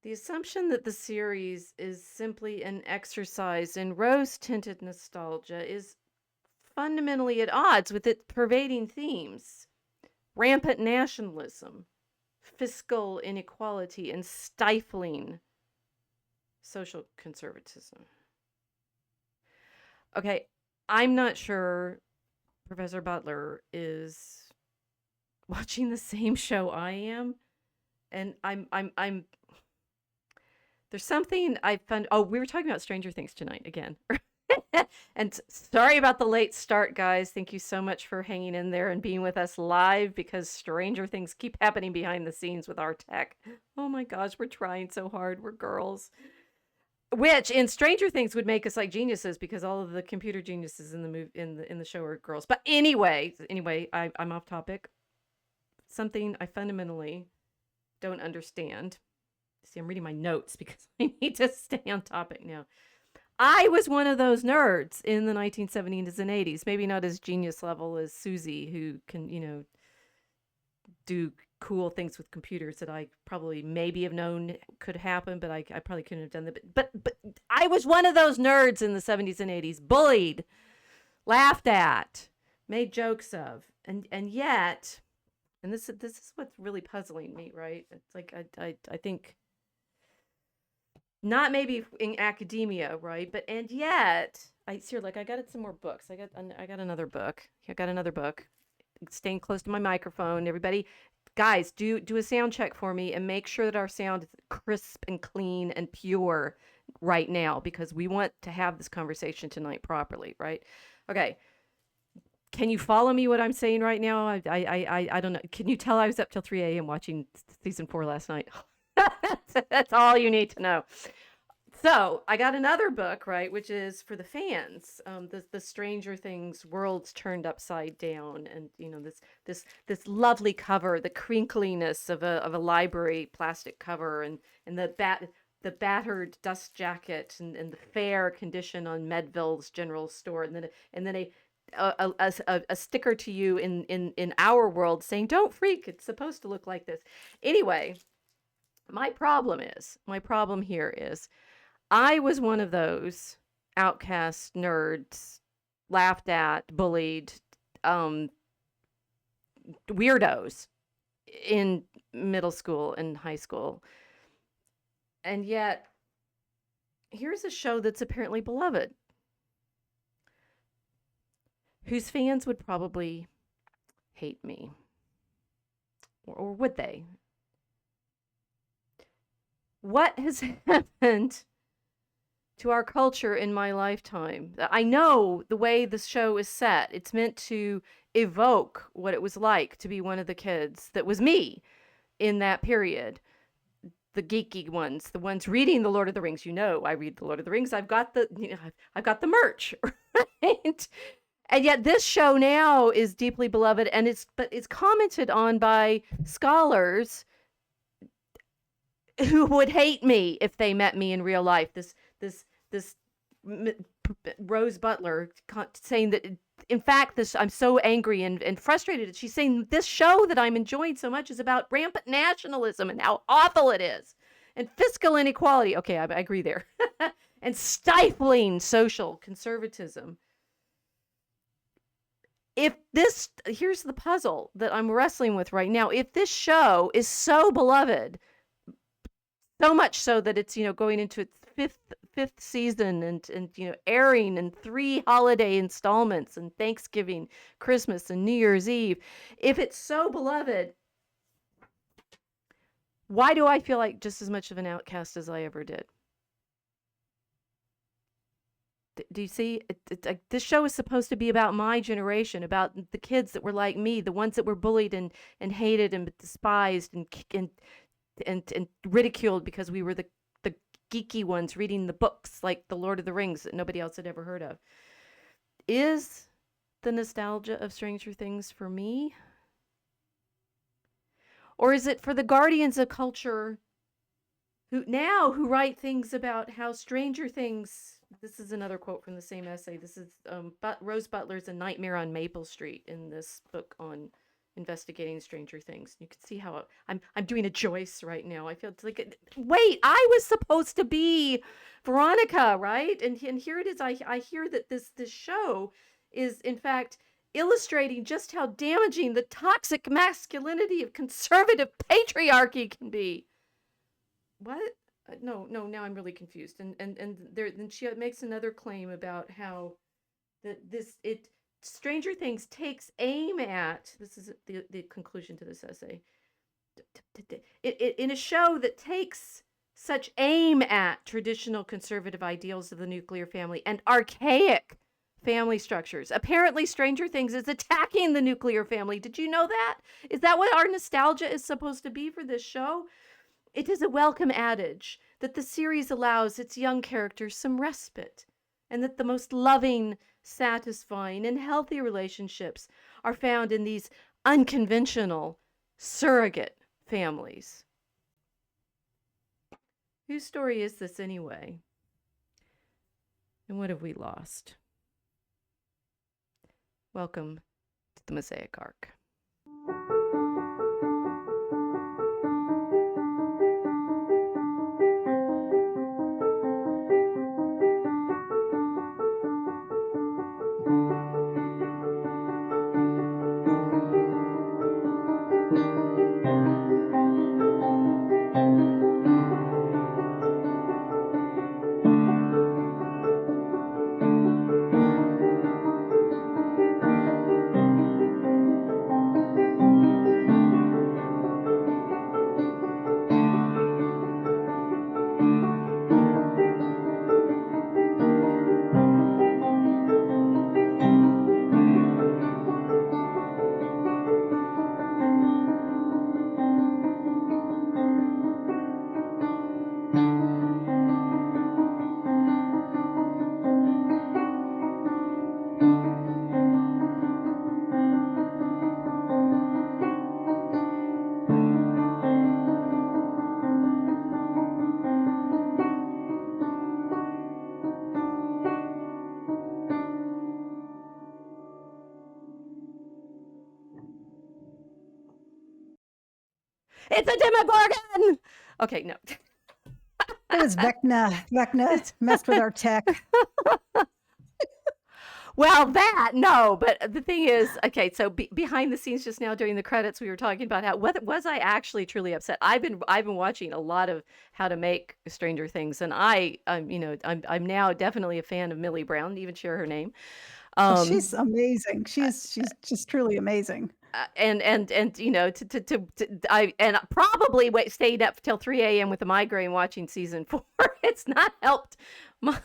The assumption that the series is simply an exercise in rose-tinted nostalgia is fundamentally at odds with its pervading themes: rampant nationalism, fiscal inequality, and stifling social conservatism. Okay, I'm not sure Professor Butler is watching the same show I am, and I'm there's something I found. Oh, we were talking about Stranger Things tonight again. And sorry about the late start, guys. Thank you so much for hanging in there and being with us live, because stranger things keep happening behind the scenes with our tech. Oh my gosh, we're trying so hard. We're girls. Which in Stranger Things would make us like geniuses, because all of the computer geniuses in the movie in the show are girls. But anyway, I'm off topic. Something I fundamentally don't understand. See, I'm reading my notes because I need to stay on topic now. I was one of those nerds in the 1970s and 80s. Maybe not as genius level as Susie, who can, do cool things with computers that I probably maybe have known could happen, but I probably couldn't have done that. But I was one of those nerds in the 70s and 80s, bullied, laughed at, made jokes of, and yet, and this is what's really puzzling me, right? It's like I think not maybe in academia, right? But and yet, I got some more books. I got another book. I got another book. Staying close to my microphone, everybody. Guys, do a sound check for me and make sure that our sound is crisp and clean and pure right now, because we want to have this conversation tonight properly, right? Okay. Can you follow me what I'm saying right now? I don't know. Can you tell I was up till 3 a.m. watching season 4 last night? That's all you need to know. So I got another book, right, which is for the fans. The Stranger Things worlds turned upside down, and this lovely cover, the crinkliness of a library plastic cover, and the battered dust jacket, and the fair condition on Medville's general store, and then a sticker to you in our world saying, "Don't freak, it's supposed to look like this." Anyway, my problem here is I was one of those outcast nerds, laughed at, bullied, um, weirdos in middle school and high school. And yet, here's a show that's apparently beloved, whose fans would probably hate me. Or would they? What has happened to our culture in my lifetime? I know the way this show is set, it's meant to evoke what it was like to be one of the kids that was me in that period. The geeky ones, the ones reading the Lord of the Rings. I read the Lord of the Rings. I've got I've got the merch, right? And yet this show now is deeply beloved, and it's commented on by scholars who would hate me if they met me in real life. This Rose Butler saying that, in fact, I'm so angry and frustrated. She's saying this show that I'm enjoying so much is about rampant nationalism and how awful it is, and fiscal inequality. Okay, I agree there. And stifling social conservatism. Here's the puzzle that I'm wrestling with right now. If this show is so beloved, so much so that it's going into its fifth season, and airing in 3 holiday installments, and Thanksgiving, Christmas, and New Year's Eve. If it's so beloved, why do I feel like just as much of an outcast as I ever did? Do you see? This show is supposed to be about my generation, about the kids that were like me, the ones that were bullied and hated and despised and ridiculed because we were the geeky ones reading the books like the Lord of the Rings that nobody else had ever heard of. Is the nostalgia of Stranger Things for me? Or is it for the guardians of culture who write things about how Stranger Things... This is another quote from the same essay. This is Rose Butler's A Nightmare on Maple Street in this book on investigating Stranger Things. You can see how I'm doing a Joyce right now. I feel it's like, wait, I was supposed to be Veronica, right? And here it is. I hear that this show is in fact illustrating just how damaging the toxic masculinity of conservative patriarchy can be. What? No, now I'm really confused. And then she makes another claim about how that Stranger Things takes aim at, this is the conclusion to this essay, in a show that takes such aim at traditional conservative ideals of the nuclear family and archaic family structures. Apparently, Stranger Things is attacking the nuclear family. Did you know that? Is that what our nostalgia is supposed to be for this show? It is a welcome adage that the series allows its young characters some respite, and that the most loving, satisfying, and healthy relationships are found in these unconventional surrogate families. Whose story is this anyway? And what have we lost? Welcome to the Mosaic Ark. It's a Demogorgon! Okay, no. It was Vecna. Vecna messed with our tech. Well, that, no, but the thing is, okay, so behind the scenes just now during the credits, we were talking about how, was I actually truly upset? I've been watching a lot of How to Make Stranger Things, and I'm now definitely a fan of Millie Brown, even share her name. She's amazing. She's just truly amazing. And I probably stayed up till 3 a.m. with a migraine watching season 4. It's not helped my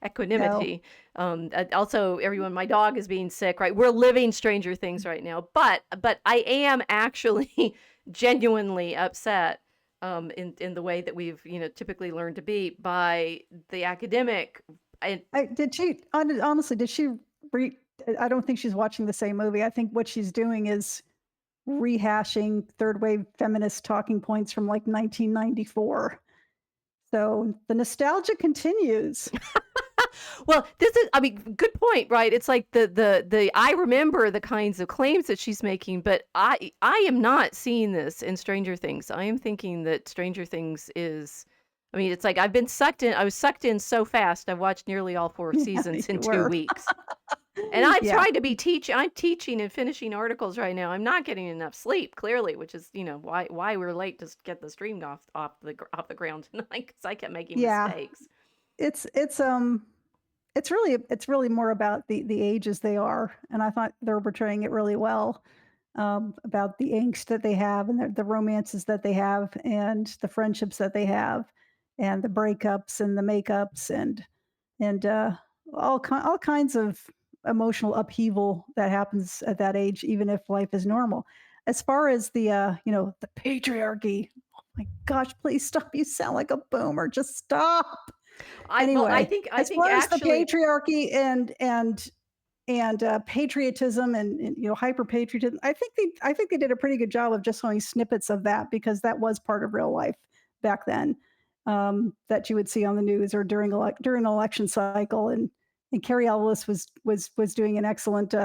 equanimity. No. Also, everyone, my dog is being sick, right? We're living Stranger Things right now, but I am actually genuinely upset in the way that we've typically learned to be by the academic. Did she honestly? Did she? I don't think she's watching the same movie. I think what she's doing is rehashing third wave feminist talking points from like 1994. So the nostalgia continues. Well, this is, I mean, good point, right? It's like I remember the kinds of claims that she's making, but I am not seeing this in Stranger Things. I am thinking that Stranger Things is, I mean, it's like I was sucked in so fast. I've watched nearly all 4 seasons in 2 weeks. And I've tried to be I'm teaching and finishing articles right now. I'm not getting enough sleep, clearly, which is, why we're late to get the stream off the ground tonight, because I kept making mistakes. It's really more about the ages they are, and I thought they were portraying it really well, about the angst that they have and the romances that they have and the friendships that they have and the breakups and the makeups and all kinds of emotional upheaval that happens at that age, even if life is normal. As far as the the patriarchy, oh my gosh, please stop! You sound like a boomer. Just stop. Anyway, I think as far as the patriarchy and patriotism and hyper patriotism, I think they did a pretty good job of just showing snippets of that, because that was part of real life back then, that you would see on the news or during an election cycle. And Carrie Ellis was doing an excellent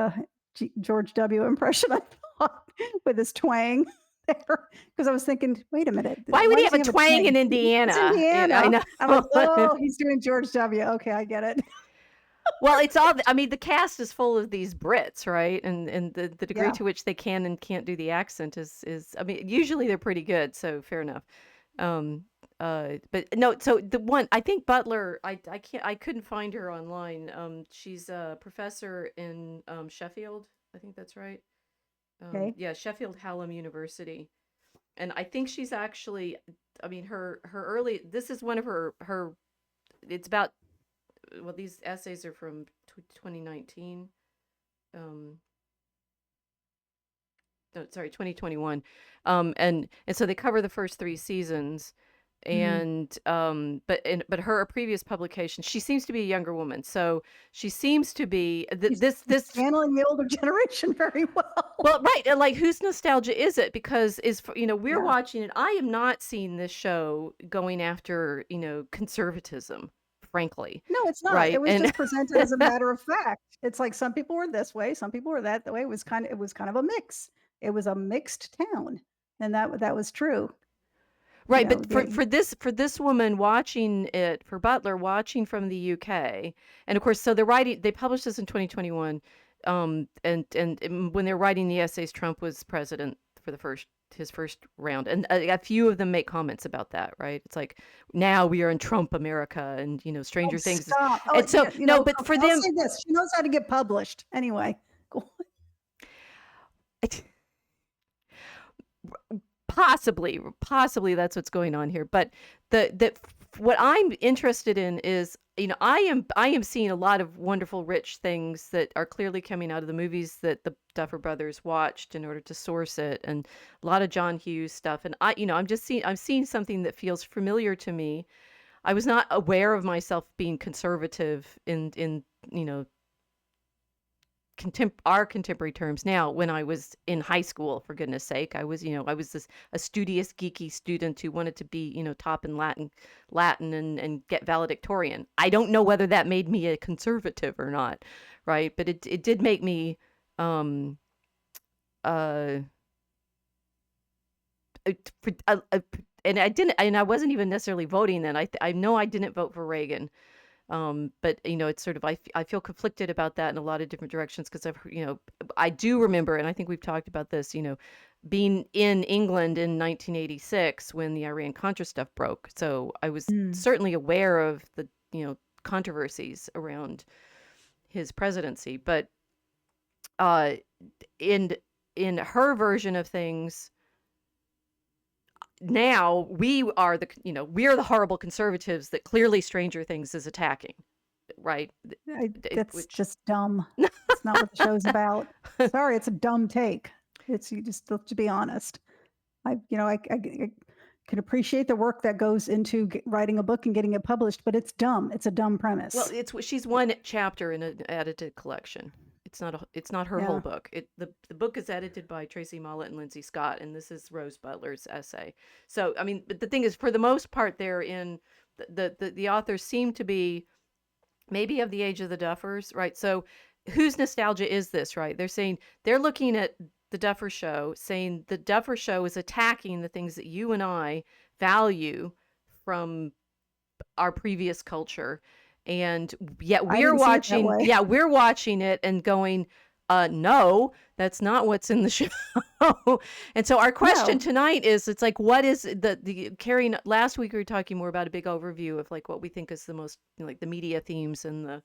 George W. impression, I thought. with his twang there, because I was thinking, "Wait a minute, Why would why he does have a he have a twang twang?" in It's Indiana? I Indiana. know. I'm like, "Oh, he's doing George W. Okay, I get it." Well, it's all I mean, the cast is full of these Brits, right? And the degree Yeah, to which they can and can't do the accent is I mean, usually they're pretty good, so fair enough. Um, but no, so the one I think Butler, I couldn't find her online. She's a professor in Sheffield. I think that's right. okay. Yeah, Sheffield Hallam University. And I think she's actually, I mean, her early, this is one of her it's about, well, these essays are from 2019. Um, no, sorry, 2021. And so they cover the first three seasons. Mm. But her previous publication, she seems to be a younger woman. So she seems to be He's this channeling the older generation very well. well, right, and, like, whose nostalgia is it? Because we're Yeah. watching it. I am not seeing this show going after, conservatism, frankly, No, it's not. It right? was And just presented as a matter of fact. It's like some people were this way, some people were that the way. It was kind of a mix. It was a mixed town, and that was true. You right, know, but for the this woman watching it, for Butler watching from the UK, and of course, so they published this in 2021, and when they're writing the essays, Trump was president for his first round, and a few of them make comments about that, right? It's like now we are in Trump America, and oh, Stranger Things is, stop. Oh, and so no, but for I'll them, say this, she knows how to get published. Anyway, go possibly that's what's going on here, but what I'm interested in is, I am seeing a lot of wonderful rich things that are clearly coming out of the movies that the Duffer Brothers watched in order to source it, and a lot of John Hughes stuff, and I'm seeing something that feels familiar to me. I was not aware of myself being conservative in you know our contemporary terms now. When I was in high school, for goodness sake, I was this a studious geeky student who wanted to be, top in Latin and get valedictorian. I don't know whether that made me a conservative or not, right? But it did make me um uh and I wasn't even necessarily voting then. I know I didn't vote for Reagan. But it's sort of, I feel conflicted about that in a lot of different directions, because I do remember, and I think we've talked about this, being in England in 1986 when the Iran Contra stuff broke. So I was mm. certainly aware of the controversies around his presidency, but uh, in her version of things, now we are the horrible conservatives that clearly Stranger Things is attacking, right? That's Which just dumb. It's not what the show's about. Sorry, it's a dumb take. It's you just to be honest. I can appreciate the work that goes into writing a book and getting it published, but it's dumb. It's a dumb Well, premise. she's one chapter in an edited collection. It's not her whole Yeah. book. The book is edited by Tracy Mollett and Lindsay Scott, and this is Rose Butler's essay. So, I mean, but the thing is, for the most part, they're in the authors seem to be maybe of the age of the Duffers, right? So, whose nostalgia is this, right? They're saying they're looking at the Duffer Show, saying the Duffer Show is attacking the things that you and I value from our previous culture, and yet I didn't see it that way. we're watching it and going, no, that's not what's in the show. And so our question No. tonight is, it's like, what is the carrying, last week we were talking more about a big overview of like what we think is the most, like, the media themes, and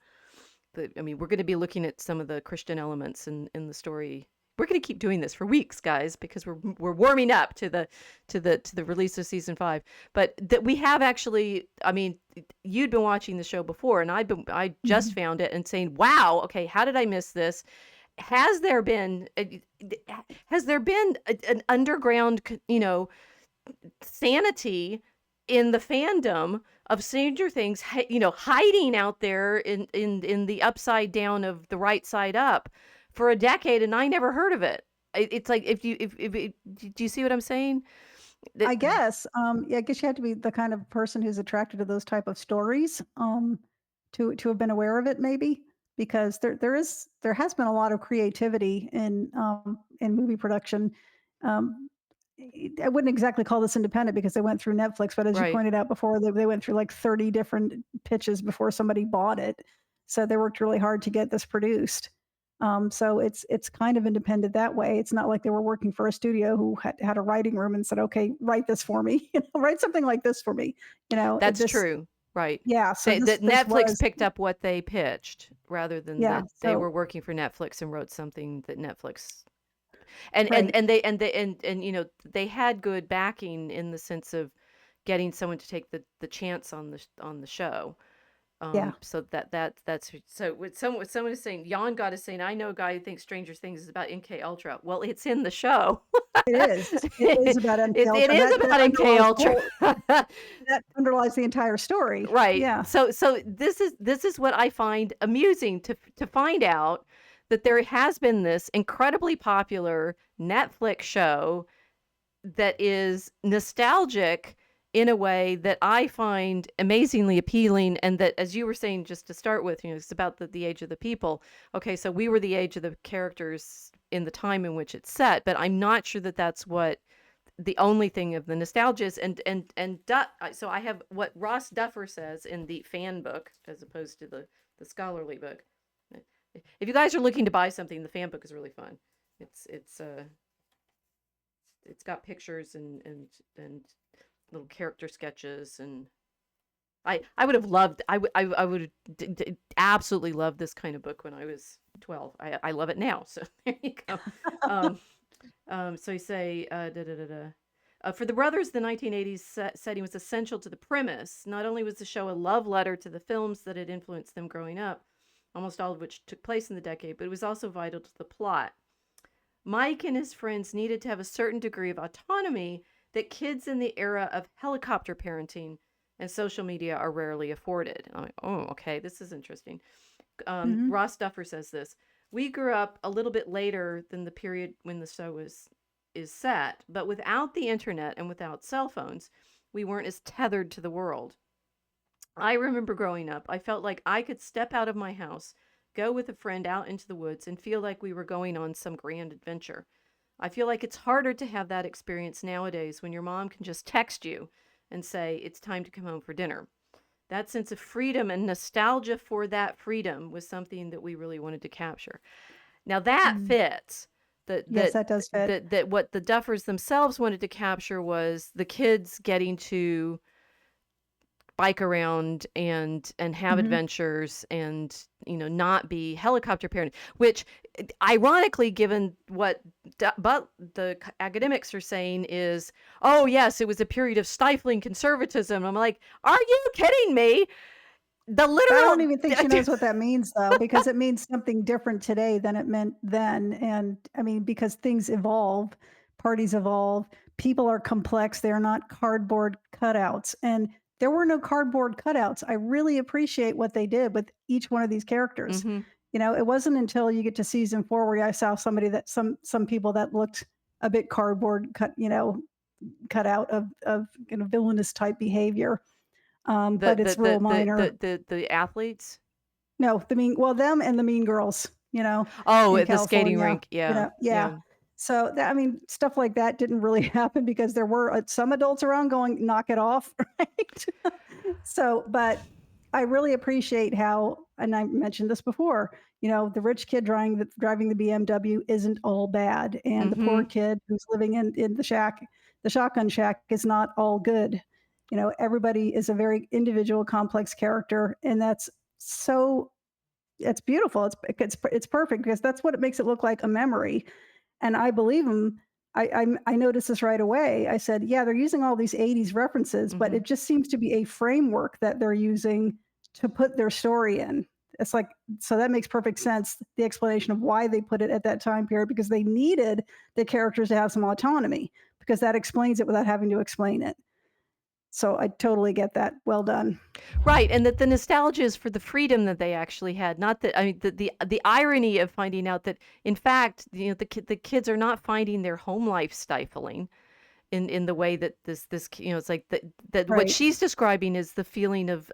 I mean, we're going to be looking at some of the Christian elements in the story. We're going to keep doing this for weeks, guys, because we're warming up to the release of season 5. But that we have actually, I mean, you'd been watching the show before, and I just Mhm. found it and saying, wow, okay, how did I miss this? Has there been an underground, sanity in the fandom of Stranger Things, hiding out there in the upside down of the right side up for a decade, and I never heard of it. It's like, do you see what I'm saying? That I guess, yeah, I guess you have to be the kind of person who's attracted to those type of stories, to have been aware of it maybe. because there has been a lot of creativity in movie production. Um, I wouldn't exactly call this independent because they went through Netflix, but as you Right. pointed out before, they went through like 30 different pitches before somebody bought it. So they worked really hard to get this produced. So it's kind of independent that way. It's not like they were working for a studio who had a writing room and said, "Okay, write this for me. Write something like this for me." That's This true. Right. yeah. So They, that this Netflix was picked up what they pitched rather than yeah. that they were So working for Netflix and wrote something that Netflix and right. they had good backing in the sense of getting someone to take the chance on the show. Yeah. So that's so what someone is saying, Yon God is saying, I know a guy who thinks Stranger Things is about MK Ultra. Well, it's in the show. It is. It is about MK It Ultra. is That about MK underlies the Ultra. whole that underlies the entire story. Right. Yeah. So this is what I find amusing to find out that there has been this incredibly popular Netflix show that is nostalgic in a way that I find amazingly appealing, and that, as you were saying, just to start with, it's about the age of the people. Okay, so we were the age of the characters in the time in which it's set, but I'm not sure that that's what the only thing of the nostalgia is. So I have what Ross Duffer says in the fan book as opposed to the scholarly book. If you guys are looking to buy something, the fan book is really fun. It's it's got pictures and little character sketches, and I would have loved I would absolutely love this kind of book when I was 12. I love it now. So there you go. Um, so you say for the brothers, the 1980s setting was essential to the premise. Not only was the show a love letter to the films that had influenced them growing up, almost all of which took place in the decade, but it was also vital to the plot. Mike and his friends needed to have a certain degree of autonomy that kids in the era of helicopter parenting and social media are rarely afforded. I'm like, oh, okay, this is interesting. Mhm. Ross Duffer says this. We grew up a little bit later than the period when the show is set, but without the internet and without cell phones, we weren't as tethered to the world. I remember growing up, I felt like I could step out of my house, go with a friend out into the woods, and feel like we were going on some grand adventure. I feel like it's harder to have that experience nowadays when your mom can just text you and say, it's time to come home for dinner. That sense of freedom and nostalgia for that freedom was something that we really wanted to capture. Now that Mm. fits. Yes, that does fit. That what the Duffers themselves wanted to capture was the kids getting to bike around and have Mhm. adventures and not be helicopter parent, which ironically, given what but the academics are saying is, oh yes, it was a period of stifling conservatism. I'm like, are you kidding me? The I don't literal even think she knows what that means though, because it means something different today than it meant then. And I mean, because things evolve, parties evolve, people are complex, they're not cardboard cutouts. And there were no cardboard cutouts. I really appreciate what they did with each one of these characters. hmm It wasn't until you get to season 4 where I saw somebody that some people that looked a bit cardboard cut out of villainous type behavior. the, But the it's the real the minor. the athletes. No, them and the mean girls, Oh, in at the skating California, rink. Yeah, yeah. yeah. So that I mean, stuff like that didn't really happen because there were, some adults around going, "Knock it off," right? So, but I really appreciate how, and I mentioned this before, the rich kid driving the BMW isn't all bad, and the poor hmm kid who's living in the shotgun shack is not all good. Everybody is a very individual, complex character, and that's so it's beautiful. It's perfect because that's what it makes it look like a memory. And I believe them. I noticed this right away. I said, yeah, they're using all these 80s references, but hmm it just seems to be a framework that they're using to put their story in. It's like, so that makes perfect sense. The explanation of why they put it at that time period, because they needed the characters to have some autonomy, because that explains it without having to explain it. So I totally get that. Well done. Right, and that the nostalgia is for the freedom that they actually had, not that, I mean, the irony of finding out that, in fact, the kids are not finding their home life stifling. in the way that it's like that what Right. she's describing is the feeling of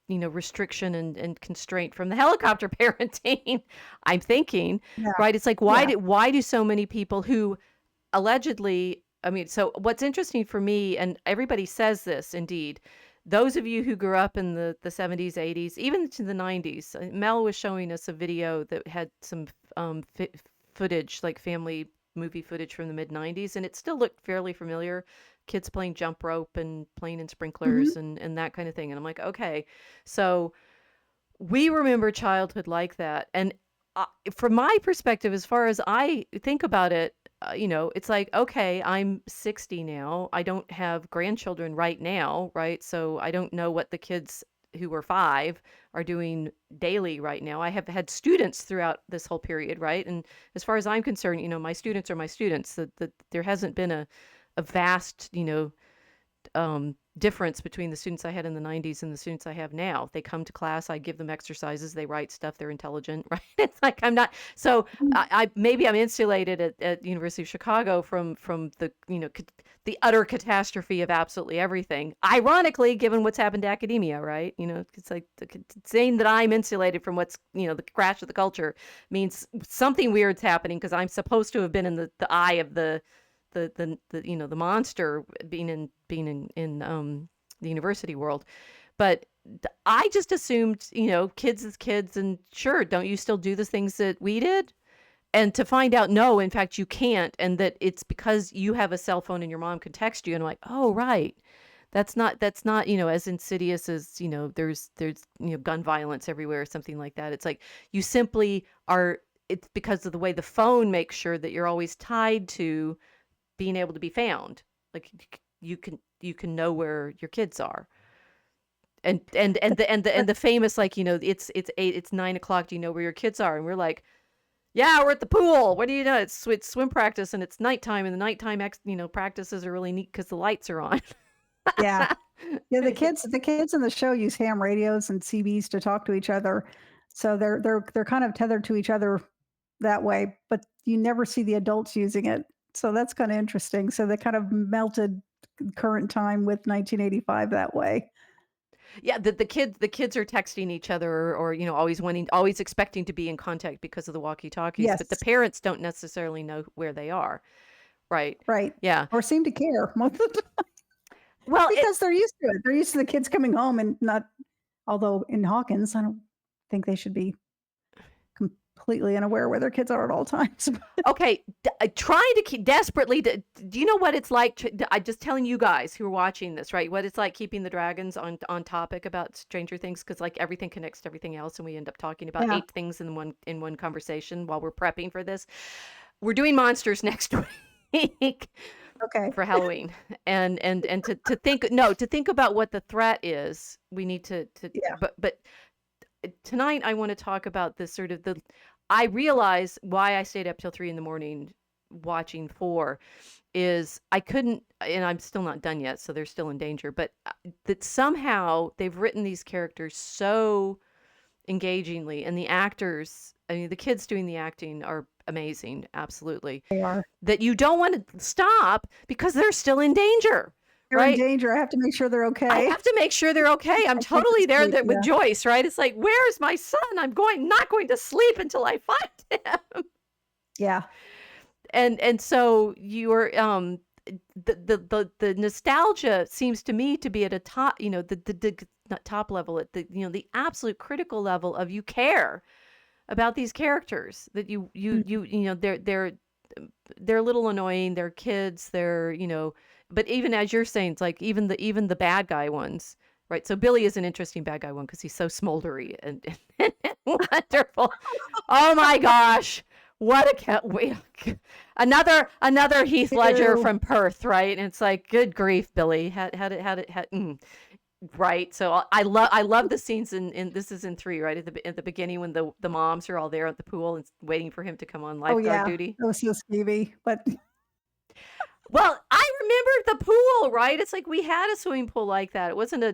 restriction and constraint from the helicopter parenting. I'm thinking, Yeah. right? It's like Yeah. why do so many people who allegedly, I mean, so what's interesting for me, and everybody says this, indeed, those of you who grew up in the 70s, 80s, even to the 90s, Mel was showing us a video that had some footage, like family movie footage from the mid 90s, and it still looked fairly familiar. Kids playing jump rope and playing in sprinklers Mhm. and that kind of thing. And I'm like, okay, so we remember childhood like that. And from my perspective, as far as I think about it, it's like, okay, I'm 60 now. I don't have grandchildren right now, right? So I don't know what the kids who were 5 are doing daily right now. I have had students throughout this whole period, right? And as far as I'm concerned, my students are my students. That there hasn't been a vast, difference between the students I had in the 90s and the students I have now. They come to class, I give them exercises, they write stuff, they're intelligent, right? It's like I'm not so Mhm. I maybe I'm insulated at University of Chicago from the the utter catastrophe of absolutely everything. Ironically, given what's happened to academia, right? It's like saying that I'm insulated from what's the crash of the culture means something weird's happening because I'm supposed to have been in the eye of the monster being in the university world. But I just assumed, kids as kids, and sure, don't you still do the things that we did? And to find out, no, in fact, you can't, and that it's because you have a cell phone and your mom can text you. And I'm like, oh, right. That's not, as insidious as, there's gun violence everywhere or something like that. It's like you simply are, it's because of the way the phone makes sure that you're always tied to being able to be found. Like you can know where your kids are. And the famous, like, it's 9 o'clock. Do you know where your kids are? And we're like, yeah, we're at the pool. What do you know? It's swim practice and it's nighttime, and the nighttime practices are really neat because the lights are on. Yeah. Yeah, the kids in the show use ham radios and CBs to talk to each other. So they're kind of tethered to each other that way, but you never see the adults using it. So that's kind of interesting. So they kind of melted current time with 1985 that way. Yeah, the kids are texting each other, or always expecting to be in contact because of the walkie-talkies, but the Yes, parents don't necessarily know where they are. Right. right. Yeah. Or seem to care most of the time Well, because they're used to it. They're used to the kids coming home and not although in Hawkins, I don't think they should be completely unaware where their kids are at all times. okay, trying to keep desperately. Do you know what it's like? I'm just telling you guys who are watching this, right? What it's like keeping the dragons on topic about Stranger Things, because like everything connects to everything else, and we end up talking about Yeah. 8 things in one conversation while we're prepping for this. We're doing monsters next week Okay. for Halloween, and to think no to think about what the threat is. We need to Yeah. but tonight I want to talk about this sort of the I realize why I stayed up till 3 in the morning watching 4 is I couldn't, and I'm still not done yet, so they're still in danger, but that somehow they've written these characters so engagingly, and the actors, I mean the kids doing the acting are amazing, absolutely, They are. that you don't want to stop because they're still in danger, They're in right? danger. I have to make sure they're I okay. have to make sure they're okay. I'm I can't totally just there sleep. that with Yeah. Joyce, right? It's like, "Where's my son? I'm not going to sleep until I find him." Yeah. And so you're, the nostalgia seems to me to be at a top, the not top level, at the absolute critical level of you care about these characters, that Mm. they're a little annoying, they're kids, but even as you're saying, it's like even the bad guy ones, right? So Billy is an interesting bad guy one because he's so smoldery and wonderful. Oh my gosh. What a another Heath Ledger Ew. from Perth, right? And it's like, good grief, Billy. Right. So I love the scenes in this is in 3, right? At the beginning when the moms are all there at the pool and waiting for him to come on Oh, lifeguard yeah. duty. That was so skeevy, but Well, I remember the pool, right? It's like we had a swimming pool like that. It wasn't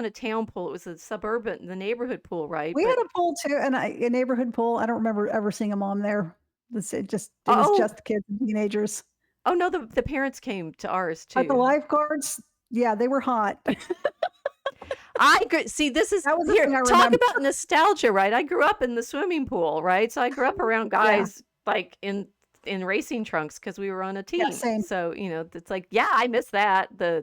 a town pool. It was the neighborhood pool, right? we had But a pool too, and a neighborhood pool. I don't remember ever seeing a mom there. It was oh, just kids and teenagers. Oh no, the parents came to ours But the too. lifeguards, yeah, they were hot. I agree. See, this is That was the here. thing I Talk remember. about nostalgia, right? I grew up in the swimming pool, right? So I grew up around Yeah. guys like in racing trunks because we were on a Yeah, team. same. So it's like, yeah, I miss that. The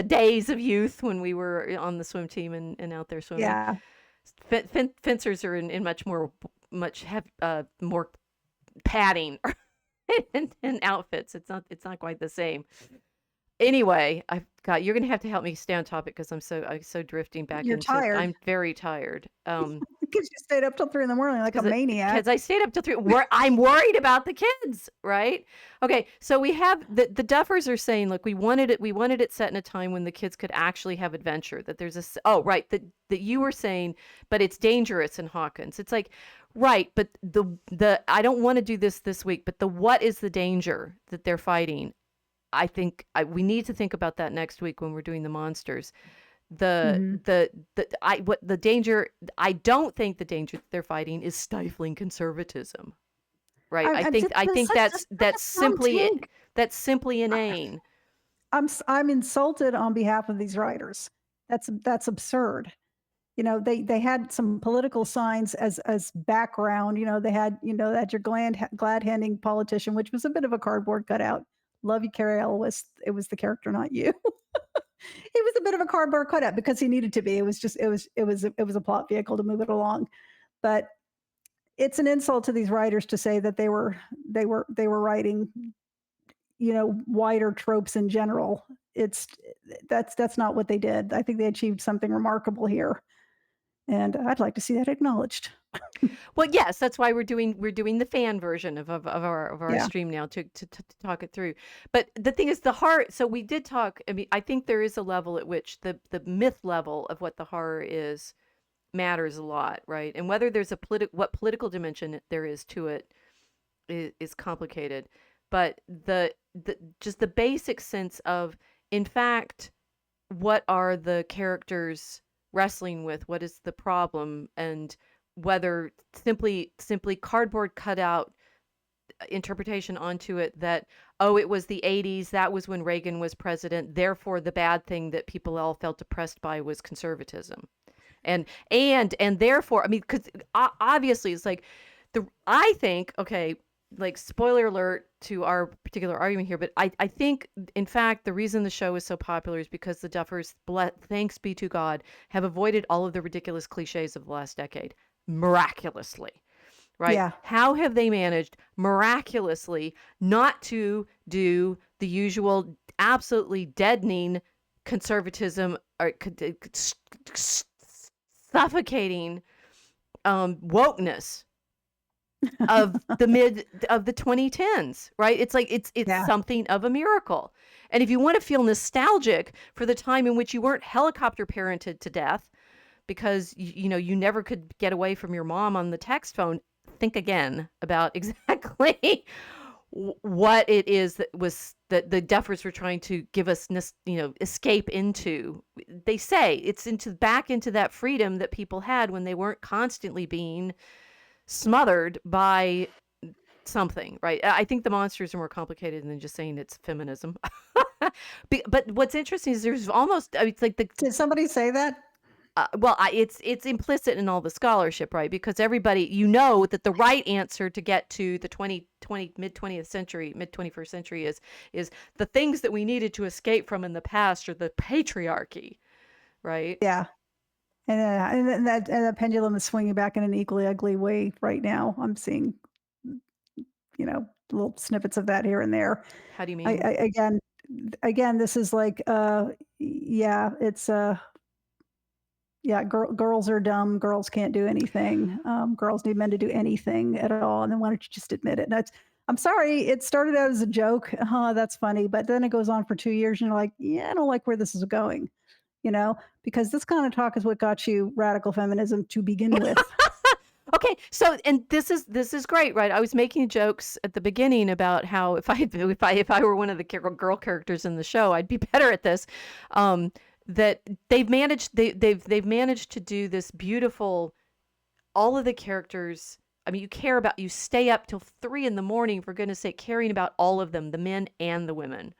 days of youth when we were on the swim team and out there swimming. Yeah. Fencers are in much more much have more padding and outfits. It's not quite the same. Anyway, I've got you're gonna have to help me stay on topic because I'm so drifting back You're into tired I'm very tired. because you stayed up till 3 in the morning like a maniac. Because I stayed up till 3. I'm worried about the kids, right? Okay, so we have the Duffers are saying, look, we wanted it set in a time when the kids could actually have adventure. That there's oh right that you were saying, but it's dangerous in Hawkins. It's like right, but the I don't want to do this week, but the what is the danger that they're fighting? I think we need to think about that next week when we're doing the monsters. The Mhm. the I what the danger I don't think the danger that they're fighting is stifling conservatism, right? I I'm think just I there's think such that's a such a dumb take. that's simply I inane. I'm insulted on behalf of these writers. That's absurd. You know, they had some political signs as background. You know, they had, that your glad handing politician, which was a bit of a cardboard cutout. Love you, Carrie Elwes. It was the character, not you. He was a bit of a cardboard cutout because he needed to be. It was just it was a plot vehicle to move it along. But it's an insult to these writers to say that they were writing, wider tropes in general. It's that's not what they did. I think they achieved something remarkable here, and I'd like to see that acknowledged. Well, yes, that's why we're doing the fan version of our Yeah. stream now to talk it through. But the thing is, the heart. So we did talk. I mean, I think there is a level at which the myth level of what the horror is matters a lot, right? And whether there's what political dimension there is to it is complicated. But the just the basic sense of, in fact, what are the characters wrestling with? What is the problem? And whether simply cardboard cutout interpretation onto it that, oh, it was the 80s, that was when Reagan was president, therefore the bad thing that people all felt oppressed by was conservatism. And therefore, I mean, because obviously it's like I think, okay, like spoiler alert to our particular argument here, but I think in fact the reason the show is so popular is because the Duffers, thanks be to God, have avoided all of the ridiculous cliches of the last decade miraculously, right? Yeah. How have they managed miraculously not to do the usual absolutely deadening conservatism or suffocating wokeness of the 2010s, right? It's like it's Yeah. something of a miracle. And if you want to feel nostalgic for the time in which you weren't helicopter parented to death because you never could get away from your mom on the text phone, think again about exactly what it is that the Duffers were trying to give us, escape into. They say it's back into that freedom that people had when they weren't constantly being smothered by something, right? I think the monsters are more complicated than just saying it's feminism. But what's interesting is there's almost, I mean, it's like Did somebody say that? well, it's implicit in all the scholarship, right? Because everybody, that the right answer to get to the mid 20th century, mid 21st century is the things that we needed to escape from in the past are the patriarchy, right? Yeah. And the pendulum is swinging back in an equally ugly way right now. I'm seeing, little snippets of that here and there. How do you I, mean? I again, this is like, yeah, it's yeah, girls are dumb. Girls can't do anything. Girls need men to do anything at all. And then why don't you just admit it? And I'm sorry, it started out as a joke. That's funny. But then it goes on for 2 years, and you're like, yeah, I don't like where this is going, because this kind of talk is what got you radical feminism to begin with. Okay, so and this is great, right? I was making jokes at the beginning about how if I were one of the girl characters in the show, I'd be better at this. That they've managed to do this beautiful. All of the characters I mean, you stay up till 3 in the morning, for goodness sake, caring about all of them, the men and the women,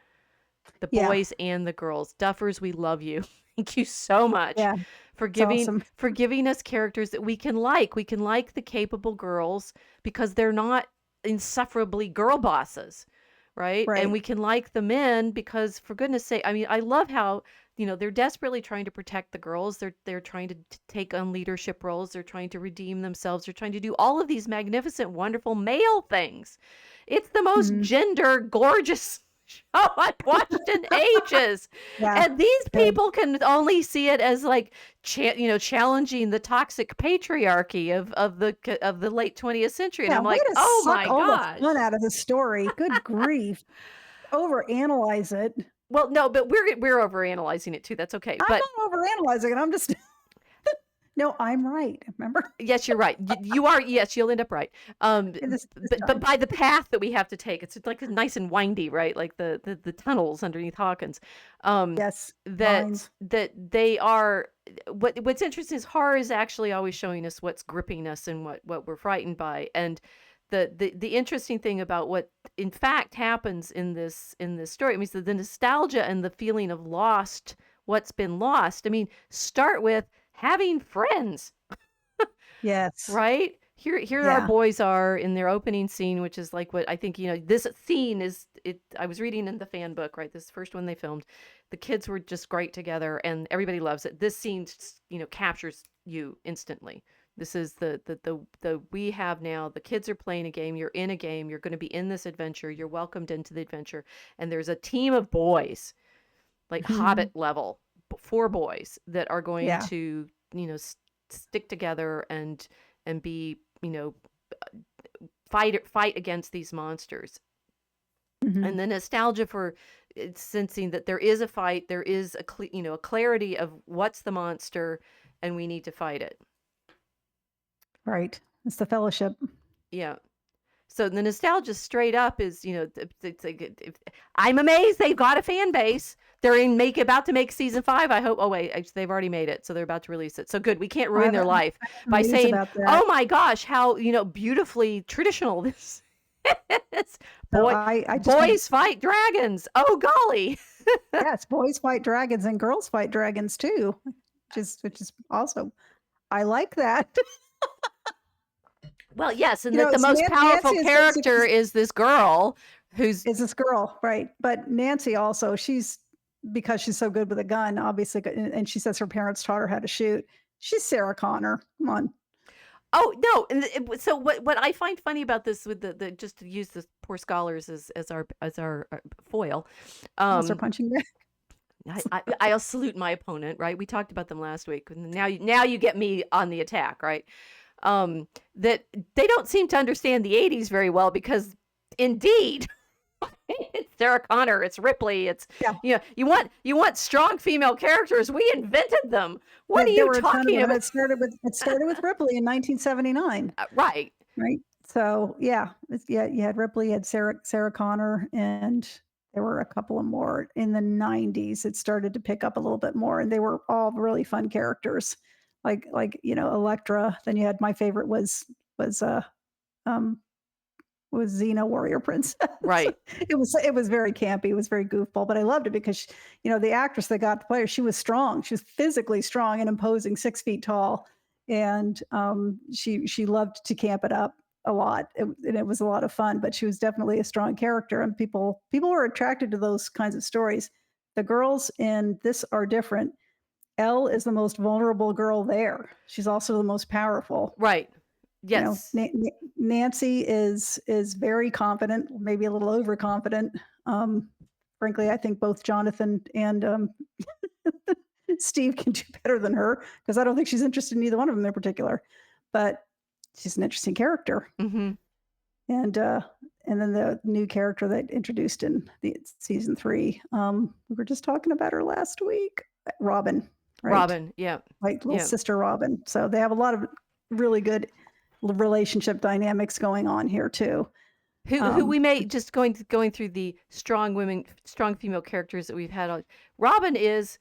the Yeah. boys and the girls. Duffers, we love you. Thank you so much Yeah. for It's awesome. giving us characters that we can like. We can like the capable girls because they're not insufferably girl bosses, right? And Right. we can like the men because, for goodness sake, I mean, I love how, they're desperately trying to protect the girls. They're trying to take on leadership roles. They're trying to redeem themselves. They're trying to do all of these magnificent, wonderful male things. It's the most Mhm. gender gorgeous show I've watched in ages. Yeah. And these Good. people can only see it as like, challenging the toxic patriarchy of the late 20th century. And Yeah, I'm way like, to oh suck my all the gosh. fun out of the story. Good grief. Overanalyze it. Well, no, but we're overanalyzing it too. That's okay. I'm But not overanalyzing it. I'm just no, I'm right. Remember? yes, you're right. You are. Yes, you'll end up right. In this But time. by the path that we have to take, it's like nice and windy, right? Like the tunnels underneath Hawkins. Um, Yes. that Mines. that they are. What's interesting is horror is actually always showing us what's gripping us and what we're frightened by. And the interesting thing about what in fact happens in this story, I mean, so the nostalgia and the feeling of what's been lost. I mean, start with having friends. Yes. Right? Here our Yeah. boys are in their opening scene, which is like what I think, this scene is it I was reading in the fan book, right? This first one they filmed. The kids were just great together and everybody loves it. This scene, captures you instantly. This is the we have now, the kids are playing a game, you're in a game, you're going to be in this adventure, you're welcomed into the adventure, and there's a team of boys, like Mhm. Hobbit level, 4 boys that are going Yeah. to, stick together and be, fight against these monsters. Mhm. And the nostalgia for sensing that there is a fight, there is a clarity of what's the monster, and we need to fight it. Right. It's the fellowship. Yeah. So the nostalgia straight up is, it's like, I'm amazed they've got a fan base. They're about to make season 5. I hope. Oh wait, they've already made it, so they're about to release it. So good. We can't I ruin their haven't life by news saying, about that. "Oh my gosh, how beautifully traditional this is." So Boy, I just want boys fight dragons. Oh golly. yes, boys fight dragons and girls fight dragons too, which is awesome. I like that. Well, yes, and that the It's most powerful Nancy character is this girl who's is this girl, right? But Nancy also, she's because she's so good with a gun, obviously, and she says her parents taught her how to shoot. She's Sarah Connor. Come on, Oh, no, and so what I find funny about this with the just to use the poor scholars as our foil, that's her um, punching bag. I'll salute my opponent, right? We talked about them last week, and now you get me on the attack, right? That they don't seem to understand the '80s very well because, indeed, it's Sarah Connor, it's Ripley, it's Yeah, you want strong female characters. We invented them. What are there you were a ton of talking them, and about? it started with Ripley in 1979, Right. right? So yeah, you had Ripley, you had Sarah Connor, and there were a couple of more in the 90s. It started to pick up a little bit more, and they were all really fun characters, Electra. Then you had my favorite was um was Xena Warrior Princess. Right. It was very campy, it was very goofball, but I loved it because the actress that got to play her, she was strong. She was physically strong and imposing, 6 feet tall, and she loved to camp it up a lot, and it was a lot of fun. But she was definitely a strong character, and people were attracted to those kinds of stories. The girls in this are different. Elle is the most vulnerable girl there. She's also the most powerful. Right. You know, Yes. Nancy is very confident, maybe a little overconfident. Um, Frankly, I think both Jonathan and Steve can do better than her because I don't think she's interested in either one of them in particular. But she's an interesting character, Mhm. and uh, and then the new character that introduced in the season 3. We were just talking about her last week, Robin, right? Robin. Yeah. Like little Yeah. sister Robin. So they have a lot of really good relationship dynamics going on here too. Who Um, we may just going through the strong female characters that we've had. Robin is,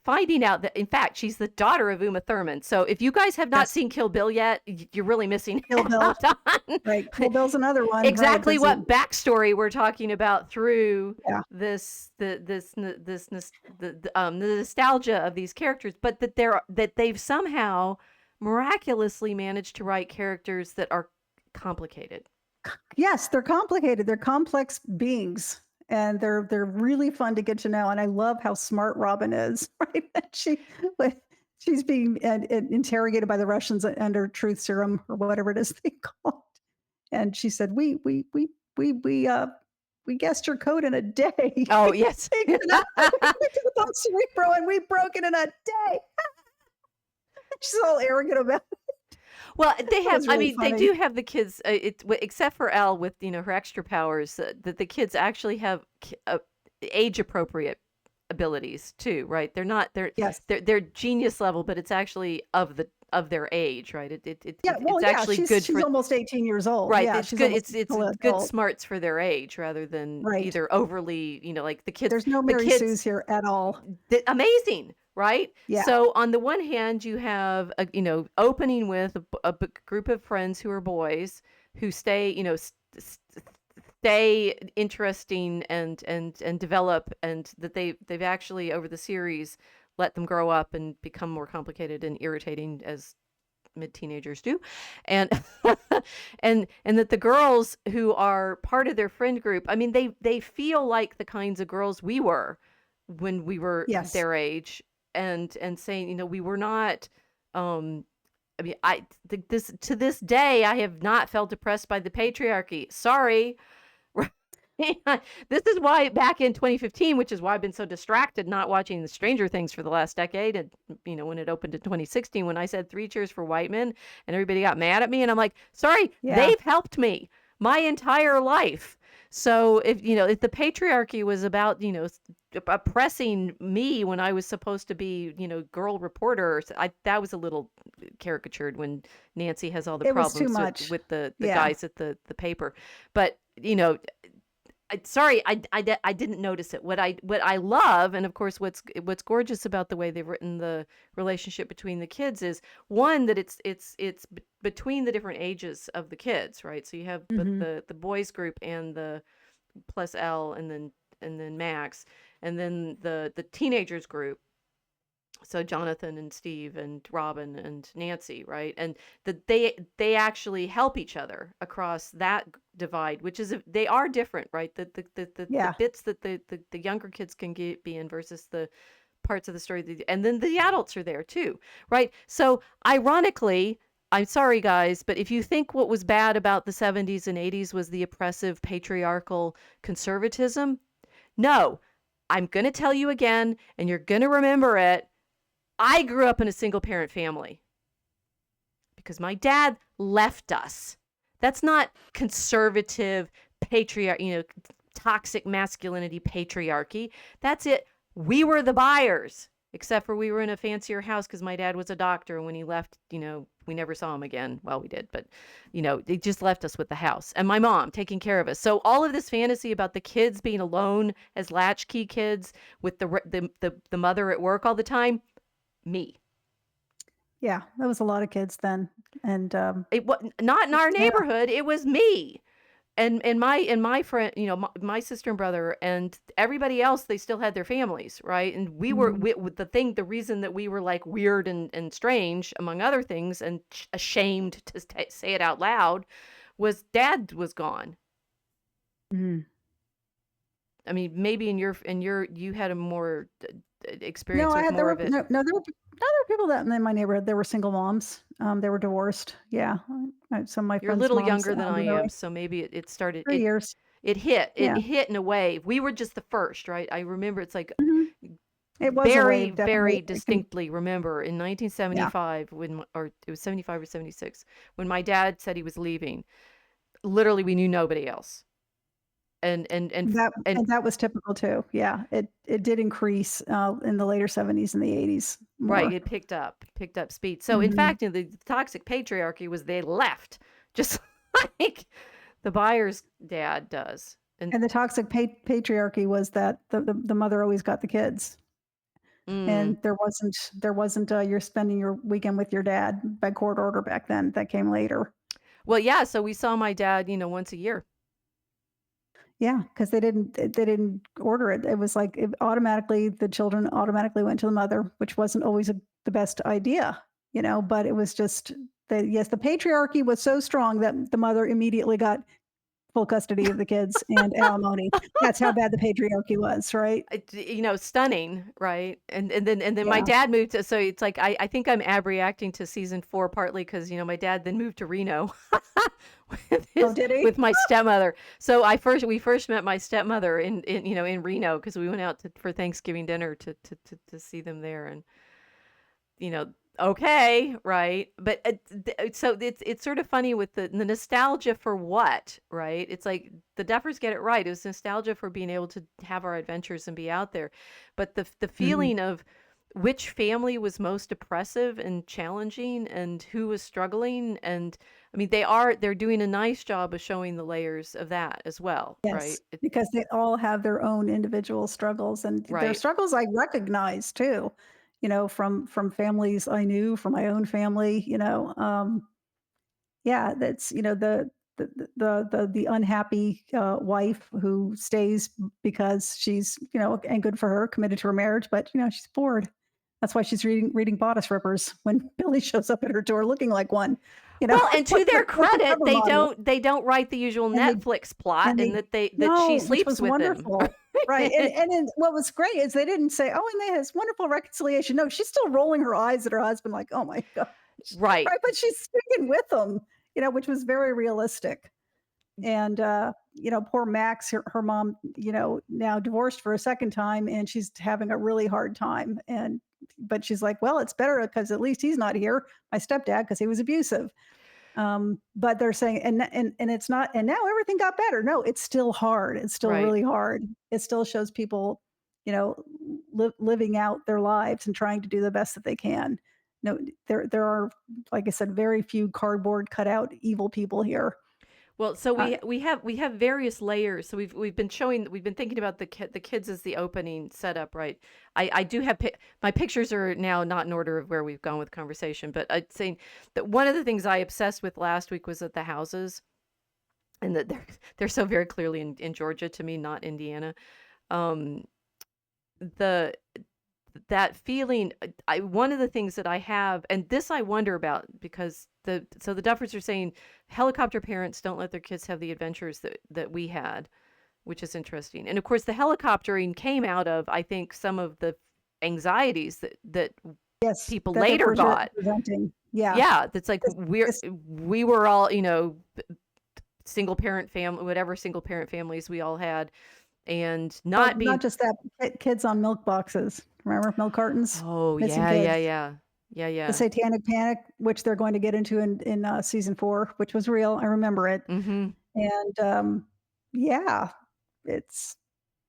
finding out that in fact she's the daughter of Uma Thurman. So if you guys have not Yes. seen Kill Bill yet, you're really missing Kill Bill. out on Right. Kill Bill's another one, right? exactly That's a what backstory we're talking about through yeah. this the nostalgia of these characters, but that they've somehow miraculously managed to write characters that are complicated. Yes, they're complicated. They're complex beings, and they're really fun to get to know. And I love how smart Robin is. Right? That when she's being interrogated by the Russians under truth serum or whatever it is they call it, and she said, we guessed your code in a day. Oh We yes. figured it out. We picked it up on Cerebro, and we broke it in a day. She's all arrogant about it. Well, they That have. was I really mean, they funny. do have the kids. Except for Elle with her extra powers. That the kids actually have age appropriate abilities too, right? They're not. Yes. They're genius level, but it's actually of their age, right? Yeah, well, It's yeah, actually good she's for almost 18 years old. right. Yeah, It's she's good. almost It's full good adult. smarts for their age rather than Right. either overly, like the kids. There's no The Mary kids Sue's here at all. amazing, right? Yeah. So on the one hand, you have opening with a group of friends who are boys who stay, stay interesting and develop, and that they've actually over the series let them grow up and become more complicated and irritating as mid-teenagers do, and and that the girls who are part of their friend group, I mean, they feel like the kinds of girls we were when we were Yes. their age, and saying, we were not. I mean, I think this to this day, I have not felt oppressed by the patriarchy. Sorry. This is why back in 2015, which is why I've been so distracted not watching the Stranger Things for the last decade, and when it opened in 2016, when I said 3 cheers for white men and everybody got mad at me, and I'm like, sorry, Yeah. they've helped me my entire life. So if the patriarchy was about oppressing me when I was supposed to be girl reporter, that was a little caricatured when Nancy has all the It was too problems much. with the Yeah. guys at the paper, but I didn't notice it. What I love, and of course, what's gorgeous about the way they've written the relationship between the kids is one that it's between the different ages of the kids, right? So you have Mhm. the boys group and the plus L, and then Max, and then the teenagers group. So Jonathan and Steve and Robin and Nancy, right? And that they actually help each other across that divide, which is they are different, right? The Yeah. bits that the younger kids can be in versus the parts of the story and then the adults are there too, right? So ironically, I'm sorry guys, but if you think what was bad about the 70s and 80s was the oppressive patriarchal conservatism, no. I'm going to tell you again, and you're going to remember it. I grew up in a single parent family because my dad left us. That's not conservative toxic masculinity patriarchy. That's it. We were the buyers, except for we were in a fancier house because my dad was a doctor. And when he left, we never saw him again. Well, we did, but they just left us with the house and my mom taking care of us. So all of this fantasy about the kids being alone as latchkey kids with the mother at work all the time, me. Yeah. That was a lot of kids then. And It was not in our yeah. neighborhood. It was me. And my friend, my sister and brother and everybody else, they still had their families, right? And we were Mhm. with the reason that we were like weird and strange, among other things, and ashamed to say it out loud, was Dad was gone. Mhm. I mean, maybe you had a more No, experience with there more were of it. no, there were people that in my neighborhood. They were single moms. They were divorced. Yeah. Some of my You're a friends' little moms. younger than I They were am, so maybe it started 3 years. it Yeah. hit in a wave. We were just the first, right? I remember it's like Mhm. It was a very, wave, definitely. very distinctly remember in Yeah. 1975 or it was 75 or 76 when my dad said he was leaving. Literally, we knew nobody else, and That was typical too. Yeah. It did increase in the later 70s and the 80s right, more. it picked up speed. So in Mhm. fact, the toxic patriarchy was they left, just like the buyer's dad does, and And the toxic patriarchy was that the mother always got the kids. Mm. And there wasn't you're spending your weekend with your dad by court order back then. That came later. Well, yeah, so we saw my dad, once a year. Yeah, because they didn't order it. It was like it automatically the children automatically went to the mother, which wasn't always the best idea, but it was just that yes, the patriarchy was so strong that the mother immediately got full custody of the kids and alimony. That's how bad the patriarchy was, right? Stunning, right? And then my Yeah. dad moved to, so it's like I think I'm abreacting to season 4 partly because my dad then moved to Reno with Oh, his did he? with my stepmother. So we first met my stepmother in Reno because we went out for Thanksgiving dinner to see them there. And you know, okay, right? But so it's sort of funny with the nostalgia for what, right? It's like the Duffers get it right. It was nostalgia for being able to have our adventures and be out there. But the Mhm. feeling of which family was most oppressive and challenging and who was struggling, and I mean they're doing a nice job of showing the layers of that as well, Yes, right? because they all have their own individual struggles, and their Right. struggles I recognize too, from families I knew, from my own family, yeah, that's, the unhappy, wife who stays because she's, and good for her, committed to her marriage, but, she's bored. That's why she's reading Bodice Rippers when Billy shows up at her door looking like one, Well, and to their with the credit, cover they model, don't write the usual and they Netflix plot and and they that she no, which sleeps was with him. wonderful. Right, and then what was great is they didn't say, "Oh, and they had this wonderful reconciliation." No, she's still rolling her eyes at her husband like, "Oh my gosh." Right. Right, but she's sticking with him, which was very realistic. And, poor Max, her mom, now divorced for a second time, and she's having a really hard time, but she's like, "Well, it's better because at least he's not here, my stepdad, because he was abusive." But they're saying and it's not and now everything got better. No, it's still hard. It's still Right. really hard. It still shows people, you know, living out their lives and trying to do the best that they can. No, there are, like I said, very few cardboard cutout evil people here. Well, so Uh, we have various layers. So we've been thinking about the kids as the opening setup, right? I do have my pictures are now not in order of where we've gone with conversation, but I'd saying that one of the things I obsessed with last week was that the houses, and that they're so very clearly in Georgia to me, not Indiana. Um, the that feeling, I one of the things that I have, and this I wonder about because the Duffers are saying helicopter parents don't let their kids have the adventures that we had, which is interesting. And of course, the helicoptering came out of, I think, some of the anxieties that yes, people that they're later got. presenting. Yeah. Yeah, that's like This, this we were all, single parent family, whatever single parent families we all had, and well, not not being. just that, kids on milk boxes. Remember milk cartons? Oh Missing yeah, yeah, kids. yeah, yeah, The yeah. satanic panic, which they're going to get into in season 4, which was real. I remember it. Mm-hmm. And, yeah, it's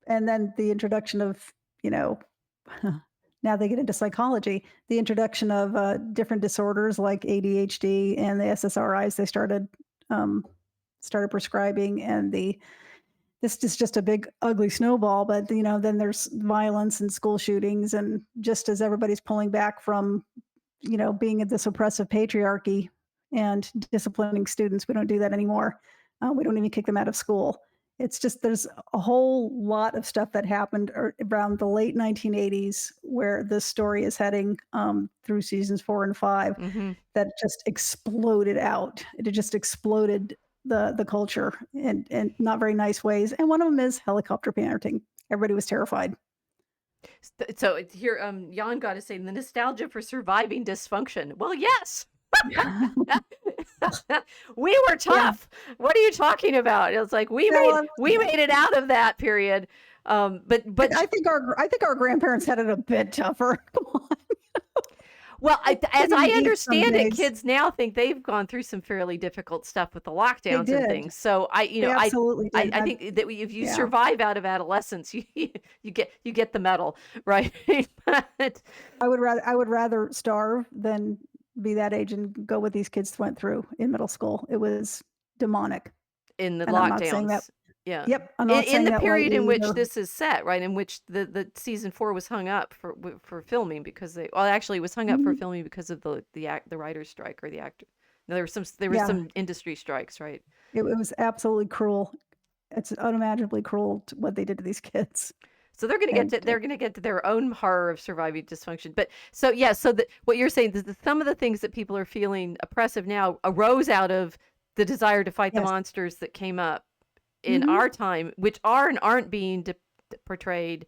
and then the introduction of, you know, now they get into psychology, the introduction of, different disorders like ADHD and the SSRIs they um, started prescribing, and this is just a big ugly snowball, but, then there's violence and school shootings, and just as everybody's pulling back from, being in this oppressive patriarchy and disciplining students. We don't do that anymore. We don't even kick them out of school. It's just there's a whole lot of stuff that happened around the late 1980s where this story is heading through seasons 4 and 5 Mm-hmm. that just exploded out. It just exploded the culture in not very nice ways. And one of them is helicopter parenting. Everybody was terrified. So here, Jan got to say the nostalgia for surviving dysfunction. Well, yes, we were Yeah. tough. What are you talking about? It's like No, we made it out of that period. But I think our grandparents had it a bit tougher. Come on, well, they as I didn't eat some understand it, days. kids now think they've gone through some fairly difficult stuff with the They lockdowns and did. things. So They absolutely did. I think that if you Yeah. survive out of adolescence, you get the medal, right? But I would rather starve than be that age and go what these kids went through in middle school. It was demonic, in the and I'm not saying that lockdowns. Yeah. Yep, I'm In not saying the that period lightly in which either. this is set, right, in which the season 4 was hung up for filming because they well, actually, it was hung up for Mhm. filming because of the writer's strike or the actor. No, there was Yeah, some industry strikes, right? it was absolutely cruel. It's unimaginably cruel to what they did to these kids, So and they're gonna get to their own horror of surviving dysfunction. But so yeah, so what you're saying is that some of the things that people are feeling oppressive now arose out of the desire to fight the yes. monsters that came up in Mhm. our time, which are and aren't being portrayed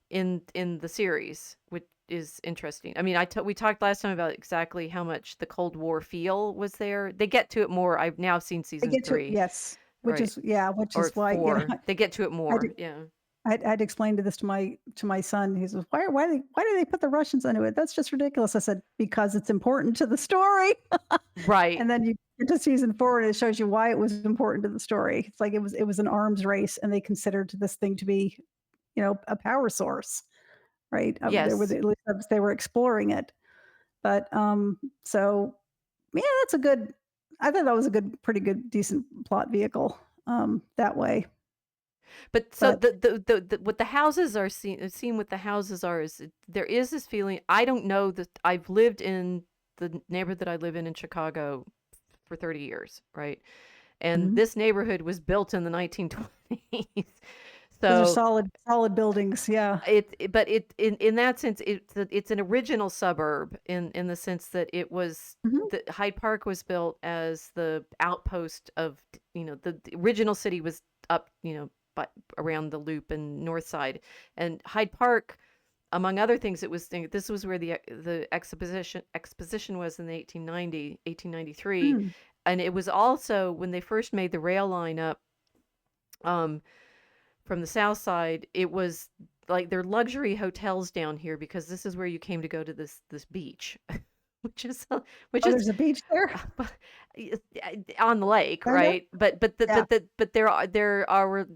in the series, which is interesting. I mean, we talked last time about exactly how much the Cold War feel was there. They get to it more. I've now seen They season get to 3, yes, which right, is yeah, which or is why, you know, 4. They get to it I more. did Yeah, I'd explained to this to my son. He says, why do they put the Russians into it? That's just ridiculous." I said, "Because it's important to the story." right. And then you get to season 4 and it shows you why it was important to the story. It's like it was an arms race and they considered this thing to be, you know, a power source, right? There were Yes. at least they were exploring it. But so yeah, that's a good I thought that was a good pretty good decent plot vehicle that way. But so But what the houses are seen what the houses are is there is this feeling. I don't know that I've lived in the neighborhood that I live in Chicago for 30 years, right? And mhm. this neighborhood was built in the 1920s. Those are So solid buildings, yeah. but in that sense it's an original suburb in the sense that it was Mhm. the Hyde Park was built as the outpost of the original city was up but around the loop and north side, and Hyde Park, among other things, this was where the exposition was in the 1893, Mm. and it was also when they first made the rail line up um from the south side. It was like their luxury hotels down here because this is where you came to go to this beach, which is which Oh, is there's a beach there? on the lake, Kind of? right? Yeah. But there are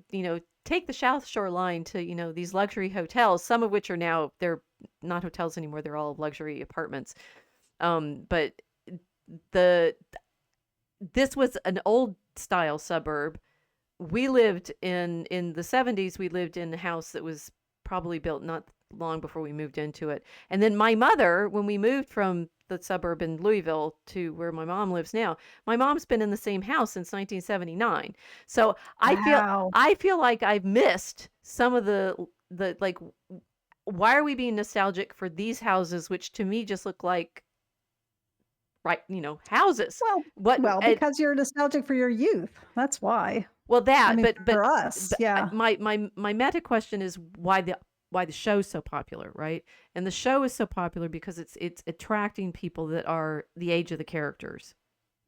take the South Shore line to these luxury hotels, some of which are now they're not hotels anymore. They're all luxury apartments. But the this was an old style suburb. We lived in the 70s. We lived in a house that was probably built not long before we moved into it. And then my mother, when we moved from the suburb in Louisville to where my mom lives now, my mom's been in the same house since 1979. So Wow. I feel like I've missed some of the like, why are we being nostalgic for these houses which to me just look like, right, houses. Well What because you're nostalgic for your youth. That's why. Well, I that, mean, for us, yeah. my meta question is why the show's so popular, right? And the show is so popular because it's attracting people that are the age of the characters.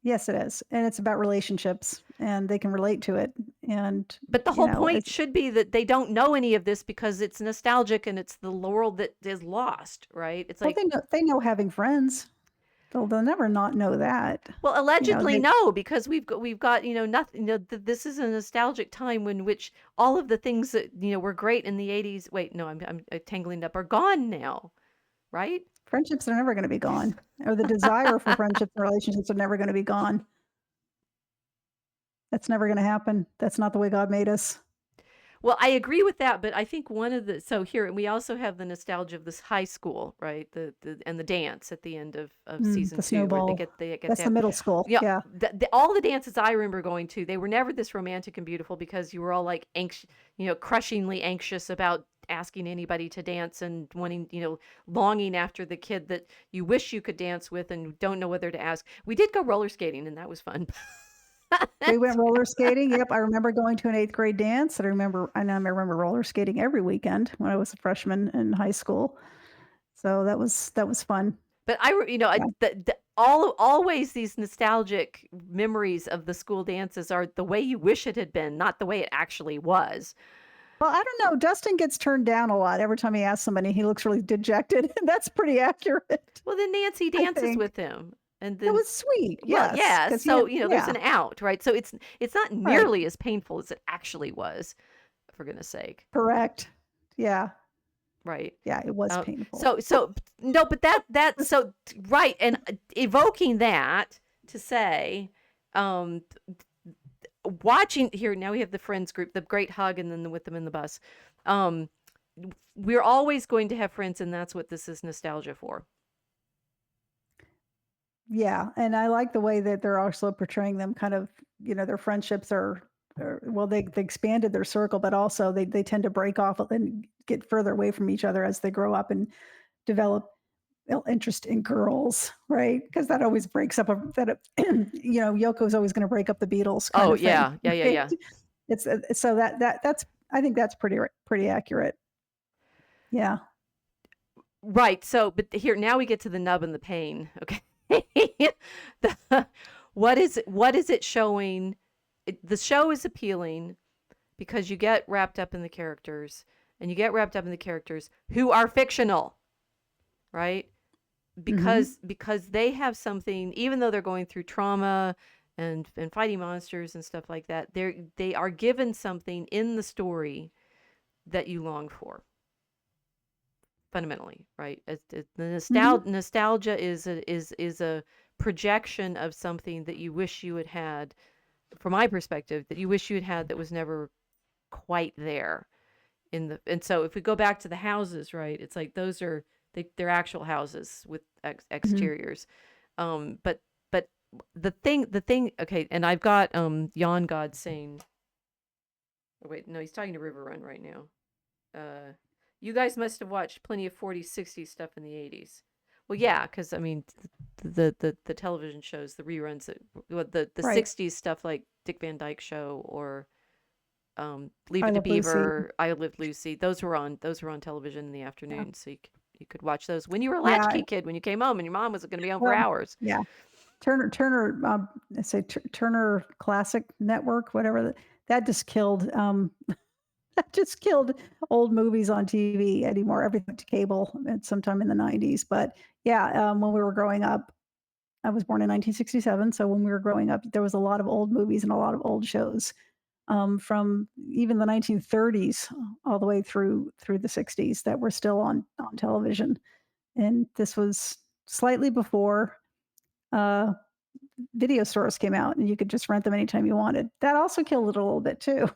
Yes, it is, and it's about relationships, and they can relate to it, and, But the you whole know, point it's should be that they don't know any of this because it's nostalgic and it's the world that is lost, right? It's well, like, they know having friends. They'll never not know that. well, You know, allegedly they no, because we've got nothing. This is a nostalgic time in which all of the things that were great in the 80s. Wait, no, I'm tangling up. Are gone now, right? friendships are never gonna be gone, or the desire for friendships and relationships are never gonna be gone. That's never gonna happen. That's not the way God made us. Well, I agree with that, but I think one of the so here we also have the nostalgia of this high school, right? The dance at the end of Mm, season the 2 where snowball. they get That's to the have middle school, yeah, yeah. all the dances I remember going to, they were never this romantic and beautiful because you were all like anxious, crushingly anxious about asking anybody to dance and wanting, longing after the kid that you wish you could dance with and don't know whether to ask. We did go roller skating and that was fun. We went roller skating, yep, I remember going to an 8th grade dance, and I remember roller skating every weekend when I was a freshman in high school. So that was fun. But Yeah. always these nostalgic memories of the school dances are the way you wish it had been, not the way it actually was. Well, I don't know, Dustin gets turned down a lot every time he asks somebody, he looks really dejected, and that's pretty accurate, Well, then Nancy I dances think. with him, and It then was sweet, well, yes, yeah. because he had So there's yeah, an out, right? So it's not right, nearly as painful as it actually was, for goodness sake, correct. Yeah, right? yeah, it was Um, painful. so no, but right, and evoking that to say, um, watching here now, we have the friends group, the great hug, and then with them in the bus. Um, we're always going to have friends, and that's what this is nostalgia for. Yeah, and I like the way that they're also portraying them kind of, their friendships are well, they expanded their circle, but also they tend to break off and get further away from each other as they grow up and develop interest in girls, right? Because that always breaks up Yoko's always gonna break up the Beatles kind Oh of thing, yeah, yeah, yeah, right? yeah. It's, so that's I think that's pretty accurate. Yeah. Right. So, but here now we get to the nub and the pain. Okay. the, what is it showing? The show is appealing because you get wrapped up in the characters, and you get wrapped up in the characters who are fictional, right? Mhm. Because they have something, even though they're going through trauma and fighting monsters and stuff like that, they are given something in the story that you long for, fundamentally, right? The Mhm. nostalgia is a projection of something that you wish you had had, from my perspective, that you wish you had had that was never quite there in the. And so if we go back to the houses, right, it's like those are they're actual houses with Mhm. exteriors. But the thing, okay, and I've got Yawn God saying, oh, wait, no, he's talking to River Run right now. Uh, you guys must have watched plenty of 40s, 60s stuff in the 80s. Well, yeah, because I mean, the television shows, the reruns, the Right. 60s stuff like Dick Van Dyke Show or Leave I It to Love Lucy. Beaver, I Lived Lucy. Those were on television in the Yeah. afternoon, so you could watch those when you were a Yeah, latchkey kid when you came home and your mom was going to be home for well, hours. yeah. Turner, let's say Turner Classic Network, whatever, that just killed, that just killed old movies on TV anymore. Everything went to cable at sometime in the '90s, but yeah, when we were growing up, I was born in 1967, so when we were growing up, there was a lot of old movies and a lot of old shows, from even the 1930s all the way through the '60s that were still on television, and this was slightly before, uh, video stores came out and you could just rent them anytime you wanted. That also killed it a little bit too,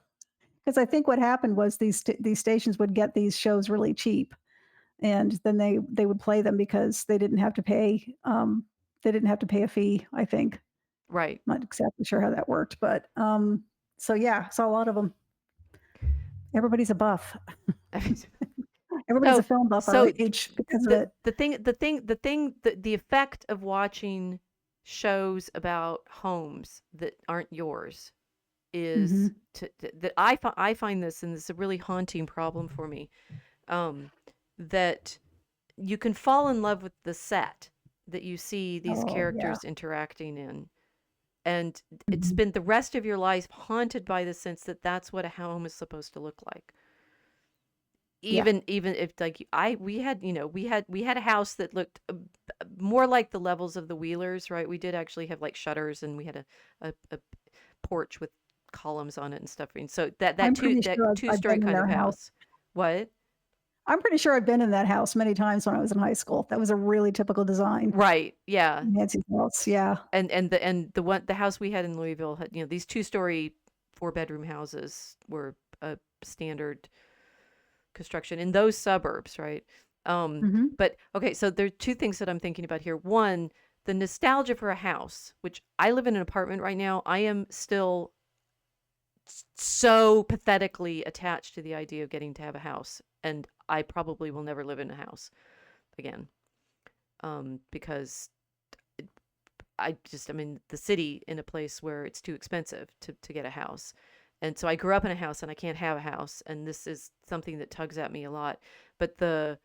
because I think what happened was these stations would get these shows really cheap, and then they would play them because they didn't have to pay a fee, I think. Right. Not exactly sure how that worked, but, so yeah, saw a lot of them. Everybody's a buff. Everybody's a so film buff our so age because of the it. the effect of watching shows about homes that aren't yours is Mhm. that I find this, and this is a really haunting problem for me, um, that you can fall in love with the set that you see these Oh, yeah. characters interacting in, and it's Mhm. been the rest of your life haunted by the sense that that's what a home is supposed to look like. Yeah. Even if like I we had a house that looked more like the levels of the Wheelers, right? We did actually have like shutters, and we had a porch with columns on it and stuff. And so I'm pretty that sure I've two-story been in kind of their house. house. What? I'm pretty sure I've been in that house many times when I was in high school. That was a really typical design. Right. Yeah. Nancy's house, yeah. And the house we had in Louisville had, these two-story, four-bedroom houses were a standard construction in those suburbs, right? Um, Mhm. but okay, so there are two things that I'm thinking about here. One, the nostalgia for a house, which I live in an apartment right now. I am still so pathetically attached to the idea of getting to have a house, and I probably will never live in a house again, because I'm in the city in a place where it's too expensive to get a house. And so I grew up in a house and I can't have a house. And this is something that tugs at me a lot. But the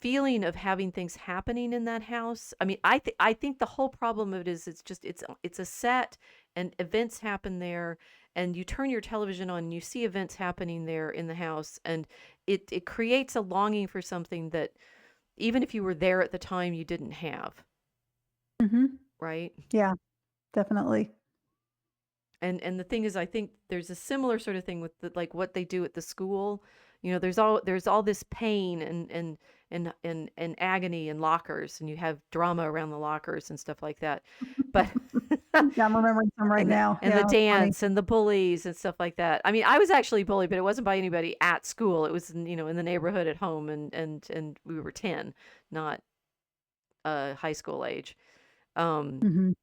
feeling of having things happening in that house. I mean, I think the whole problem of it is it's a set, and events happen there, and you turn your television on and you see events happening there in the house, and it creates a longing for something that even if you were there at the time you didn't have, Mhm. right? Yeah, definitely. And the thing is, I think there's a similar sort of thing with like what they do at the school. There's all this pain and agony in lockers, and you have drama around the lockers and stuff like that. But Yeah, I'm remembering some right and the, now. and the Yeah, it's funny. dance and the bullies and stuff like that. I mean, I was actually bullied, but it wasn't by anybody at school. It was in the neighborhood at home, and we were 10, not high school age. Um, Mhm.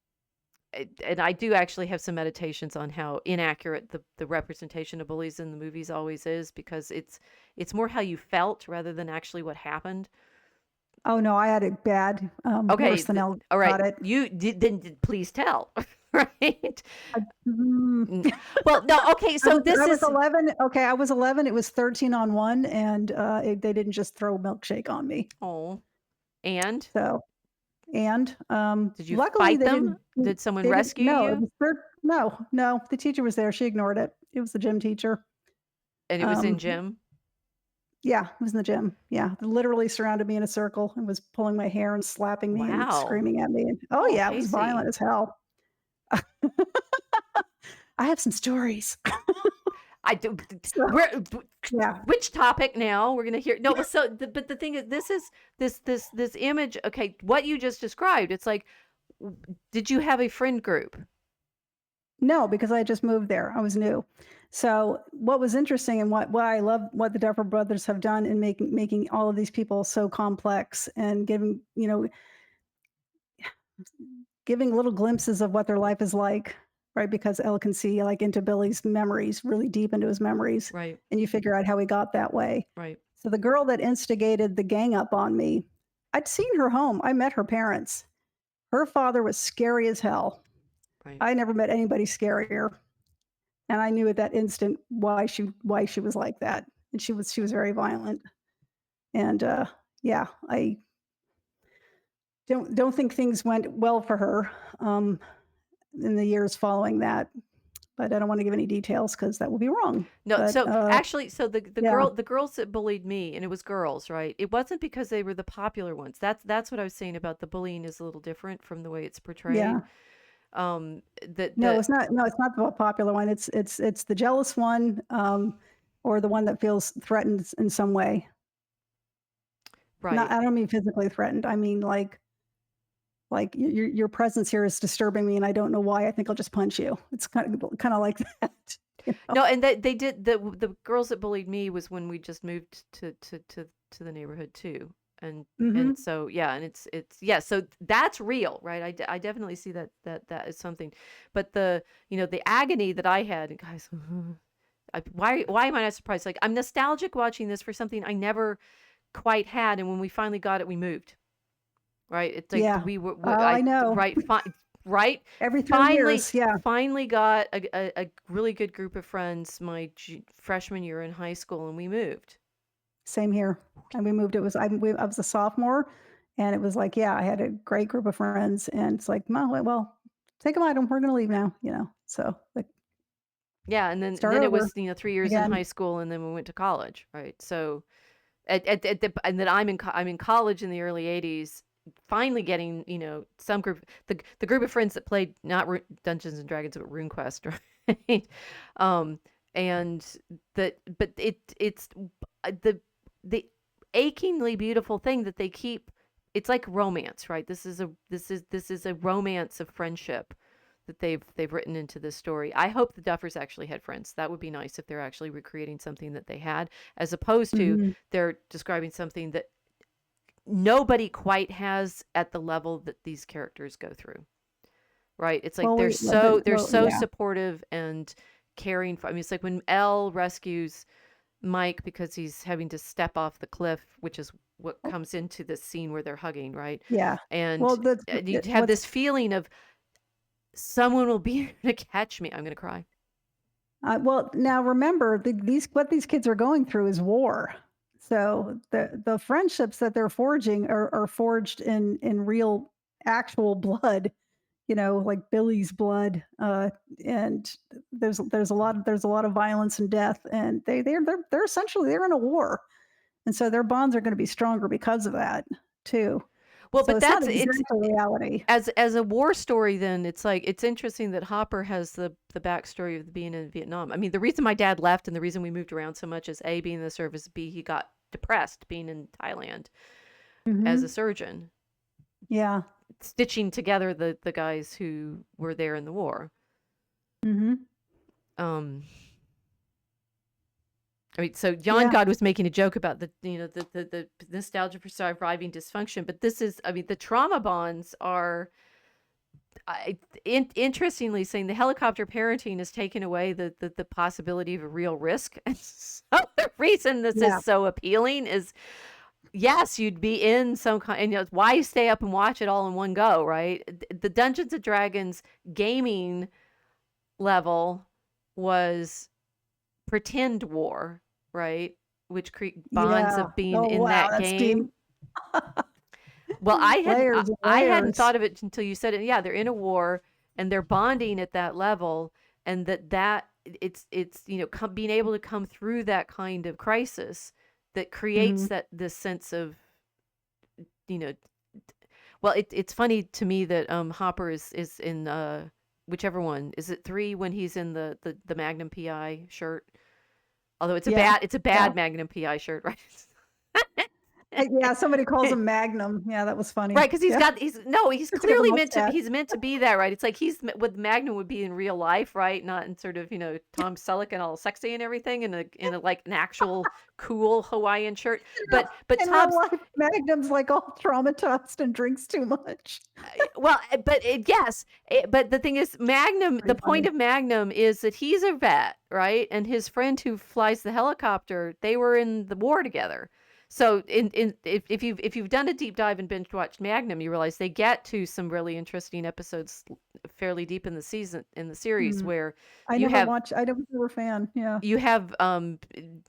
and I do actually have some meditations on how inaccurate the representation of bullies in the movies always is, because it's more how you felt rather than actually what happened. Oh, no, I had it bad, Okay, worse than Elle all got right, it. you did then please tell, right? I mm. Mm, well, no, okay, I so was this I was is 11. Okay, I was 11, it was 13 on 1, and, they didn't just throw a milkshake on me. oh, and So and, did you luckily fight them? Did someone they didn't rescue no, it you? was third no, no, the teacher was there, she ignored it. It was the gym teacher. And it was in Um, gym? yeah, it was in the gym. Yeah, they literally surrounded me in a circle and was pulling my hair and slapping me and Wow. screaming at me, and oh, Oh, yeah, it was Casey. violent as hell. I have some stories. I do. So, Where? yeah. Which topic now? We're gonna hear. No, but but the thing is, this is this image. Okay, what you just described. It's like, did you have a friend group? No, because I had just moved there. I was new. So what was interesting and why I love what the Duffer Brothers have done in making all of these people so complex and giving little glimpses of what their life is like, right? Because Elle can see like into Billy's memories, really deep into his memories, Right. and you figure out how he got that way. Right. So the girl that instigated the gang up on me, I'd seen her home. I met her parents. Her father was scary as hell. Right. I never met anybody scarier. And I knew at that instant why she was like that, and she was very violent, and, yeah, I don't think things went well for her, in the years following that, but I don't wanna give any details because that would be wrong, No, but, so actually, so yeah, the girls that bullied me, and it was girls, right? It wasn't because they were the popular ones. That's what I was saying about the bullying is a little different from the way it's portrayed. yeah. The No, it's not the popular one, it's the jealous one, or the one that feels threatened in some way. Not right. I don't mean physically threatened, I mean, like, your presence here is disturbing me, and I don't know why. I think I'll just punch you. It's kinda like that, you know? No, and they did the girls that bullied me was when we just moved to the neighborhood too. And Mhm. so yeah, and it's yeah, so that's real, right? I definitely see that is something. But the agony that I had, and guys, why am I not surprised? Like, I'm nostalgic watching this for something I never quite had, and when we finally got it, we moved. Right? It's like Yeah. Oh, I I know. right right Every 3 finally years, yeah. finally got a really good group of friends my freshman year in high school, and we moved. Same here. And we moved, it was I was a sophomore, and it was like, yeah, I had a great group of friends, and it's like, well, say goodbye to 'em, we're gonna leave now," you know? So, like, Yeah, and then start it over was 3 years in high again. school, and then we went to college, right? So and then I'm in college in the early '80s, finally getting some group the group of friends that played not Dungeons and Dragons but RuneQuest, right? um, and that but it's the achingly beautiful thing that they keep. It's like romance, right? This is a romance of friendship that they've written into this story. I hope the Duffers actually had friends. That would be nice if they're actually recreating something that they had, as opposed to Mhm. they're describing something that nobody quite has at the level that these characters go through. Right? It's like Well, they're we so they're well, so yeah. supportive and caring for. I mean, it's like when Elle rescues Mike because he's having to step off the cliff, which is what comes into this scene where they're hugging, right? Yeah. And Well, that's you have what's this feeling of someone will be here to catch me. I'm gonna cry. well, now remember, these what these kids are going through is war. So the friendships that they're forging are forged in real, actual blood. Like Billy's blood, and there's a lot of violence and death, and they're essentially they're in a war, and so their bonds are going to be stronger because of that too. Well, So but it's not it's exactly reality. as a war story. Then it's like it's interesting that Hopper has the backstory of being in Vietnam. I mean, the reason my dad left and the reason we moved around so much is A, being in the service, B, he got depressed being in Thailand as a Hmm. surgeon. Yeah. stitching together the guys who were there in the war. Mhm. Um, I mean, so Jan Yeah. God was making a joke about the nostalgia for surviving dysfunction, but this is, I mean, the trauma bonds are, interestingly saying the helicopter parenting has taken away the possibility of a real risk. So the reason this is Yeah. so appealing is, yes, you'd be in some kind, and why stay up and watch it all in one go, right? The Dungeons and Dragons gaming level was pretend war, right? Which create bonds Yeah. of being Oh, in wow, that that's deep. game. Well, Layers and I hadn't layers. thought of it until you said it. Yeah, they're in a war and they're bonding at that level, and it's being able to come through that kind of crisis that creates Mhm. this sense of, you know well, it's funny to me that Hopper is in whichever one. Is it 3 when he's in the Magnum PI shirt? Although Yeah. it's a Yeah. bad Magnum PI shirt, right? Yeah, somebody calls him Magnum. Yeah, that was funny. Right, because Yeah. he's It's got the clearly mustache. he's meant to be that, right? It's like what Magnum would be in real life, right? Not in sort of, Tom Selleck and all sexy and everything in a like an actual cool Hawaiian shirt. But In real Tom's life, Magnum's, like, all traumatized and drinks too much. well, yes, but the thing is, Magnum. The Pretty point funny. of Magnum is that he's a vet, right? And his friend who flies the helicopter, they were in the war together. So, if you've done a deep dive and binge watched Magnum, you realize they get to some really interesting episodes fairly deep in the series Mm. where I you never have watched I was never a fan. Yeah.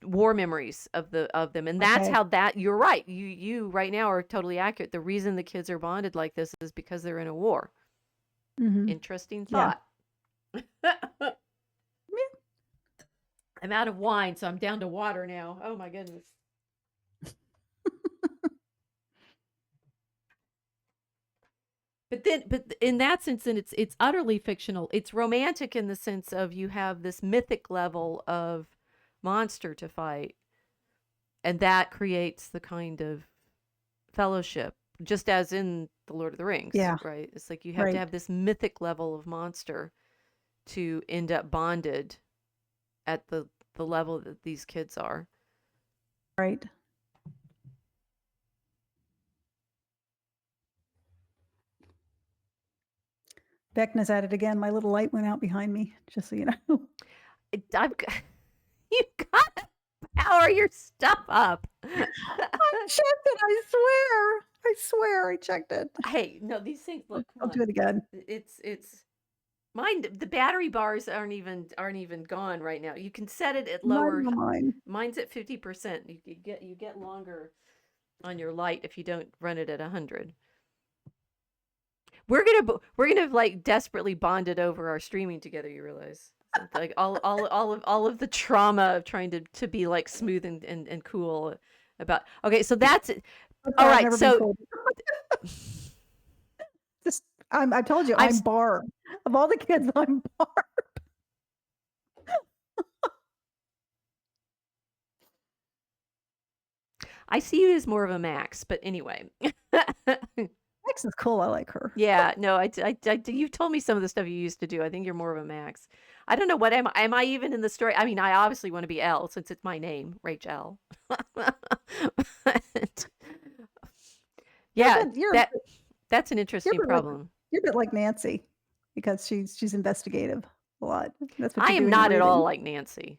war memories of them, and that's Okay. how that you're right, you right now are totally accurate. The reason the kids are bonded like this is because they're in a war. Mhm. Interesting Yeah. thought. I'm out of wine, so I'm down to water now. Oh my goodness. But in that sense, then it's utterly fictional. It's romantic in the sense of you have this mythic level of monster to fight, and that creates the kind of fellowship, just as in the Lord of the Rings, Yeah. right? It's like you have to Right. have this mythic level of monster to end up bonded at the level that these kids are. Right. Vecna's at it again. My little light went out behind me, just so you know. I've you got to power your stuff up. I checked it, I swear. I swear I checked it. Hey, no, these things. Look, come I'll do on. it again. It's mine. The battery bars aren't even gone right now. You can set it at Neither lower. are mine. Mine's at 50%. You get longer on your light if you don't run it at 100. We're gonna like desperately bonded over our streaming together. You realize, like all of the trauma of trying to be like smooth and cool about. Okay, so that's it. That's All why I've right. never been So cold. Just I told you, I've I'm Barb. Of all the kids, I'm Barb. I see you as more of a Max, but anyway. X is cool, I like her. Yeah, no, you've told me some of the stuff you used to do. I think you're more of a Max. I don't know what am I even in the story? I mean, I obviously want to be Elle since it's my name, Rachel. But, You're yeah, a bit you're that's an you're interesting a bit like problem. you're a bit like Nancy because she's investigative a lot. That's what I you do am in your not at all reading. like Nancy.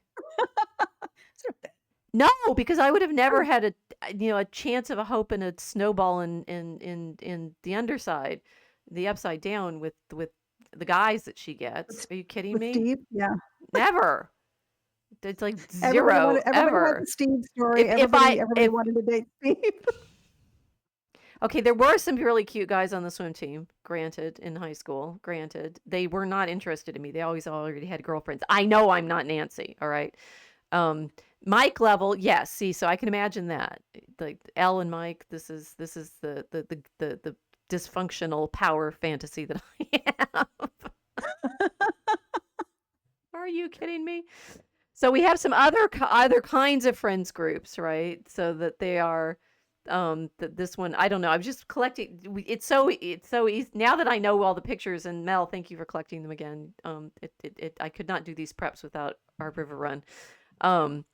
Sort of No, because I would have never Oh, had a chance of a hope and a snowball in the underside, the upside down with the guys that she gets. Are you kidding with me? Steve, yeah. Never. It's like zero Everybody had the ever. Steve story. If Everybody wanted to date Steve. okay, there were some really cute guys on the swim team, granted, in high school, granted. They were not interested in me. They always already had girlfriends. I know I'm not Nancy, all right? Um, Mike level, yes. See, so I can imagine that. Like Elle and Mike, this is the dysfunctional power fantasy that I have. Are you kidding me? So we have some other kinds of friends groups, right? So that This one, I don't know. I'm just collecting. It's so easy now that I know all the pictures. And Mel, thank you for collecting them again. I could not do these preps without our river run. Um,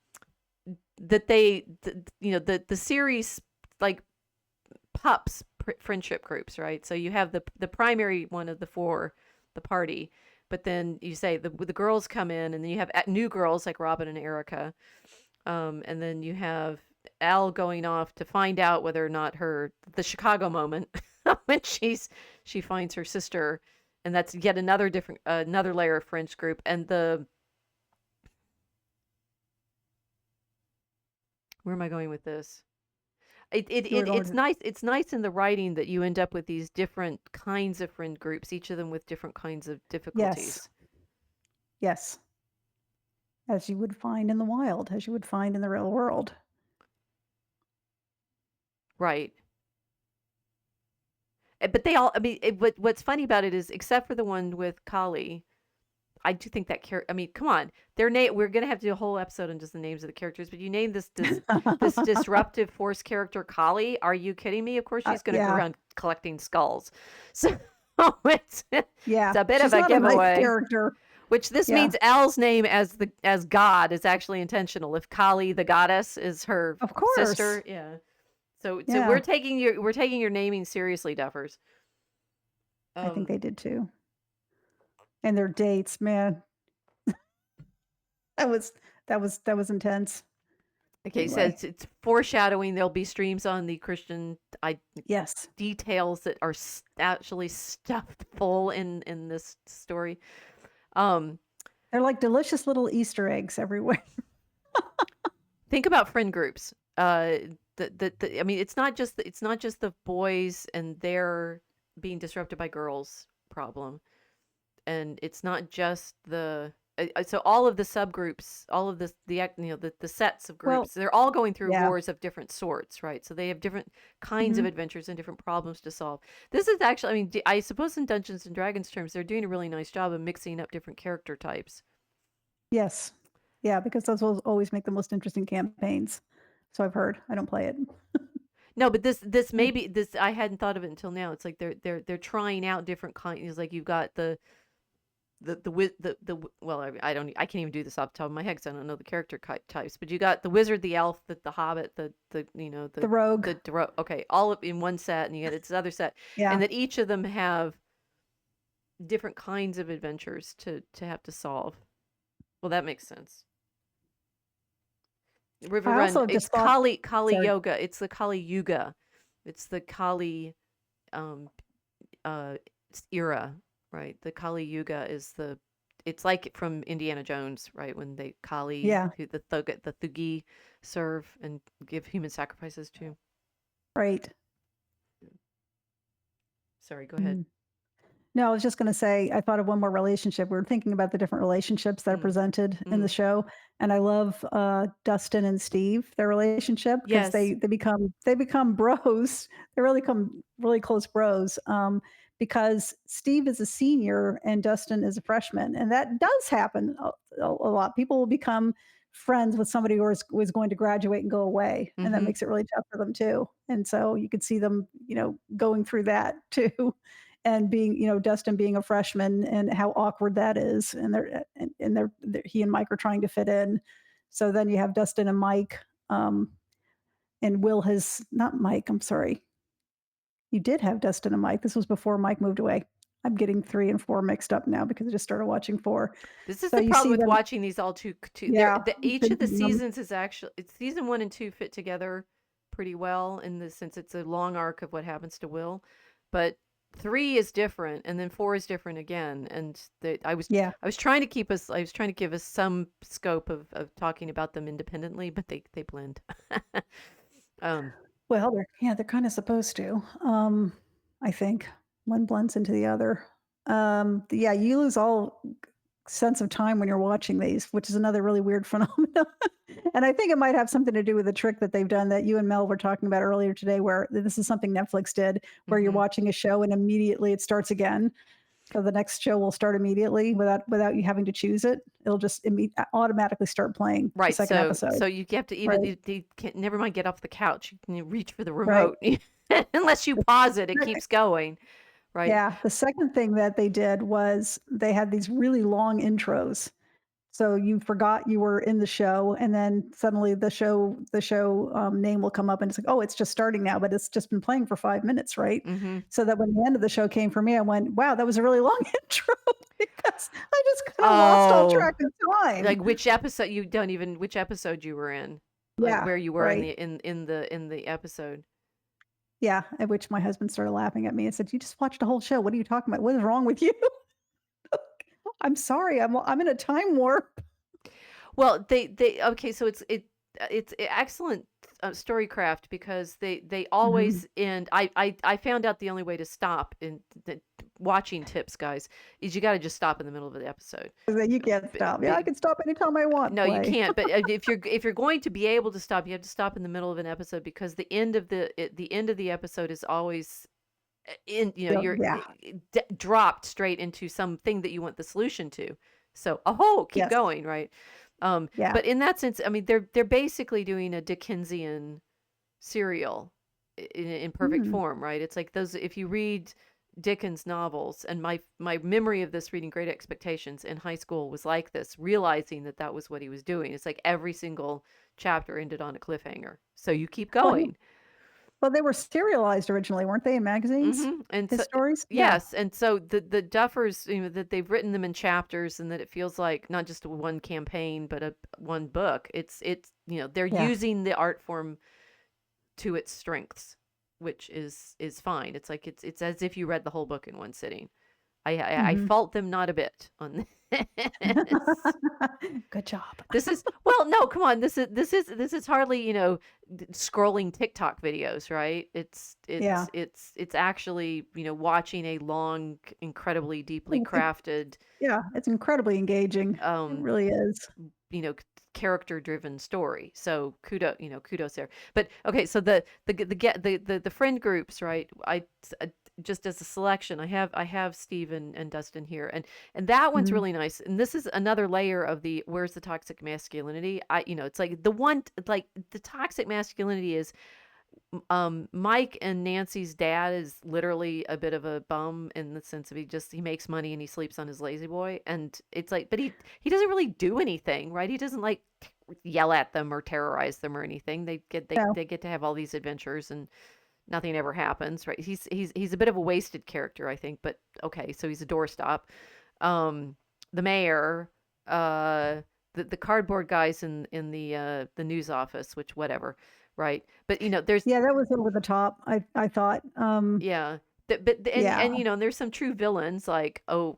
that the series like friendship groups, right? So you have the primary one of the four, the party, but then you say the girls come in, and then you have new girls like Robin and Erica, and then you have Al going off to find out whether or not the Chicago moment when she finds her sister, and that's yet another layer of French group, and where am I going with this? You were going It's to nice. It's nice in the writing that you end up with these different kinds of friend groups, each of them with different kinds of yes, difficulties. yes, as you would find in the wild, as you would find in the real world. Right. But they all, I mean, what's funny about it is, except for the one with Kali, I do think that character. I mean, come on, we're gonna have to do a whole episode on just the names of the characters. But you name this disruptive force character Kali. Are you kidding me? Of course she's gonna go Yeah, around collecting skulls. So it's yeah, a bit of she's a not a nice giveaway. character. Which this Yeah, means Al's name as God is actually intentional. If Kali the goddess is her of course. sister, yeah. So Yeah, we're taking your naming seriously, Duffers. I think Um, they did too. And their dates, man, that was that was intense. okay, so Anyway, it's foreshadowing. There'll be streams on the Christian yes, details that are actually stuffed full in this story. Um, they're like delicious little Easter eggs everywhere. think about friend groups. I mean, it's not just the boys and their being disrupted by girls problem, and it's not just so all of the subgroups, all of the sets of Well, groups, they're all going through yeah, wars of different sorts, right? So they have different kinds of mhm, adventures and different problems to solve. This is actually, I mean, I suppose in Dungeons and Dragons terms, they're doing a really nice job of mixing up different character types. yes, yeah, because those will always make the most interesting campaigns. So I've heard. I don't play it. No, but this maybe this I hadn't thought of it until now. It's like they're trying out different kinds. Like you've got well, I can't even do this off the top of my head because I don't know the character types. But you got the wizard, the elf, the hobbit, The rogue, okay, all up in one set, and you get its other set, and yeah. that each of them have different kinds of adventures to have to solve. Well, that makes sense. River I Run, also it's just thought Kali sorry. Yoga. It's the Kali Yuga. It's the Kali um uh era, right? The Kali Yuga is it's like from Indiana Jones, right? When they Kali Yeah, who the Thugi serve and give human sacrifices to. right. Sorry, go ahead. Mm. No, I was just gonna say, I thought of one more relationship. We were thinking about the different relationships that are Mm. presented in the Mm. show, and I love, Dustin and Steve, their relationship, because Yes. they become bros. They really become really close bros, because Steve is a senior and Dustin is a freshman, and that does happen a lot. People will become friends with somebody who is going to graduate and go away, and that Mm-hmm. makes it really tough for them too, and so you could see them, going through that too. And being, Dustin being a freshman and how awkward that is. And he and Mike are trying to fit in. So then you have Dustin and Mike, and Will has not Mike. I'm sorry. You did have Dustin and Mike. This was before Mike moved away. I'm getting 3 and 4 mixed up now because I just started watching 4. This is So the you problem see with them, watching these all two. yeah, Each of the binging them. seasons is actually it's season 1 and 2 fit together pretty well in the sense it's a long arc of what happens to Will, but 3 is different, and then 4 is different again. And Yeah. I was trying to give us some scope of talking about them independently, but they blend. um, Well, they're kind of supposed to. I think one blends into the other. Yeah, you lose all sense of time when you're watching these, which is another really weird phenomenon. And I think it might have something to do with the trick that they've done that you and Mel were talking about earlier today, where this is something Netflix did, where you're mhm. watching a show and immediately it starts again. So the next show will start immediately without you having to choose it. It'll just automatically start playing the Right, second episode. so you have to even Right, you can't never mind get off the couch, you can reach for the right. remote. Unless you The pause it, it second keeps going, right? Yeah, the second thing that they did was they had these really long intros. So you forgot you were in the show, and then suddenly the show name will come up, and it's like, oh, it's just starting now, but it's just been playing for 5 minutes, right? Mhm. So that when the end of the show came for me, I went, wow, that was a really long intro because I just kind of lost all Oh, track of time. like which episode you don't even which episode you were in? Like Yeah, where you were in right. the episode. Yeah, at which my husband started laughing at me and said, "You just watched a whole show. What are you talking about? What is wrong with you?" I'm sorry. I'm in a time warp. Well, they okay, so it's excellent storycraft because they Mhm. always end. I found out the only way to stop in the watching tips, guys, is you got to just stop in the middle of the episode. You can't B- stop. Yeah, I b- can stop anytime I want, no, you play. can't. But if you're going to be able to stop, you have to stop in the middle of an episode because the end of the episode is always in So, you're yeah. dropped straight into something that you want the solution to. So, oh, keep Yes. going, right? Yeah. But in that sense, I mean, they're basically doing a Dickensian serial in perfect Mm. form, right? It's like those if you read Dickens novels, and my memory of this reading Great Expectations in high school was like this, realizing that that was what he was doing. It's like every single chapter ended on a cliffhanger, so you keep Well, he going. well, they were serialized originally, weren't they, in magazines? And His so stories? Yeah. yes, and so the Duffers, that they've written them in chapters, and that it feels like not just one campaign, but a one book. It's they're Yeah. using the art form to its strengths, which is fine. It's like it's as if you read the whole book in one sitting. I Mhm. fault them not a bit on this. Good job. This is well, no, come on. This is hardly, scrolling TikTok videos, right? It's Yeah. it's it's it's actually, watching a long, incredibly deeply It crafted, Yeah, it's incredibly engaging. It um, really is. you know, character driven story. So kudos there. But okay, so the friend groups, right? Just as a selection, I have Steve and Dustin here, and that one's Mhm. really nice. And this is another layer of the where's the toxic masculinity. It's like the one like the toxic masculinity is Mike and Nancy's dad is literally a bit of a bum in the sense of he makes money and he sleeps on his lazy boy, and it's like, but he doesn't really do anything, right? He doesn't like yell at them or terrorize them or anything. No. They get to have all these adventures and nothing ever happens, right? He's a bit of a wasted character, I think, but okay, so he's a doorstop. The mayor, uh, the cardboard guys in the news office, which whatever, right? But there's Yeah, that was over the top, I thought. yeah. Yeah. And there's some true villains like, oh,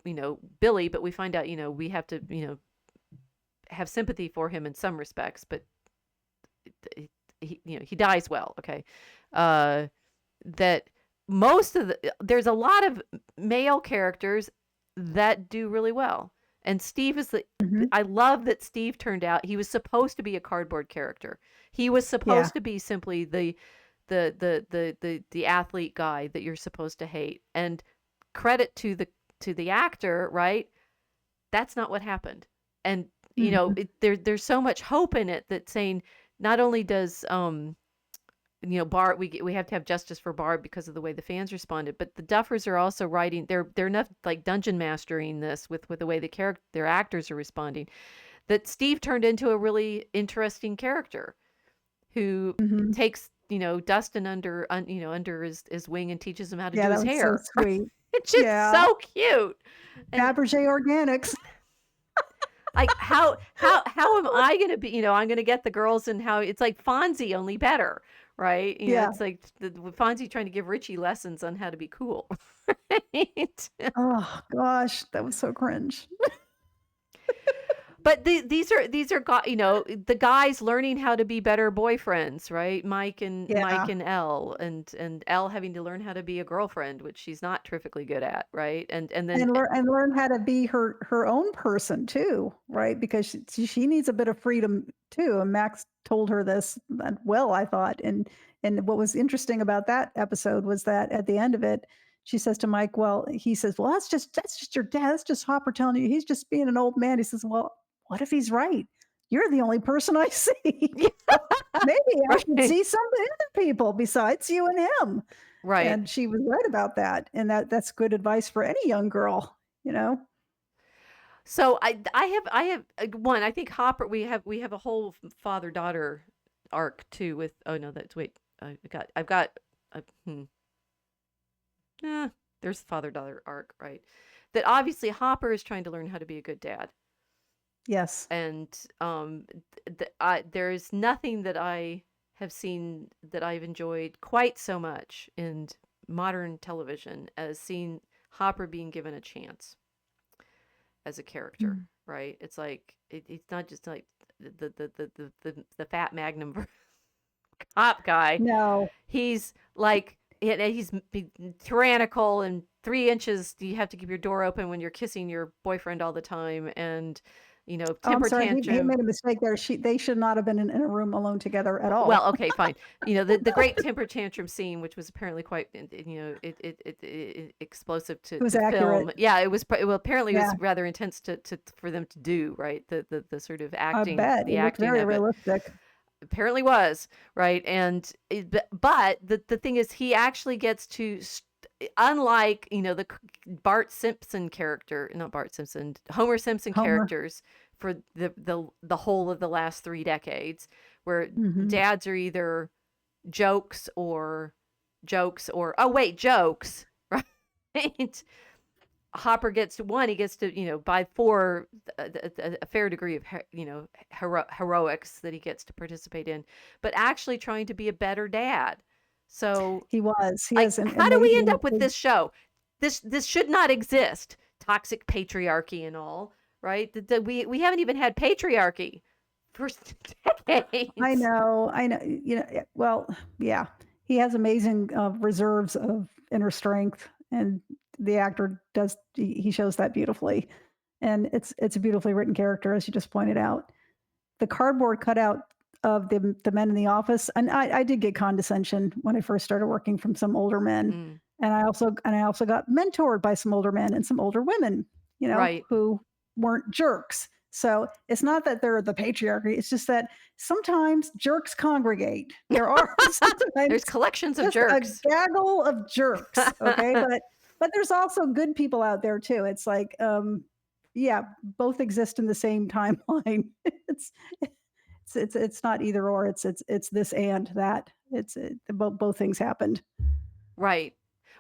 Billy, but we find out, we have to, have sympathy for him in some respects, but he dies well, okay? Uh that most of there's a lot of male characters that do really well. And Steve is Mhm. I love that Steve turned out he was supposed to be a cardboard character. He was Yeah. supposed to be simply the athlete guy that you're supposed to hate. And credit to the actor, right? That's not what happened. And Mhm. there's so much hope in it that saying not only does Barb, we have to have justice for Barb because of the way the fans responded, but the Duffers are also writing. They're enough like dungeon mastering this with the way their actors are responding. That Steve turned into a really interesting character who Mhm. takes Dustin under his wing and teaches him how to Yeah, do that his was so hair. sweet. It's just Yeah. so cute. And Fabergé Organics. like how am I gonna be? I'm gonna get the girls, and how it's like Fonzie only better, right? Yeah. It's like Fonzie trying to give Richie lessons on how to be cool, right? Oh gosh, that was so cringe. But the guys learning how to be better boyfriends, right? Mike Yeah. and Elle, and Elle having to learn how to be a girlfriend, which she's not terrifically good at, right? And then And learn how to be her own person too, right? Because she needs a bit of freedom too, and Max told her this, well, I thought, and what was interesting about that episode was that at the end of it, she says to Mike, well, he says, well, that's just your dad. That's just Hopper telling you he's just being an old man. He says, well, what if he's right? You're the only person I see. Yeah, So maybe I should right, see some other people besides you and him. right. And she was right about that. And that's good advice for any young girl, you know? So I have one. I think Hopper. We have a whole father daughter arc too. With oh no, that's wait. I've got. Uh, hmm, eh, there's father daughter arc, right? That obviously Hopper is trying to learn how to be a good dad, Yes. and there is nothing that I have seen that I've enjoyed quite so much in modern television as seeing Hopper being given a chance as a character, Mm. right? It's like it's not just like the fat Magnum cop guy. No. He's like he's tyrannical and 3 inches. You have to keep your door open when you're kissing your boyfriend all the time, and Oh, I'm temper sorry. He tantrum. made a mistake there. They should not have been in a room alone together at Well, all. okay, fine. The great temper tantrum scene, which was apparently quite, explosive It was to accurate. film. Yeah, it was. Well, apparently, it Yeah, was rather intense to for them to do. Right, the sort of I acting, bet. the It looked acting very of it realistic. apparently was right. And but the thing is, he actually gets to. Unlike Bart Simpson character, not Bart Simpson, Homer Simpson Homer. characters for the whole of the last 3 decades, where Mhm. dads are either jokes or oh wait, jokes, right? Hopper gets to one. He gets to by four a fair degree of heroics that he gets to participate in, but actually trying to be a better dad. So He was. He like, has an how do we end amazing up with this show? This should not exist. Toxic patriarchy and all, right? We haven't even had patriarchy for I decades. know, I know, well, yeah. He has amazing, reserves of inner strength, and the actor does he shows that beautifully, and it's a beautifully written character, as you just pointed out. The cardboard cutout of the men in the office, and I did get condescension when I first started working from some older men, Mm, and I also got mentored by some older men and some older women, right. who weren't jerks. So it's not that they're the patriarchy. It's just that sometimes jerks congregate. There are sometimes There's collections of just a jerks. gaggle of jerks. Okay, but there's also good people out there too. It's like, yeah, both exist in the same timeline. it's it's not either or. It's this and that. Both things happened. Right.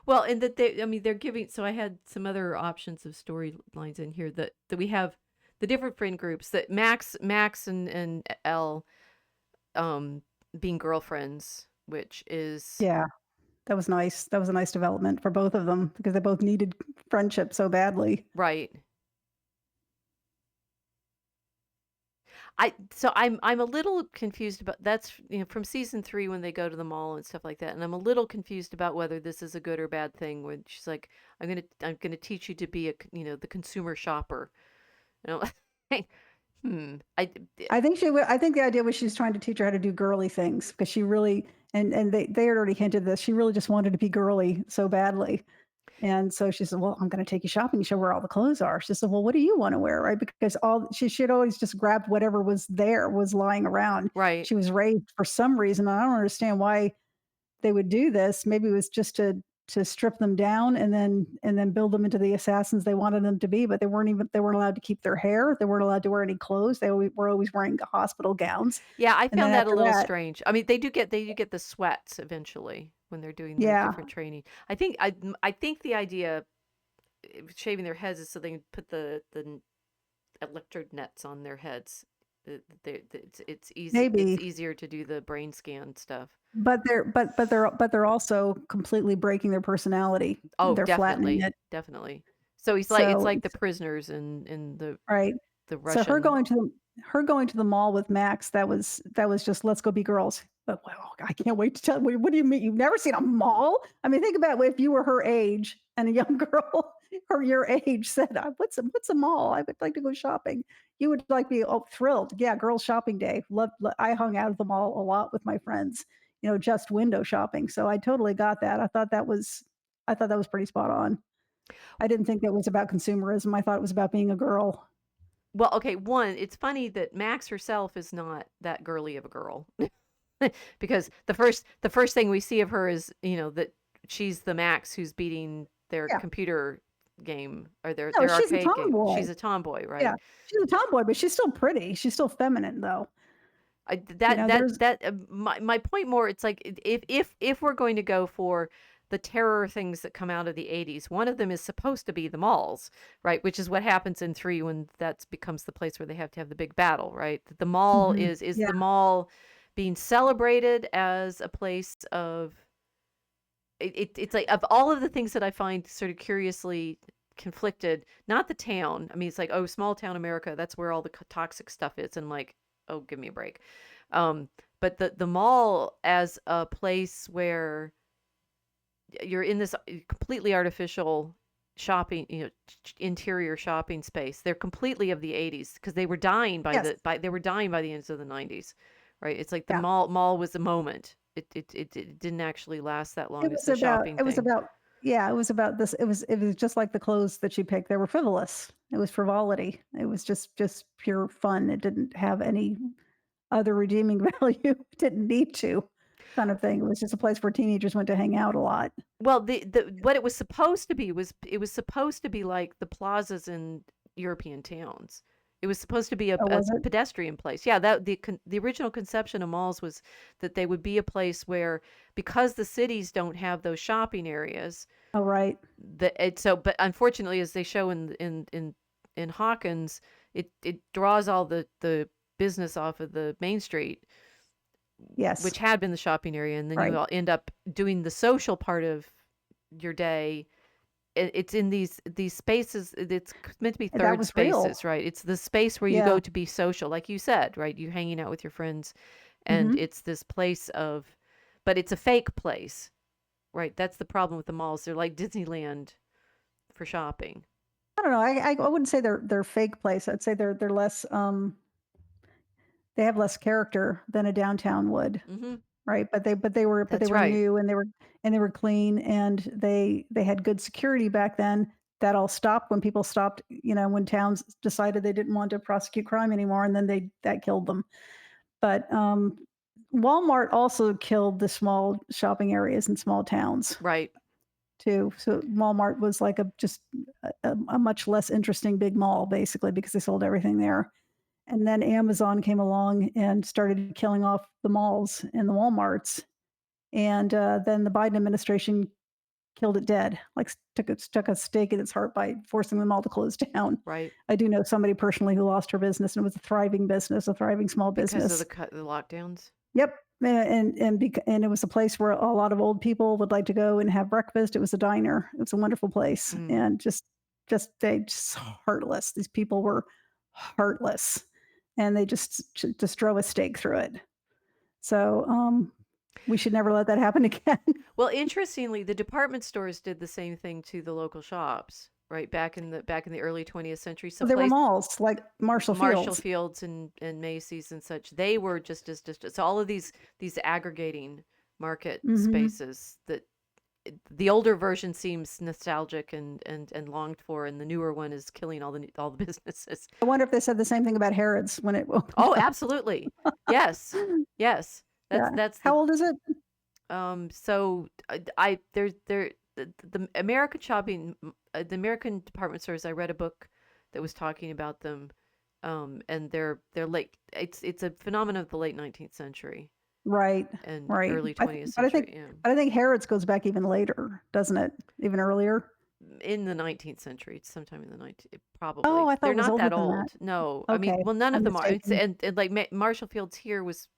Well, and that I mean, they're giving. So I had some other options of storylines in here that we have the different friend groups that Max and Elle, um, being girlfriends, which is Yeah. That was nice. That was a nice development for both of them because they both needed friendship so badly. right. I'm a little confused about that's from season 3 when they go to the mall and stuff like that, and I'm a little confused about whether this is a good or bad thing. When she's like, I'm gonna teach you to be the consumer shopper. You know, hmm. I think the idea was she's trying to teach her how to do girly things because she really and they had already hinted this. She really just wanted to be girly so badly. And so she said, "Well, I'm going to take you shopping, show where all the clothes are." She said, "Well, what do you want to wear?" Right? Because she'd always just grabbed whatever was lying around. Right. She was raised for some reason. And I don't understand why they would do this. Maybe it was just to strip them down and then build them into the assassins they wanted them to be. But they weren't allowed to keep their hair. They weren't allowed to wear any clothes. Were always wearing hospital gowns. Yeah, I And then found that a after little that, strange. I mean, they do get the sweats eventually when they're doing their yeah, different training. I think the idea of shaving their heads is so they can put the electrode nets on their heads. It's easy. It's maybe. easier to do the brain scan stuff. But they're also completely breaking their personality. Oh, They're flattening definitely, it. definitely. So it's So like the prisoners in right. the So Russian. her going to the mall with Max, that was just let's go be girls. But wow, I can't wait to tell. What do you mean you've never seen a mall? I mean, think about if you were her age and a young girl or your age said, "What's a mall? I would like to go shopping." You would like be thrilled. Yeah, girls shopping day. I hung out at the mall a lot with my friends. Just window shopping. So I totally got that. I thought that was I thought that was pretty spot on. I didn't think it was about consumerism. I thought it was about being a girl. Well, okay, one, it's funny that Max herself is not that girly of a girl. Because the first thing we see of her is, that she's the Max who's beating their Yeah. computer game or their No, their she's a arcade game. tomboy. She's a tomboy, Yeah. right? She's a tomboy, but she's still pretty. She's still feminine, though. I You that know, that there's that my point more, it's like if we're going to go for the terror things that come out of the 80s, one of them is supposed to be the malls, right? Which is what happens in 3 when that becomes the place where they have to have the big battle, right? The mall Mhm. is Yeah. the mall being celebrated as a place of it's like of all of the things that I find sort of curiously conflicted, not the town. I mean, it's like, oh, small town America, that's where all the toxic stuff is. And like, oh, give me a break. Um, but the mall as a place where you're in this completely artificial shopping, interior shopping space. They're completely of the 80s because they were dying Yes. they were dying by the end of the 90s, right? It's like the Yeah. mall was a moment. It didn't actually last that long as the shopping It was thing. about yeah, it was about this it was just like the clothes that she picked, they were frivolous. It was frivolity. It was just pure fun. It didn't have any other redeeming value. It didn't need to, kind of thing. It was just a place where teenagers went to hang out a lot. Well, the what it was supposed to be was it was supposed to be like the plazas in European towns. It was supposed to be Oh, a was it? pedestrian place. Yeah, that the original conception of malls was that they would be a place where, because the cities don't have those shopping areas, Oh, right. but unfortunately, as they show in Hawkins, it draws all the business off of the main street, Yes. which had been the shopping area, and then you Right. all end up doing the social part of your day. It's in these spaces. It's meant to be And that third was real. spaces, right? It's the space where you Yeah. go to be social, like you said, right? You hanging out with your friends, and Mhm. it's this place of, but it's a fake place, right? That's the problem with the malls. They're like Disneyland for shopping. I don't know. I wouldn't say they're fake place. I'd say they're less, they have less character than a downtown would. Hmm. Right, but they That's were right. new, and they were clean, and they had good security back then. That all stopped when people stopped, when towns decided they didn't want to prosecute crime anymore, and then that killed them. But, Walmart also killed the small shopping areas in small towns Right. too. So Walmart was like a much less interesting big mall basically because they sold everything there. And then Amazon came along and started killing off the malls and the Walmarts, and, then the Biden administration killed it dead, like, stuck a stake in its heart by forcing them all to close down. Right. I do know somebody personally who lost her business, and it was a thriving business, a thriving small Because of business. the lockdowns. Yep, and it was a place where a lot of old people would like to go and have breakfast. It was a diner. It was a wonderful place, Mm. and just heartless. These people were heartless, and they just drove a stake through it. So, we should never let that happen again. Well, interestingly, the department stores did the same thing to the local shops, right? Back in the early 20th century. Well, there were Someplace malls like Marshall Marshall Fields. Fields and Macy's and such. They were just so all of these aggregating market Mhm. spaces that the older version seems nostalgic and longed for, and the newer one is killing all the businesses. I wonder if they said the same thing about Harrods when it opened Oh, up. absolutely. Yes. Yes. That's Yeah. that's the How old is it? so I there the American shopping the American department stores, I read a book that was talking about them, and they're late, it's a phenomenon of the late 19th century Right, and right. early I th 20th but I century, think yeah. but I think Harrods goes back even later, doesn't it? Even earlier? In the 19th century, it's sometime in the 19th, Oh, probably. I thought They're it was not older that than that. old. No, I mean, Okay, well, none of I'm them are. mistaken. And like Marshall Fields here was,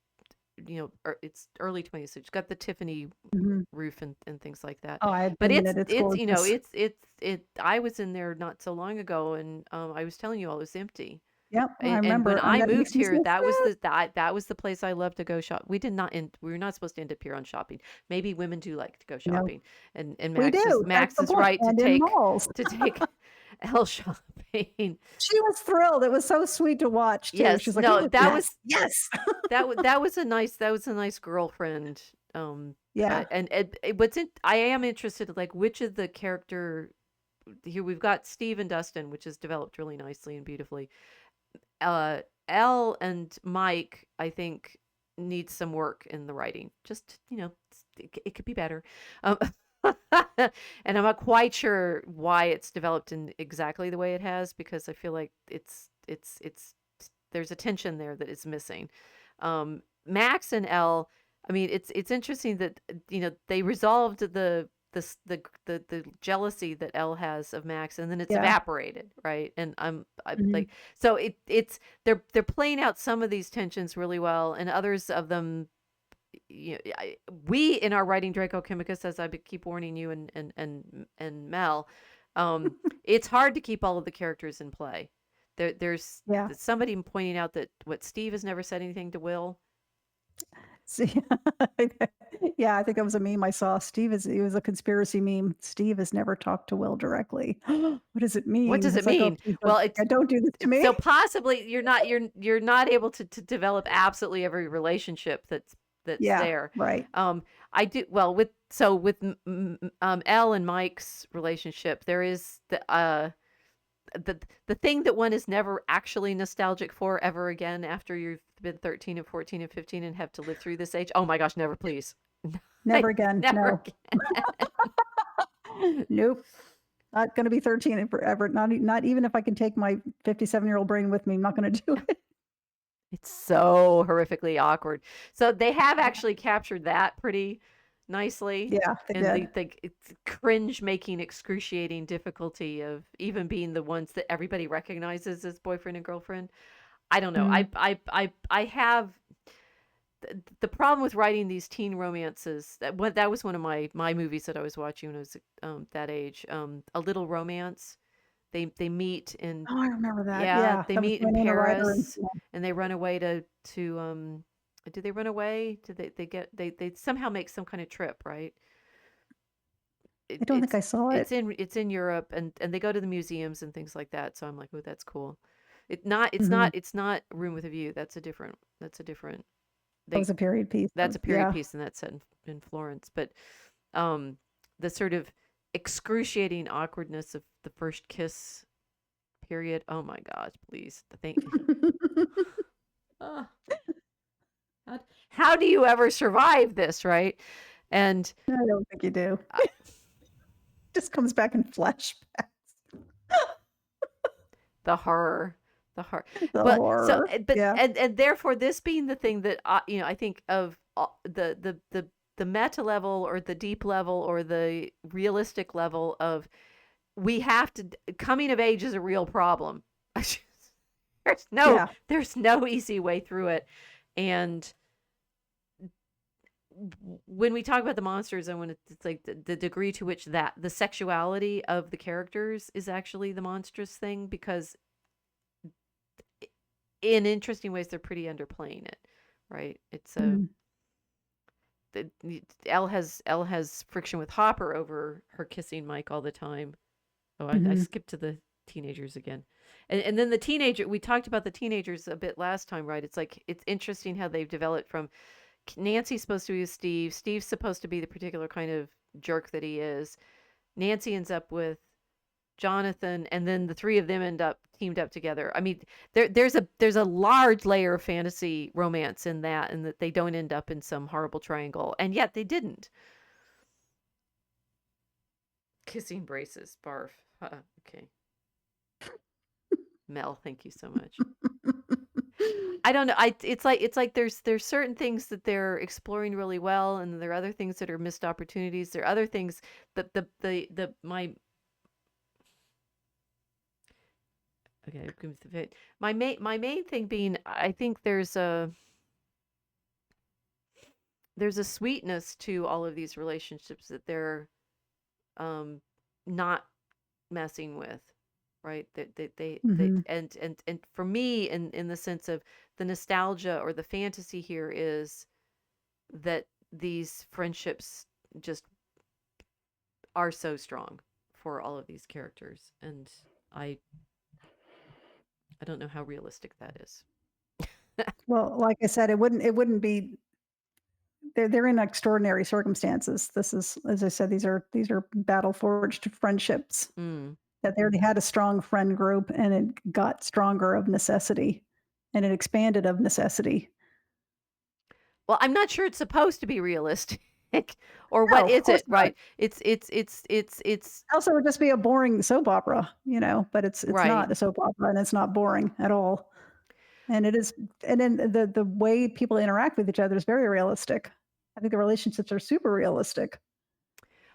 it's early 20th century. It's got the Tiffany Mhm. roof and things like that. Oh, I had But been in it, it's gorgeous. I was in there not so long ago, and I was telling you all, it was empty. Yep, I And when remember, and I that moved makes me here, so sad. that was the place I loved to go shop. We were not supposed to end up here on shopping. Maybe women do like to go No, shopping, and we do, that's Max the is point, right and in malls. to take Elle shopping. She was thrilled, it was so sweet to watch too. Yes, She's like, no, "Ooh, yes, yes." that was a nice girlfriend Yeah. I am interested, like, which of the character here we've got Steve and Dustin, which is developed really nicely and beautifully. uh Elle and Mike, I think, needs some work in the writing. Just, it could be better. Um, and I'm not quite sure why it's developed in exactly the way it has, because I feel like it's there's a tension there that is missing. Max and Elle, I mean, it's interesting that they resolved the jealousy that Elle has of Max, and then it's Yeah. evaporated, right? And I'm Mhm. like, so it's they're playing out some of these tensions really well, and others of them, we in our writing Draco Chemicus, as keep warning you and Mel, um, it's hard to keep all of the characters in play. There's Yeah. somebody pointing out that what Steve has never said anything to Will. See, yeah, I think it was a meme I saw. Steve is it was a conspiracy meme. Steve has never talked to Will directly. What does it What mean? does it It's like, oh, mean? please Well, it's don't do this to me. so possibly you're not able to develop absolutely every relationship that's Yeah, there. right. I do well with Elle and Mike's relationship. There is the thing that one is never actually nostalgic for ever again after you've been 13 and 14 and 15 and have to live through this age. Oh my gosh, never, please. Never again. Never No. again. Nope. Not gonna be 13 and forever. Not even if I can take my 57-year-old brain with me, I'm not gonna do it. It's so horrifically awkward. So they have actually captured that pretty nicely, Yeah, they and did. it's cringe-making, excruciating difficulty of even being the ones that everybody recognizes as boyfriend and girlfriend. I don't know. Mm, I have the problem with writing these teen romances. That was one of my movies that I was watching when I was that age. A Little Romance. They meet in oh, I remember that. yeah, Yeah, they that was meet in Winona Ryder and Paris, and they run away to do they run away? Do they somehow make some kind of trip, right? I don't think I saw it. It's in Europe, and they go to the museums and things like that. So I'm like, oh, that's cool. Mhm. It's not Room with a View. That's a different That they was a period piece. that's a period Yeah. piece, and that's set in Florence. But um the sort of excruciating awkwardness of the first kiss period. Oh my gosh, please. The thing. Ah, how do you ever survive this, right? And I don't think you do. uh, Just comes back in flashback. the horror, the horror. The But so, horror. but Yeah. and therefore, this being the thing that I think of the meta level or the deep level or the realistic level of we have to coming of age is a real problem. there's no Yeah. there's no easy way through it, and when we talk about the monsters, I want to it's like the degree to which that the sexuality of the characters is actually the monstrous thing, because in interesting ways they're pretty underplaying it, right? It's a Mm. the, Elle has friction with Hopper over her kissing Mike all the time. Oh, I Mhm. skipped to the teenagers again. And then the teenager, we talked about the teenagers a bit last time, right? It's like it's interesting how they've developed from Nancy's supposed to be with Steve. Steve's supposed to be the particular kind of jerk that he is. Nancy ends up with Jonathan, and then the three of them end up teamed up together. I mean, there's a large layer of fantasy romance in that, and that they don't end up in some horrible triangle, and yet they didn't. Kissing braces, barf. Okay, Mel, thank you so much. I don't know. It's like there's certain things that they're exploring really well, and there are other things that are missed opportunities. There are other things that the my okay my main thing being, I think there's a sweetness to all of these relationships that they're um not messing with, right? They Mhm. and for me, in the sense of the nostalgia or the fantasy here is that these friendships just are so strong for all of these characters, and I I don't know how realistic that is. Well, like I said, it wouldn't be they're in extraordinary circumstances. This is, as I said, these are battle forged friendships Mm. that they already had a strong friend group, and it got stronger of necessity, and it expanded of necessity. Well, I'm not sure it's supposed to be realistic, or No, what of is course it, not. right? It's Also, it would just be a boring soap opera, but it's right. not a soap opera, and it's not boring at all. And it is, and then the way people interact with each other is very realistic. I think the relationships are super realistic.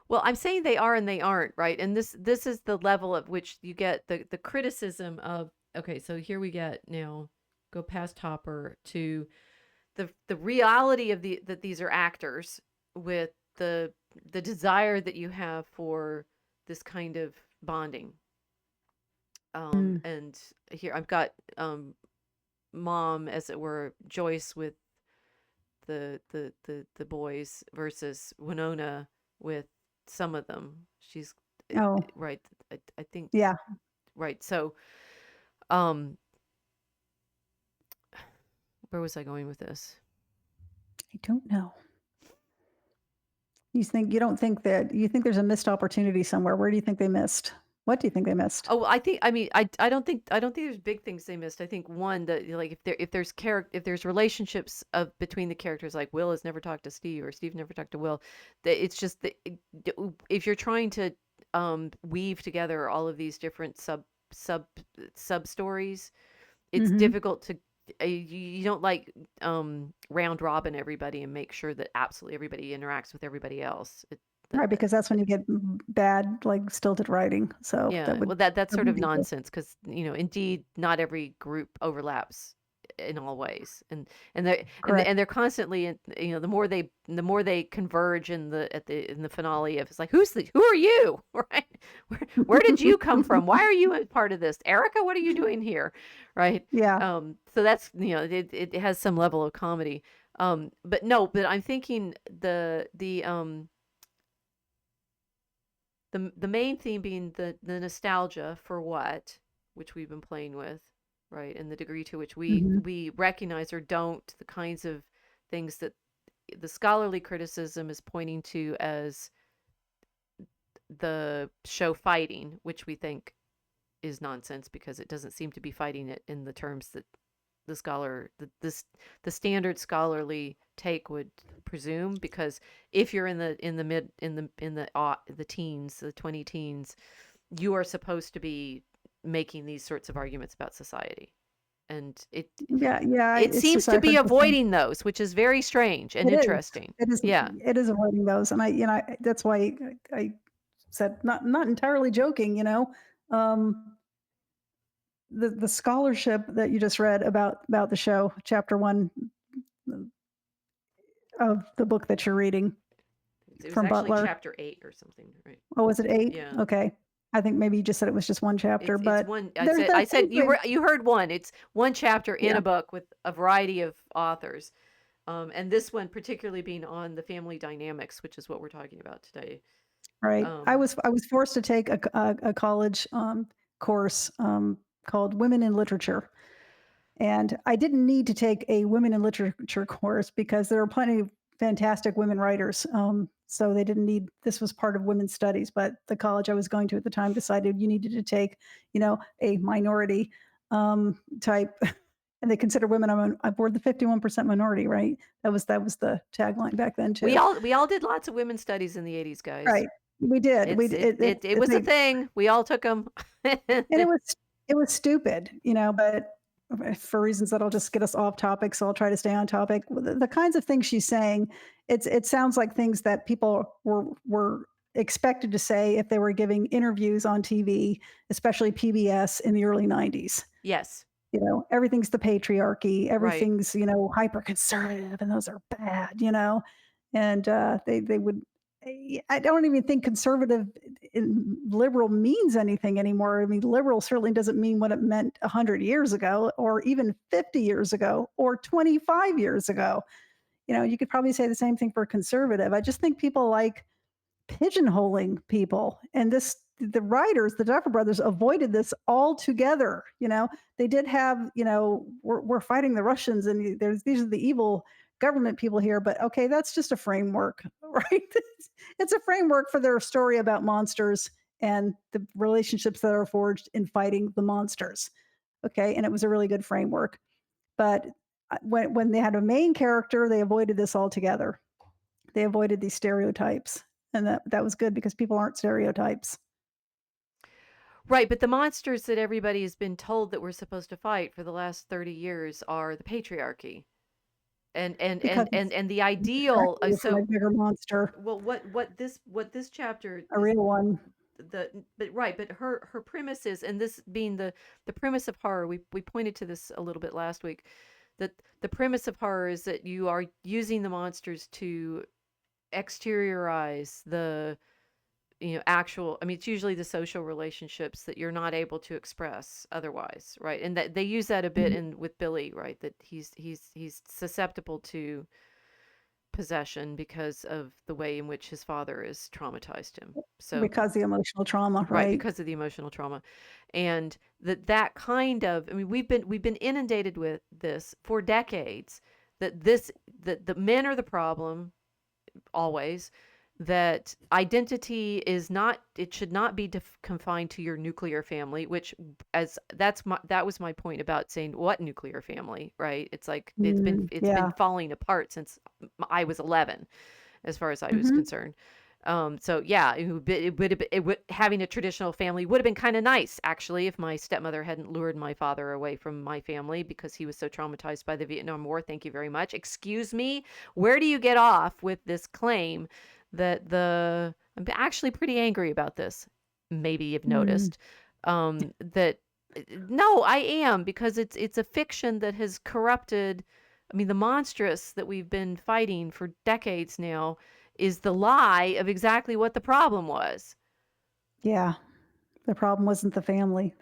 Well, I'm saying they are and they aren't, right? And this is the level at which you get the criticism of, okay, so here we get now, go past Hopper to the reality of that these are actors with the desire that you have for this kind of bonding. Mm. And here I've got mom, as it were, Joyce with the boys versus Winona with some of them. She's Oh, right. I think yeah. right. So, um, where was I going with this? I don't know. You don't think that you think there's a missed opportunity somewhere. Where do you think they missed? What do you think they missed? Oh, I mean, I don't think there's big things they missed. I think one that like if there's relationships of between the characters, like Will has never talked to Steve or Steve never talked to Will, that it's just that if you're trying to weave together all of these different sub sub stories, it's Mhm. difficult to you don't like round robin everybody and make sure that absolutely everybody interacts with everybody else. Right, because that's when you get bad, like, stilted writing, so Yeah, well, that's that sort would of be good. nonsense because indeed, not every group overlaps in all ways, and they're constantly, the more they converge in the finale of it's like who are you, right? Where did you come from? Why are you a part of this, Erica? What are you doing here, right? Yeah. So that's it has some level of comedy, but no, but I'm thinking the main theme being the nostalgia for what, which we've been playing with, right? And the degree to which Mhm. we recognize or don't the kinds of things that the scholarly criticism is pointing to as the show fighting, which we think is nonsense because it doesn't seem to be fighting it in the terms that the scholar the standard scholarly take would presume, because if you're in the mid in the teens, the 20 teens, you are supposed to be making these sorts of arguments about society, and Yeah, yeah, it it's seems just to I be heard the same. avoiding those, which is very strange and It is. interesting. It is Yeah. it is avoiding those, and that's why I said not entirely joking, the scholarship that you just read about the show, chapter 1 of the book that you're reading It was from actually Butler. chapter 8 or something, right? Oh, was it 8? Yeah. Okay. I think maybe you just said it was just 1 chapter, It's but one. there's I things said they you heard one. It's one chapter in yeah, a book with a variety of authors, and this one particularly being on the family dynamics, which is what we're talking about today. right. I Um, was I was forced to take a college, course, called Women in Literature. And I didn't need to take a women in literature course because there are plenty of fantastic women writers. So they didn't need this was part of women's studies, but the college I was going to at the time decided you needed to take, a minority type, and they consider women. We're the 51% minority, right? That was the tagline back then too. we all did lots of women's studies in the 80s, guys. Right, we did. We It's d- it it it's was a a thing. We all took them. And it was stupid, but for reasons that'll just get us off topic, so I'll try to stay on topic. The kinds of things she's saying, it sounds like things that people were expected to say if they were giving interviews on TV, especially PBS in the early 90s. Yes, Everything's the patriarchy, right. everything's, hyper conservative, and those are bad. And they would. I don't even think conservative liberal means anything anymore. I mean, liberal certainly doesn't mean what it meant 100 years ago, or even 50 years ago, or 25 years ago. You could probably say the same thing for conservative. I just think people like pigeonholing people. And the writers, the Duffer Brothers, avoided this altogether. They did have, we're fighting the Russians, and these are the evil government people here, but okay, that's just a framework, right? It's a framework for their story about monsters and the relationships that are forged in fighting the monsters. Okay, and it was a really good framework. But when they had a main character, they avoided this altogether. They avoided these stereotypes, and that was good because people aren't stereotypes. Right, but the monsters that everybody has been told that we're supposed to fight for the last 30 years are the patriarchy. And and Because and it's and and the distracting ideal you from a so bigger monster, well what this chapter a real one. the but right, but her premise is, and this being the premise of horror, we pointed to this a little bit last week, that the premise of horror is that you are using the monsters to exteriorize the actual, I mean, it's usually the social relationships that you're not able to express otherwise, right? And that they use that a bit Mhm. in with Billy, right? That he's susceptible to possession because of the way in which his father has traumatized him. So Because the emotional trauma, right, right? because of the emotional trauma. And that kind of, I mean, we've been inundated with this for decades, that the men are the problem always, that identity is not, it should not be confined to your nuclear family, which, as that was my point about saying what nuclear family, right? It's like it's been Yeah. falling apart since I was 11, as far as I was Mhm. concerned. So yeah, it would having a traditional family would have been kind of nice, actually, if my stepmother hadn't lured my father away from my family because he was so traumatized by the Vietnam War. Thank you very much. Excuse me, where do you get off with this claim that the I'm actually pretty angry about this. Maybe you've Mm. noticed that no, I am, because it's a fiction that has corrupted. I mean, the monstrous that we've been fighting for decades now is the lie of exactly what the problem was. Yeah. The problem wasn't the family.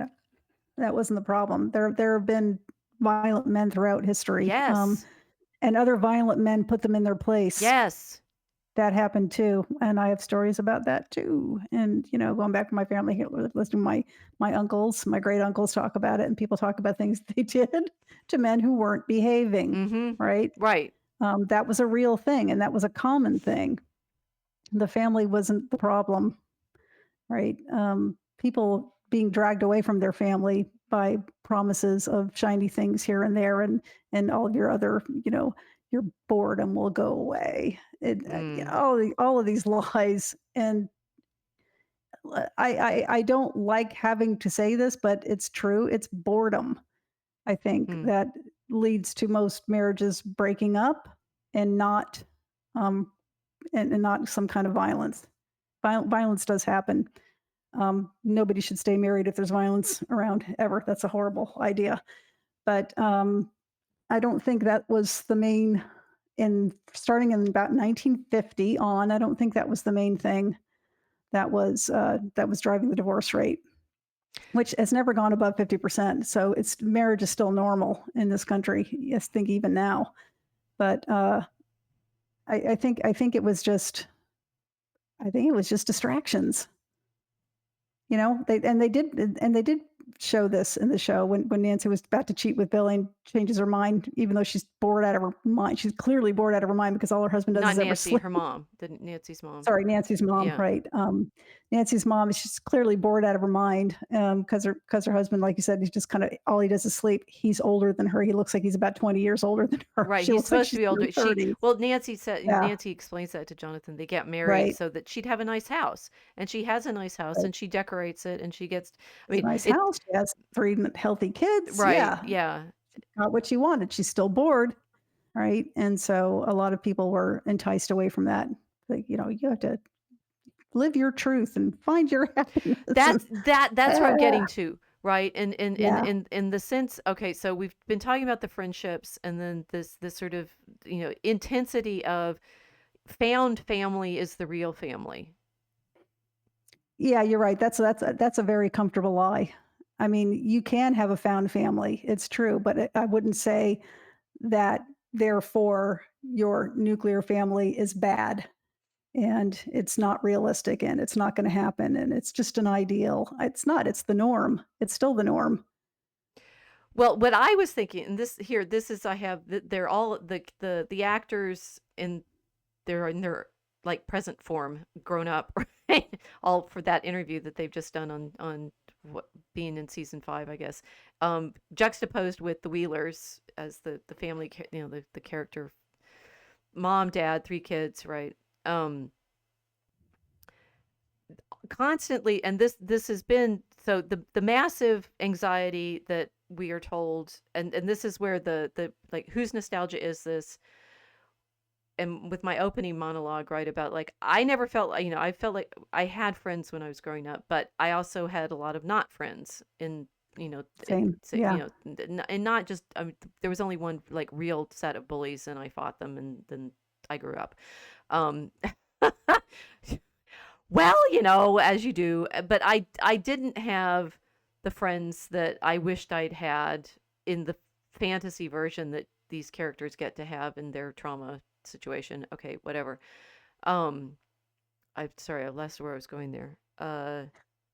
That wasn't the problem. There have been violent men throughout history, Yes. and other violent men put them in their place. Yes. That happened too, and I have stories about that too. And, going back to my family here, listening to my uncles, my great uncles talk about it, and people talk about things they did to men who weren't behaving, Mhm. right? Right. That was a real thing, and that was a common thing. The family wasn't the problem, right? People being dragged away from their family by promises of shiny things here and there, and all of your other, your boredom will go away. Mm. All of these lies, and I don't like having to say this, but it's true. It's boredom. I think Mm. that leads to most marriages breaking up, and not um, and not some kind of violence. Violence does happen. Nobody should stay married if there's violence around ever. That's a horrible idea. But I don't think that was the main, in starting in about 1950 on. I don't think that was the main thing that was driving the divorce rate, which has never gone above 50%. So it's marriage is still normal in this country. Yes, think even now. But I think it was just, I think it was just distractions. They did show this in the show when Nancy was about to cheat with Billy and changes her mind, even though she's bored out of her mind. She's clearly bored out of her mind because all her husband does Not is ever Nancy, sleep. her mom. Nancy's mom. Sorry, Nancy's mom, Yeah. right? Nancy's mom, she's clearly bored out of her mind, because her husband, like you said, he's just kind of all he does is sleep. He's older than her. He looks like he's about 20 years older than her. Right, She he's looks like supposed to she's be in her older. thirties. Yeah, Nancy explains that to Jonathan. They get married right. so that she'd have a nice house, and she has a nice house, Right. and she decorates it, and she gets. I Has a mean, nice it. house. She has three healthy kids. Right, Yeah, yeah. got what she wanted. She's still bored. Right? And so a lot of people were enticed away from that. Like, you have to live your truth and find your happiness. And That's where I'm getting to, right? And yeah. in the sense, okay, so we've been talking about the friendships, and then this sort of, intensity of found family is the real family. Yeah, you're right. That's a very comfortable lie. I mean, you can have a found family. It's true, but I wouldn't say that therefore your nuclear family is bad and it's not realistic and it's not going to happen and it's just an ideal. It's not. It's the norm. It's still the norm. Well, what I was thinking, and this is, they're all the actors they're in their like present form, grown up, right? All for that interview that they've just done on what, being in season 5, I guess. Juxtaposed with the Wheelers as the family, the character, mom, dad, 3 kids, right? Um, Constantly, and this has been, so the massive anxiety that we are told, and this is where the like, whose nostalgia is this? And with my opening monologue, right, about like, I never felt like, I felt like I had friends when I was growing up, but I also had a lot of not friends in, Same. Yeah. and not just, I mean, there was only one like real set of bullies, and I fought them, and then I grew up. um Well, as you do, but I didn't have the friends that I wished I'd had in the fantasy version that these characters get to have in their trauma situation. Okay, whatever. Um, I'm sorry, I lost where I was going there.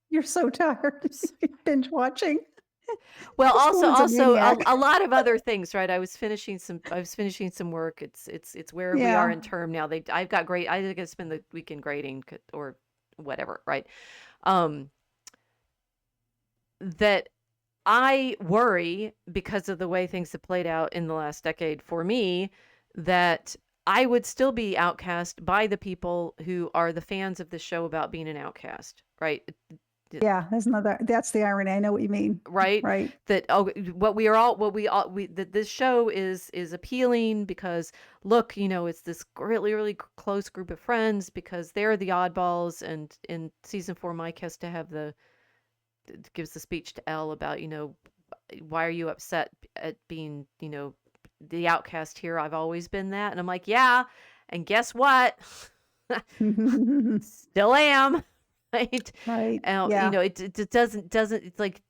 You're so tired. s- Binge watching. well, This woman's a also maniac. a lot of other things, right? I was finishing some work. It's where we are Yeah. in term now. I've got great. I got to spend the weekend grading, or whatever, right? Um, that I worry, because of the way things have played out in the last decade for me, that I would still be outcast by the people who are the fans of the show about being an outcast, right? Yeah, that's the irony. I know what you mean. Right? Right. That, that this show is appealing because, look, it's this really, really close group of friends because they're the oddballs, and in season 4, Mike has to have gives the speech to Elle about, why are you upset at being, the outcast here? I've always been that. And I'm like, yeah. And guess what? Still am. Right. Right. Yeah. It doesn't, it's like,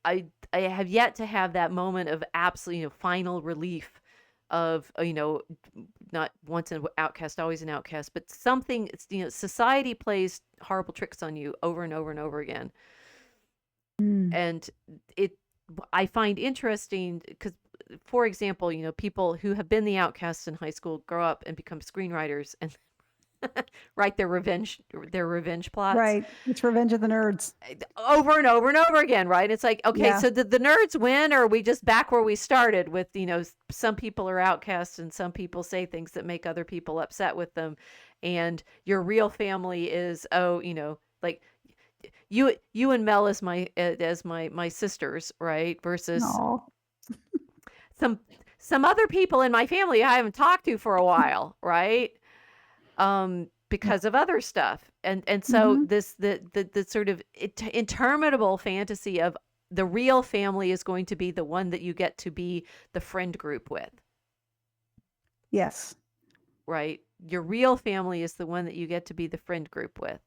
I have yet to have that moment of absolute, final relief of, not once an outcast, always an outcast, but something, society plays horrible tricks on you over and over and over again. Mm. And it I find interesting because, for example, people who have been the outcasts in high school grow up and become screenwriters and write their revenge plots Right. It's Revenge of the Nerds. over and over and over again, right? It's like, okay, Yeah. so did the nerds win, or are we just back where we started with, some people are outcasts and some people say things that make other people upset with them, and your real family is, oh, like, you and Mel as my sisters, right? Versus Oh. some some other people in my family I haven't talked to for a while, right? Because of other stuff. And so Mm-hmm. this the sort of interminable fantasy of the real family is going to be the one that you get to be the friend group with, Yes. right? Your real family is the one that you get to be the friend group with.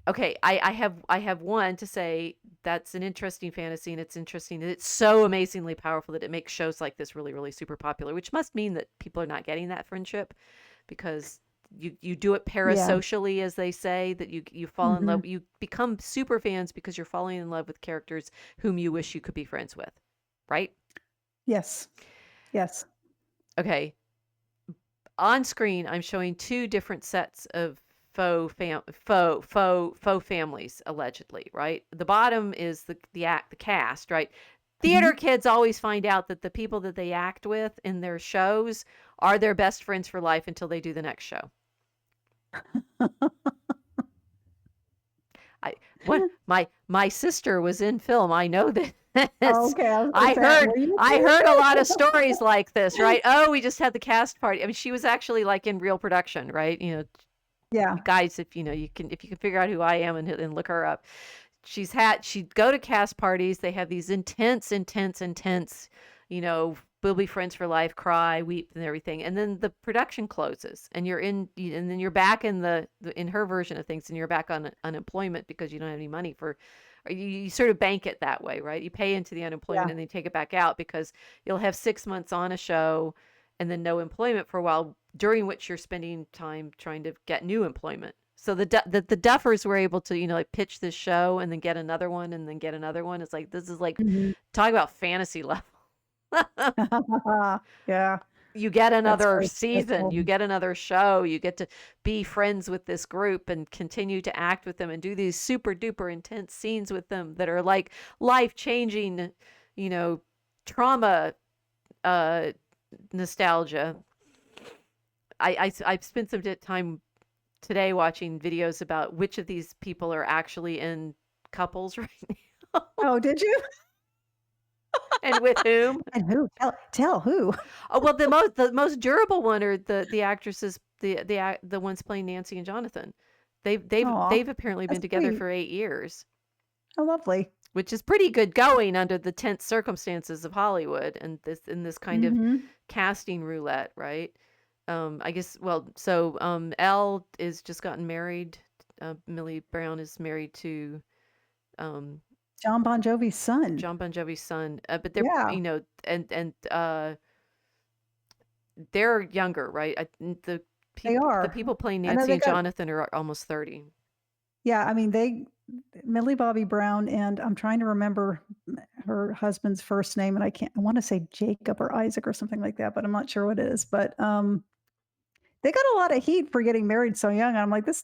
Okay, I have one to say that's an interesting fantasy, and it's interesting that it's so amazingly powerful that it makes shows like this really, really super popular, which must mean that people are not getting that friendship, because you do it Yeah. parasocially, as they say, that you fall in Mm-hmm. love, you become super fans because you're falling in love with characters whom you wish you could be friends with, right? Yes. Yes. Okay, on screen I'm showing 2 different sets of faux families, allegedly, right? The bottom is the cast, right? Mm-hmm. Theater kids always find out that the people that they act with in their shows are their best friends for life until they do the next show. I what my sister was in film. I know this. Oh, okay. I Is that heard were you I too? heard a lot of stories like this, right? Oh, we just had the cast party. I mean, she was actually like in real production, right? Yeah. Guys, if you can figure out who I am and look her up. She'd go to cast parties. They have these intense, we'll be friends for life, cry, weep, and everything. And then the production closes, and and then you're back in her version of things, and you're back on unemployment because you don't have any money or you sort of bank it that way, right? You pay into the unemployment Yeah. and then take it back out because you'll have 6 months on a show and then no employment for a while, during which you're spending time trying to get new employment. So the Duffers were able to, like pitch this show and then get another one and then get another one. It's like this is like Mhm. talk about fantasy level. Yeah, You get that's another very season, stressful. you get another show, you get to be friends with this group and continue to act with them and do these super duper intense scenes with them that are like life changing, you know, trauma, uh, nostalgia. I've spent some time today watching videos about which of these people are actually in couples right now Oh, did you? and with whom. And who? Tell who? Oh well, the most durable one are the actresses, the ones playing Nancy and Jonathan. Aw, They've apparently been that's together sweet. for 8 years, How lovely. which is pretty good going under the tense circumstances of Hollywood and this kind of Mhm. casting roulette, right? I guess well, so Elle is just gotten married. Millie Brown is married to um, Jon Bon Jovi's son. John Bon Jovi's son, but they're Yeah, they're younger, right? they The are. people playing I know Nancy they and got Jonathan are almost 30. yeah, I mean, they Millie Bobby Brown and I'm trying to remember her husband's first name, and I wanna say Jacob or Isaac or something like that, but I'm not sure what it is, but, they got a lot of heat for getting married so young, and I'm like, they're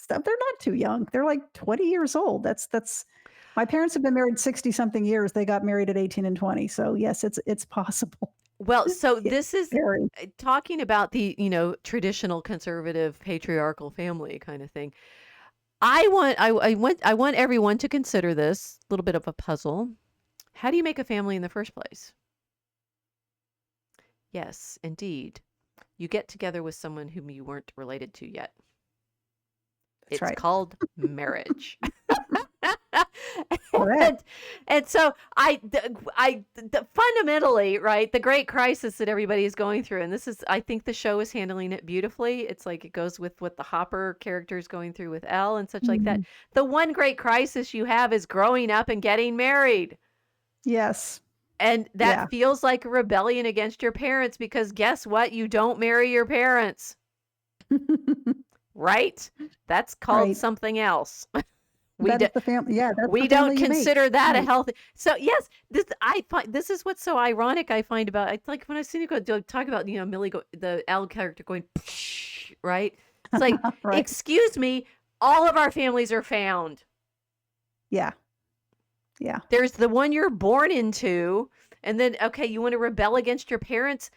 not too young. They're like 20 years old. That's my parents have been married 60 something years. They got married at 18 and 20. So yes, it's possible. Well, so Yeah, this is very. talking about the, traditional conservative patriarchal family kind of thing. I want everyone to consider this a little bit of a puzzle. How do you make a family in the first place? Yes, indeed. You get together with someone whom you weren't related to yet. That's It's right. called marriage. Correct. and, and so fundamentally, right, the great crisis that everybody is going through, and this is, I think the show is handling it beautifully. It's like it goes with what the Hopper character is going through with Elle and such like that. Mhm. The one great crisis you have is growing up and getting married. Yes. And that Yeah. feels like a rebellion against your parents because guess what? You don't marry your parents, right? That's called Right. something else. We That do, is the family. Yeah, that's the we don't family you make. consider that a Right. healthy. So yes, this I find this is what's so ironic. I find about it's like when I see you talk about Millie the L character going right. It's like Right. excuse me, all of our families are found. Yeah. Yeah. There's the one you're born into, and then okay, you want to rebel against your parents.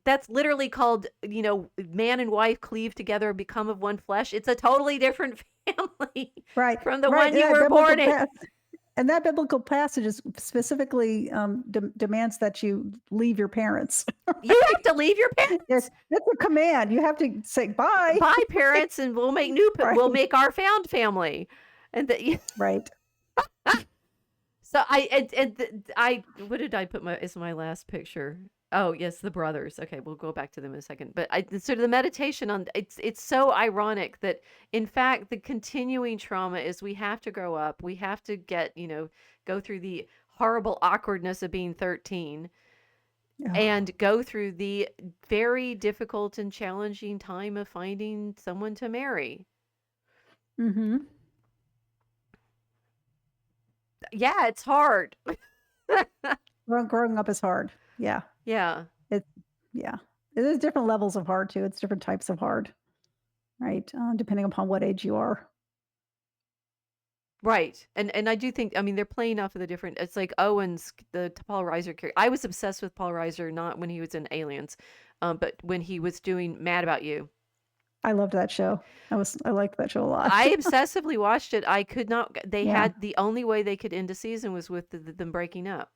That's literally called man and wife cleave together, become of one flesh. It's a totally different family Right. from the Right. one you That were biblical born in. path. And that biblical passage is specifically demands that you leave your parents. You have to leave your Yes, parents. that's a command. You have to say bye. Bye, parents, and Right, we'll make our found family. And the, right. so I what did I put my is my last picture? Oh yes, the brothers. Okay, we'll go back to them in a second. But sort of the meditation on it's so ironic that in fact the continuing trauma is we have to grow up, we have to get go through the horrible awkwardness of being 13 Oh, and go through the very difficult and challenging time of finding someone to marry. mhm. Yeah, it's hard. Growing up is hard. Yeah, Yeah. it yeah. There's different levels of hard too. It's different types of hard, right? Depending upon what age you are. Right. And I do think I mean they're playing off of the different it's like Owen's the Paul Reiser character. I was obsessed with Paul Reiser not when he was in Aliens, but when he was doing Mad About You. I loved that show. I liked that show a lot. I obsessively watched it. I could not they Yeah. had the only way they could end a season was with them breaking up.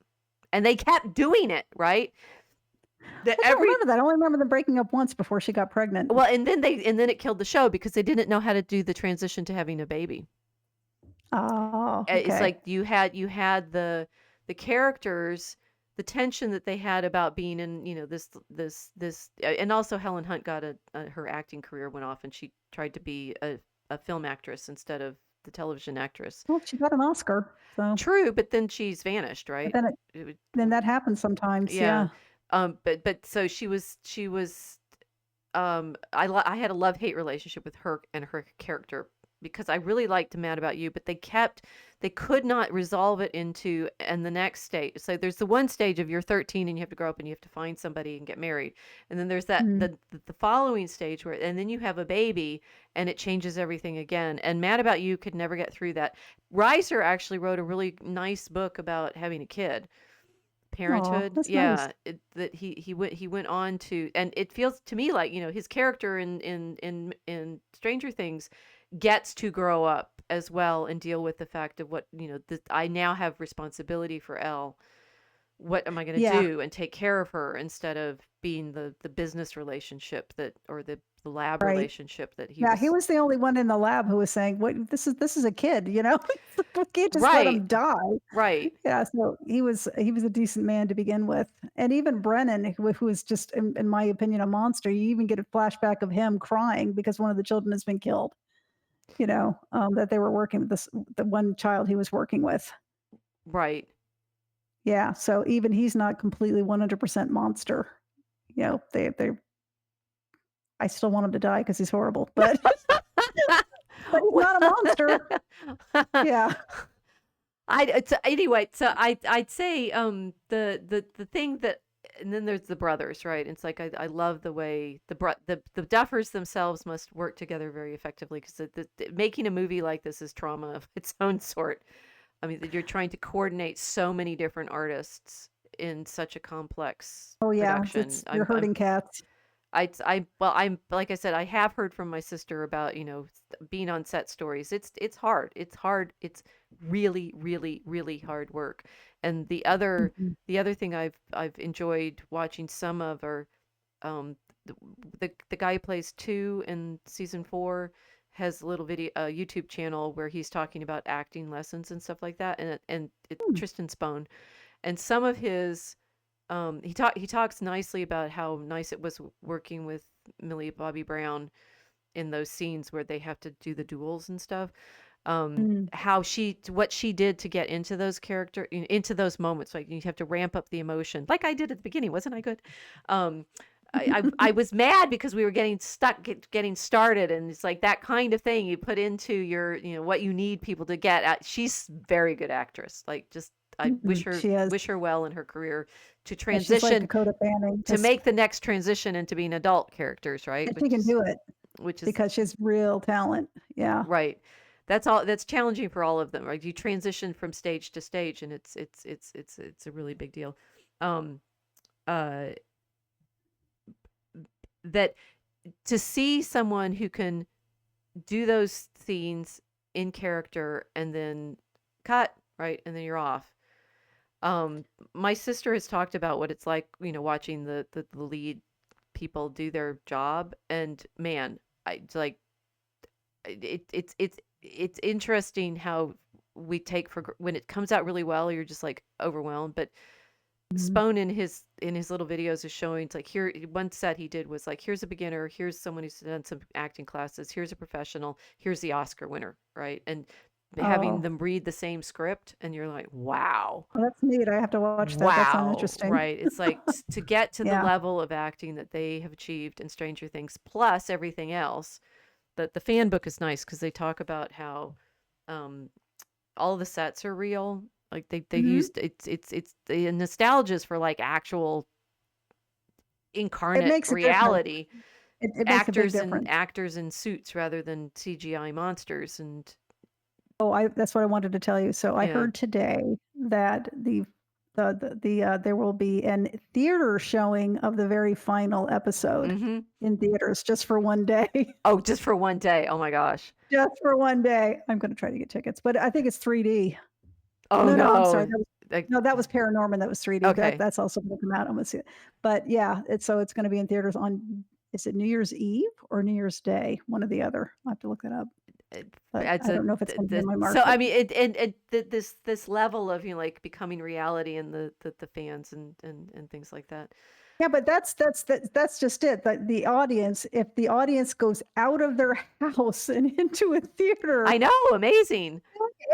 And they kept doing it, right? The I don't every remember that. I only remember them breaking up once before she got pregnant. well, and then it killed the show because they didn't know how to do the transition to having a baby. Oh, It's okay. like you had the characters, the tension that they had about being in this and also Helen Hunt got her acting career went off and she tried to be a film actress instead of the television actress. Well, she got an Oscar, so True, but then she's vanished, but right? then It would- then that happens sometimes, yeah. yeah. But so she was I had a love-hate relationship with her and her character because I really liked Mad About You, but they could not resolve it into and the next stage. So there's the one stage of you're 13 and you have to grow up and you have to find somebody and get married. And then there's that Mm. the following stage where and then you have a baby and it changes everything again. And Mad About You could never get through that. Reiser actually wrote a really nice book about having a kid, Oh, parenthood. that's nice. Yeah, that he went on to, and it feels to me like his character in Stranger Things gets to grow up as well and deal with the fact of what that I now have responsibility for Elle. What am I going to Yeah. do and take care of her instead of being the business relationship that or the lab Right. relationship that he Yeah, he was. was the only one in the lab who was saying, "What? This is a kid, you know. We can't just let Right, him die." right, Yeah, so he was a decent man to begin with, and even Brennan, who was just, in my opinion, a monster. You even get a flashback of him crying because one of the children has been killed. That they were working with the one child he was working with. right. Yeah, so even he's not completely 100% monster. They I still want him to die because he's horrible, but but he's not a monster. Yeah. So anyway, so I'd say the thing that, and then there's the brothers, right? It's like I love the way the Duffers themselves must work together very effectively because making a movie like this is trauma of its own sort. I mean, that you're trying to coordinate so many different artists in such a complex Oh, yeah, production. you're hurting cats. Well, I'm like I said, I have heard from my sister about, being on set stories. It's hard. It's hard. It's really, really, really hard work. And Mhm. the other thing I've enjoyed watching some of are um the the guy who plays 2 in season 4 has a little video YouTube channel where he's talking about acting lessons and stuff like that, and it's Hmm. Tristan Spone, and some of his he talks nicely about how nice it was working with Millie Bobby Brown in those scenes where they have to do the duels and stuff. Mm. How what she did to get into those into those moments, like you have to ramp up the emotion, like I did at the beginning. Wasn't I good? Um, I was mad because we were getting stuck getting started, and it's like that kind of thing you put into your what you need people to get at. She's very good actress. Like just I Mhm. She is. wish her well in her career to Yeah, she's like transition Dakota Fanning, to just make the next transition into being adult characters, right? and she can do it Which is because she has real talent. Yeah. right. That's challenging for all of them, right? You transition from stage to stage, and it's a really big deal. Um, uh, that to see someone who can do those scenes in character and then cut, right, and then you're off. Um, my sister has talked about what it's like, watching the lead people do their job, and man, it's like it's interesting how we take when it comes out really well, you're just like overwhelmed. But Mhm. Spone in his little videos is showing it's like here one set he did was like here's a beginner, here's someone who's done some acting classes, here's a professional, here's the Oscar winner, right? And having Oh, them read the same script and you're like, wow. well, that's neat. I have to watch that. That sounds Wow, interesting. right. It's like to get to the Yeah. level of acting that they have achieved in Stranger Things plus everything else. The fan book is nice because they talk about how um all the sets are real. Like they Mhm. used it's the nostalgia's for like actual It incarnate makes a difference. reality, It makes a big difference. actors in suits rather than CGI monsters. And Oh, that's what I wanted to tell you. So I yeah. heard today that there will be an theater showing of the very final episode Mm-hmm. in theaters just for one day. Oh, just for one day. Oh my gosh. Just for one day. I'm gonna try to get tickets, but I think it's 3D. Oh No, I'm sorry. no. Like, That was Paranorman, that was 3D. okay. That's also gonna come out. I'm gonna see it. But yeah, it's gonna be in theaters on, is it New Year's Eve or New Year's Day? One or the other. I'll have to look that up. It- But It's I a don't know if it's gonna be in my so I market. mean this level of like becoming reality and the fans and things like that. Yeah, but that's just it. The audience, if the audience goes out of their house and into a I theater, know, amazing.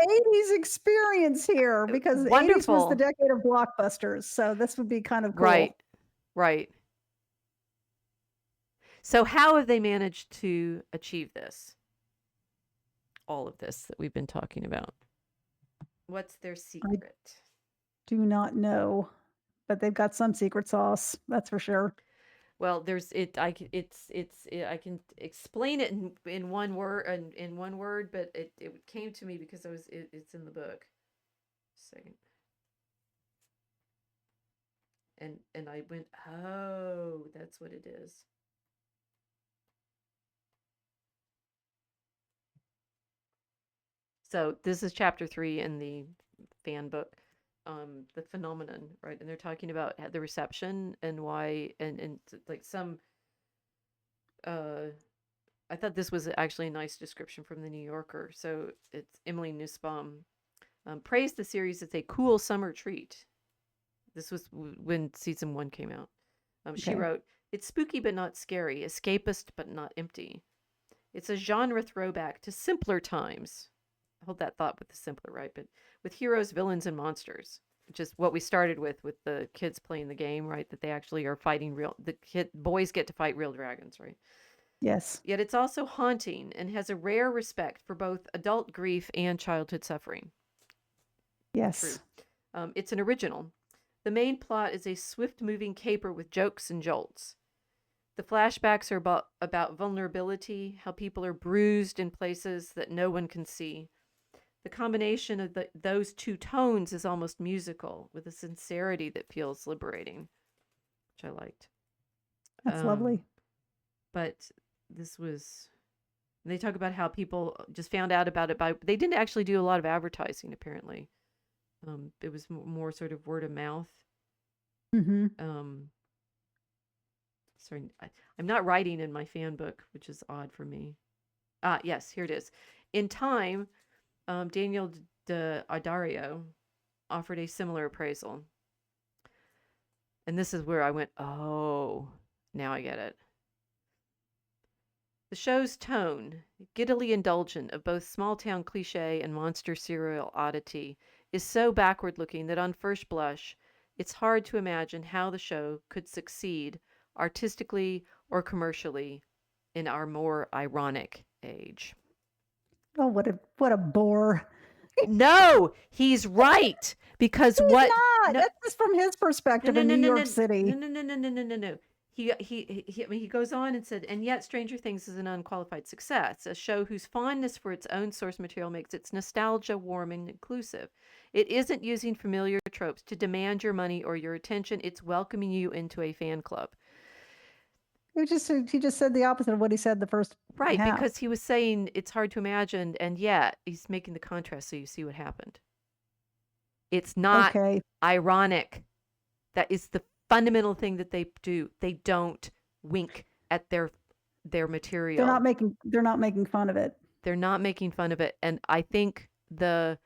80s experience here, because the 80s was the Wonderful. decade of blockbusters, so this would be kind of cool. Right. Right. So how have they managed to achieve this? All of this that we've been talking about. What's their I secret? do not know, but they've got some secret sauce, that's for sure. Well, there's it. I can explain it in one word in one word, but it came to me because it's in the book. Second, and I went, oh, that's what it is. So this is chapter 3 in the fan book, the phenomenon, right? And they're talking about the reception and why, and like some. Uh, I thought this was actually a nice description from the New Yorker. So it's Emily Nussbaum praised the series as a cool summer treat. This was when season 1 came out. She Okay. wrote, "It's spooky but not scary, escapist but not empty. It's a genre throwback to simpler times." Hold that thought with the simpler, right? But with heroes, villains, and monsters, which is what we started with the kids playing the game, right? That they actually are fighting boys get to fight real dragons, right? Yes. Yet it's also haunting and has a rare respect for both adult grief and childhood suffering. True. Yes. It's an original. The main plot is a swift moving caper with jokes and jolts. The flashbacks are about vulnerability, how people are bruised in places that no one can see. The combination of those two tones is almost musical, with a sincerity that feels liberating, which I liked. That's Um, lovely. but this was. They talk about how people just found out about it by. They didn't actually do a lot of advertising, apparently. It was more sort of word of mouth. Mhm. Um, sorry, I'm not writing in my fan book, which is odd for me. Ah, yes, here it is. In time, Daniel de Adario offered a similar appraisal. And this is where I went, oh, now I get it. The show's tone, giddily indulgent of both small town cliche and monster serial oddity, is so backward looking that on first blush, it's hard to imagine how the show could succeed artistically or commercially in our more ironic age. Oh, what a bore. No, he's right. Because He's what? not. No, That's just from his no, perspective no, in no, New no, York no, no, City. no, no, no, no, no, no, no. I mean, he goes on and said, and yet Stranger Things is an unqualified success, a show whose fondness for its own source material makes its nostalgia warm and inclusive. It isn't using familiar tropes to demand your money or your attention. It's welcoming you into a fan club. He just said the opposite of what he said the first Right, half. because he was saying it's hard to imagine, and yet he's making the contrast so you see what happened. It's not Okay. ironic. That is the fundamental thing that they do. They don't wink at their material. They're not making fun of it. They're not making fun of it. And I think the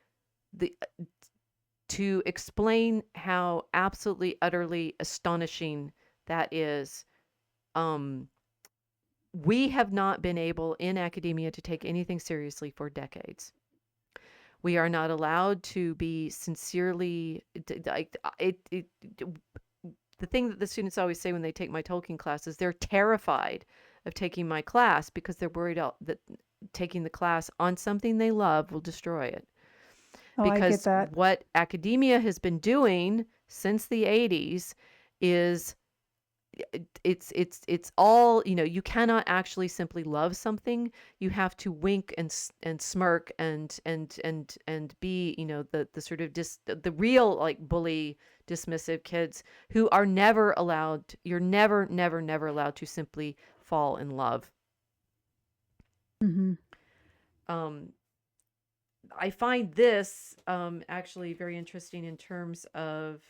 to explain how absolutely utterly astonishing that is, um we have not been able in academia to take anything seriously for decades. We are not allowed to be sincerely like the thing that the students always say when they take my Tolkien classes, they're terrified of taking my class because they're worried that taking the class on something they love will destroy it. Oh, I get Because that. what academia has been doing since the 80s is it's all, you cannot actually simply love something. You have to wink and smirk and be, the sort of the real, like, bully, dismissive kids who are never allowed. You're never allowed to simply fall in love. Mhm. um I find this actually very interesting in terms of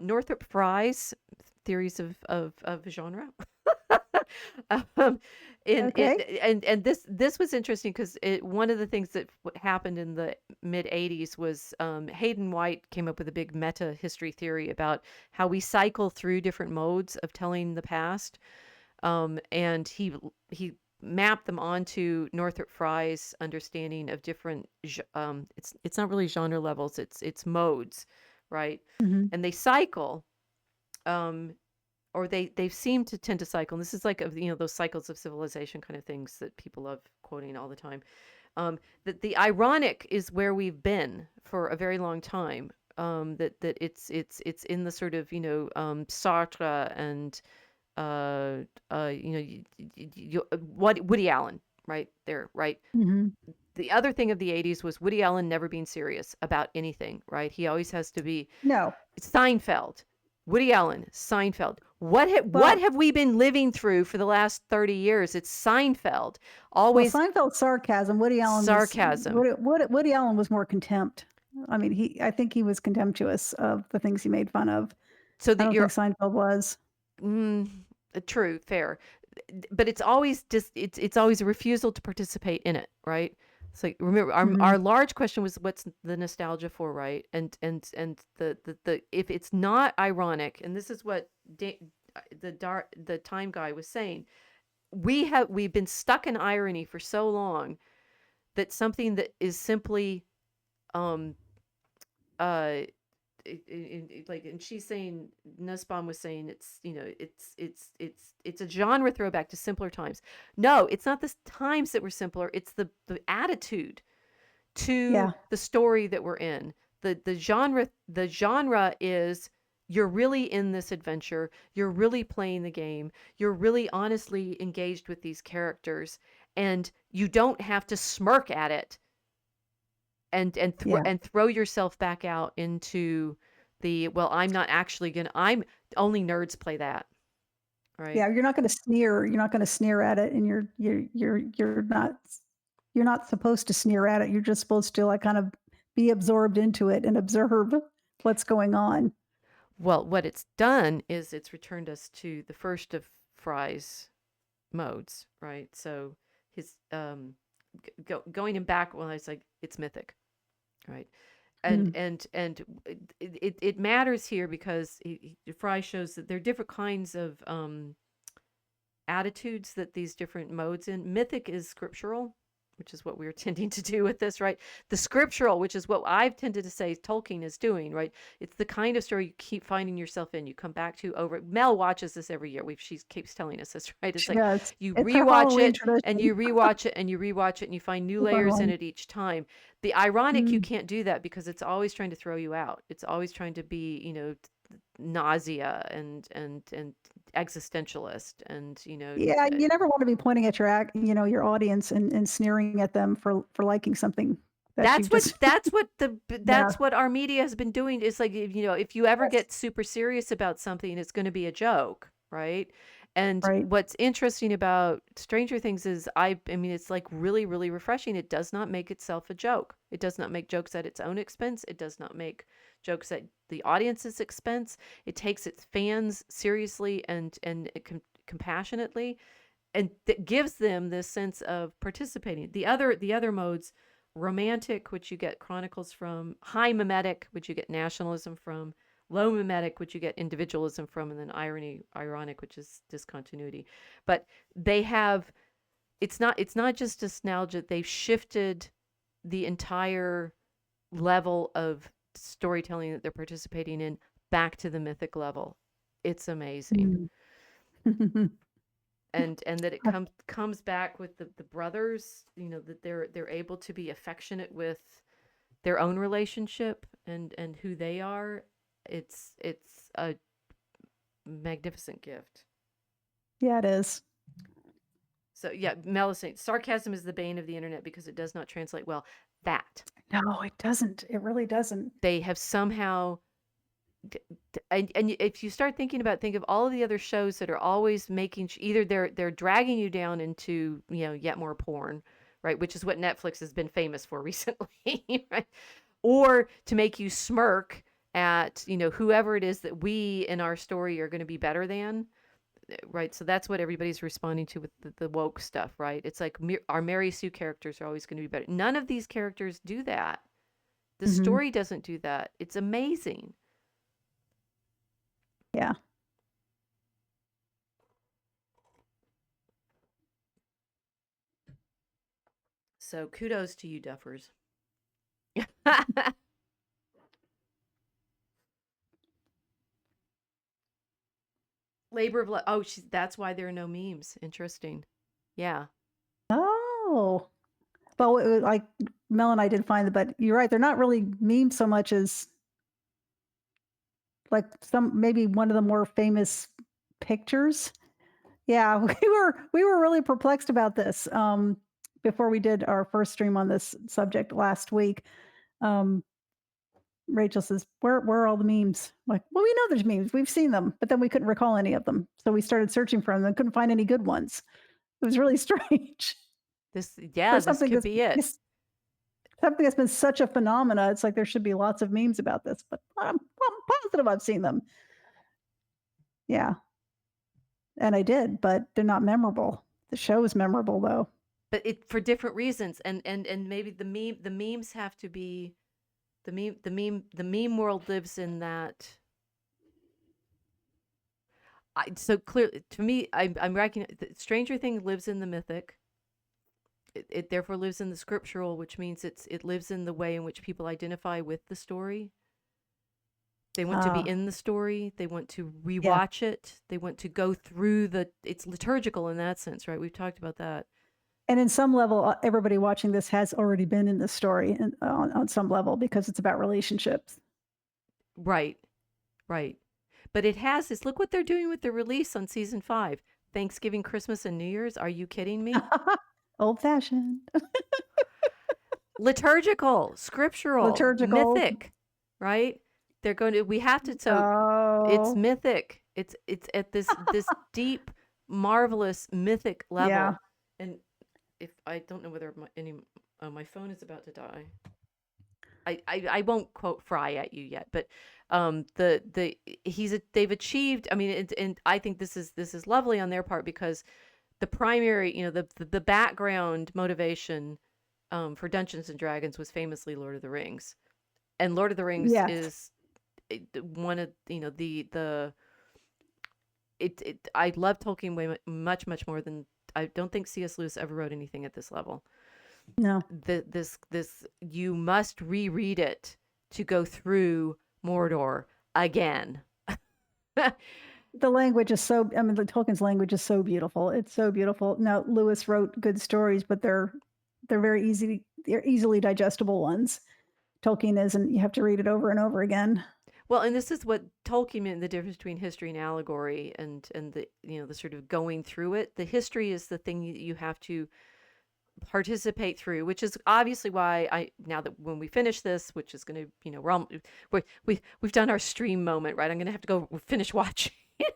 Northrop Frye's theories of genre. um, in Okay. it, and this was interesting because one of the things that happened in the mid 80s was Hayden White came up with a big meta history theory about how we cycle through different modes of telling the past, and he mapped them onto Northrop Frye's understanding of different. It's not really genre levels. It's modes, right? Mhm. And they cycle. Um, or they seem to tend to cycle. And this is like those cycles of civilization kind of things that people love quoting all the time. That the ironic is where we've been for a very long time. That it's in the sort of Sartre and what Woody Allen right there, right. Mhm. The other thing of the 80s was Woody Allen never being serious about anything, right? He always has to be No. Seinfeld. Woody Allen, Seinfeld. What Well have we been living through for the last 30 years? It's Seinfeld. well, Always Seinfeld's sarcasm, sarcasm. Woody Allen was more contempt. I mean, I think he was contemptuous of the things he made fun of. So I that don't think you're Seinfeld was. mm, true, fair. But it's always just it's always a refusal to participate in it, right? It's like, remember, our Mhm. large question was what's the nostalgia for, right? And the if it's not ironic, and this is what the time guy was saying, we've been stuck in irony for so long that something that is simply um uh like, and she's saying, Nussbaum was saying, it's a genre throwback to simpler times. No, it's not the times that were simpler, it's the attitude to Yeah. the story that we're in. The genre is, you're really in this adventure, you're really playing the game, you're really honestly engaged with these characters, and you don't have to smirk at it Yeah. and throw yourself back out into the, well, I'm not actually gonna, I'm only nerds play that, right? Yeah, you're not gonna sneer at it, and you're not supposed to sneer at it, you're just supposed to, like, kind of be absorbed into it and observe what's going on. Well, what it's done is it's returned us to the first of Fry's modes, right? So his going him back, well, it's like it's mythic, right? and Mm. and and it matters here because Fry shows that there are different kinds of attitudes that these different modes in. Mythic is scriptural, which is what we're tending to do with this, right? The scriptural, which is what I've tended to say Tolkien is doing, right? It's the kind of story you keep finding yourself in. You come back to over. Mel watches this every year. She keeps telling us this, right? It's She like does. you It's her rewatch Halloween it and tradition. you rewatch it and you rewatch it and you find new The fun layers in one. it each time. The ironic, you Mm. can't do that because it's always trying to throw you out. It's always trying to be, nausea and existentialist and Yeah, you never wanna be pointing at your audience and sneering at them for liking something that that's you've what just yeah, that's what our media has been doing. It's like, if you ever yes, get super serious about something, it's going to be a joke, right? And right. what's interesting about Stranger Things is, I mean, it's like really, really refreshing. It does not make itself a joke. It does not make jokes at its own expense. It does not make jokes at the audience's expense. It takes its fans seriously and compassionately, and that gives them this sense of participating. The other modes, romantic, which you get chronicles from, high mimetic, which you get nationalism from, low mimetic, which you get individualism from, and then ironic, which is discontinuity. But they have, it's not just nostalgia. They've shifted the entire level of storytelling that they're participating in back to the mythic level. It's amazing. Mm. And that it comes back with the brothers, that they're able to be affectionate with their own relationship and who they are. It's a magnificent gift. Yeah, it is. So yeah, Mel is saying sarcasm is the bane of the internet because it does not translate well. That No, it doesn't. It really doesn't. they have somehow and if you start thinking about, think of all of the other shows that are always making either they're dragging you down into yet more porn, right, which is what Netflix has been famous for recently, right, or to make you smirk at whoever it is that we in our story are going to be better than, right? So that's what everybody's responding to with the woke stuff, right? It's like our Mary Sue characters are always going to be better. None of these characters do that. The Mhm. story doesn't do that. It's amazing. Yeah. So kudos to you, Duffers. Labor of love. Oh, that's why there are no memes. Interesting. Yeah. Oh. Well, like Mel and I did find that, but you're right. They're not really memes so much as like some maybe one of the more famous pictures. Yeah, we were really perplexed about this before we did our first stream on this subject last week. Um, Rachel says, where are all the memes? I'm like, well, we know there's memes. We've seen them, but then we couldn't recall any of them. So we started searching for them and couldn't find any good ones. It was really strange for This could be it. something that's been such a phenomena. It's like there should be lots of memes about this, but I'm positive I've seen them. Yeah, and I did, but they're not memorable. The show is memorable though. But it for different reasons, and maybe the memes have to be the meme world lives in that. So clearly to me, I'm recognizing Stranger Things lives in the mythic. It therefore lives in the scriptural, which means it lives in the way in which people identify with the story. They want to be in the story. They want to Yeah. rewatch it. They want to go through it's liturgical in that sense, right? We've talked about that. And in some level, everybody watching this has already been in the story on some level because it's about relationships. Right. Right. But it has this. Look what they're doing with the release on season 5. Thanksgiving, Christmas, and New Year's. Are you kidding me? Old fashioned, Liturgical, scriptural, liturgical. mythic, right? They're going to. We have to. So it's Oh, mythic. It's at this deep, marvelous mythic level. yeah. And if I don't know whether my phone is about to die. I won't quote Fry at you yet, but they've achieved. I mean, and I think this is lovely on their part because the primary, the background motivation for Dungeons and Dragons was famously Lord of the Rings, and Lord of the Rings Yes. is one of the I love Tolkien way much more than I don't think C.S. Lewis ever wrote anything at this level. No. This you must reread it to go through Mordor again. The language is so, I mean, the Tolkien's language is so beautiful. It's so beautiful. Now, Lewis wrote good stories, but they're they're easily digestible ones. Tolkien isn't. You have to read it over and over again. Well, and this is what Tolkien meant, the difference between history and allegory and the the sort of going through it. The history is the thing you have to participate through, which is obviously why now that when we finish this, which is going to we've done our stream moment, right? I'm going to have to go finish watching.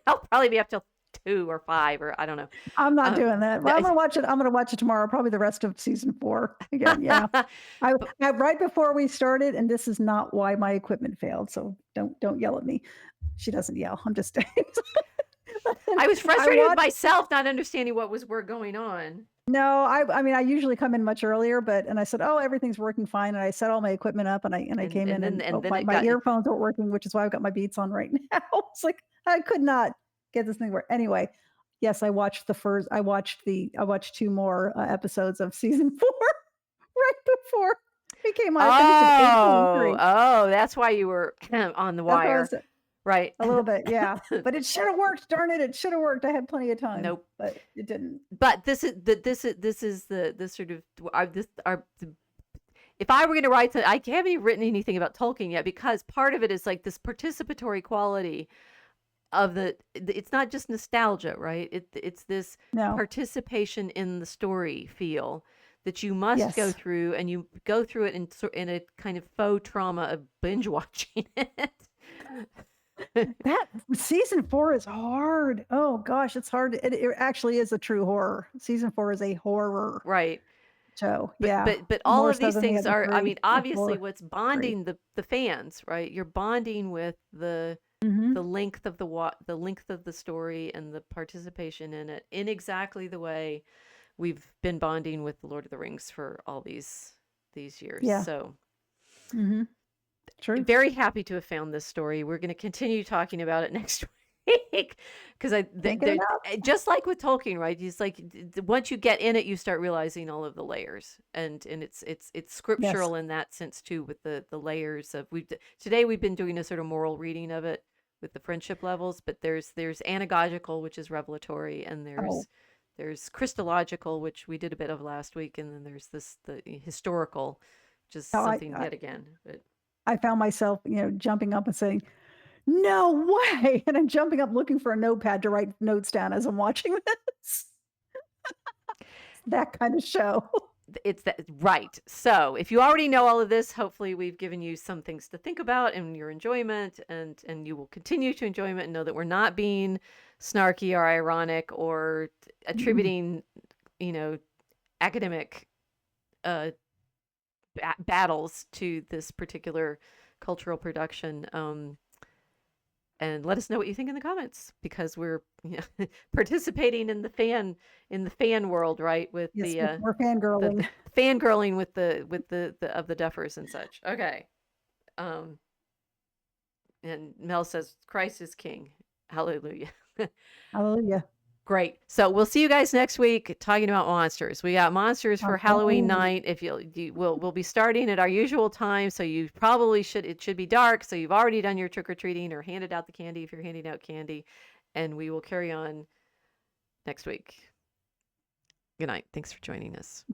I'll probably be up till 2 or 5 or I don't know. I'm not doing that. Well, I'm gonna watch it. I'm gonna watch it tomorrow. Probably the rest of season 4 again. Yeah, right before we started, and this is not why my equipment failed. So don't yell at me. She doesn't yell. I'm just. I was frustrated with myself not understanding what were going on. No, I mean I usually come in much earlier, and I said, oh, everything's working fine, and I set all my equipment up, and I came in, and then my earphones weren't working, which is why I've got my Beats on right now. It's like I could not get this thing work. Anyway, yes, I watched I watched 2 more episodes of season 4 right before we came on. Oh, that's why you were on the wire. Right. A little bit, yeah. But it should have worked. Darn it. It should have worked. I had plenty of time. Nope. But it didn't. But this is the sort of if I were going to write I haven't even written anything about Tolkien yet because part of it is like this participatory quality of it's not just nostalgia, right? It's this participation in the story feel that you must go through, and you go through it in a kind of faux trauma of binge watching it. That season 4 is hard. Oh gosh, it's hard. It actually is a true horror. Season 4 is a horror. Right. So but all of these things are, I mean, obviously what's bonding the fans, right? You're bonding with the length of the length of the story and the participation in it in exactly the way we've been bonding with the Lord of the Rings for all these years. Yeah. So true. Very happy to have found this story. We're going to continue talking about it next week because just like with Tolkien, right? It's like once you get in it, you start realizing all of the layers, and it's scriptural in that sense too, with the layers of today we've been doing a sort of moral reading of it, with the friendship levels, but there's anagogical, which is revelatory, and Oh, there's Christological, which we did a bit of last week, and then there's the historical, which is no, something yet again. But I found myself, jumping up and saying, "No way!" And I'm jumping up looking for a notepad to write notes down as I'm watching this. That kind of show. it's that right. So if you already know all of this, hopefully we've given you some things to think about in your enjoyment, and you will continue to enjoyment and know that we're not being snarky or ironic or attributing, you know, academic uh, battles to this particular cultural production. And let us know what you think in the comments, because we're participating in the fan world, right? With Yes, the more the fangirling. fangirling with the of the duffers and such. Okay. Um, and Mel says Christ is King. Hallelujah. Hallelujah. Great. So we'll see you guys next week talking about monsters. We got monsters for Halloween Okay. night. If we'll be starting at our usual time, so you probably should it should be dark, so you've already done your trick or treating or handed out the candy if you're handing out candy, and we will carry on next week. Good night. Thanks for joining us.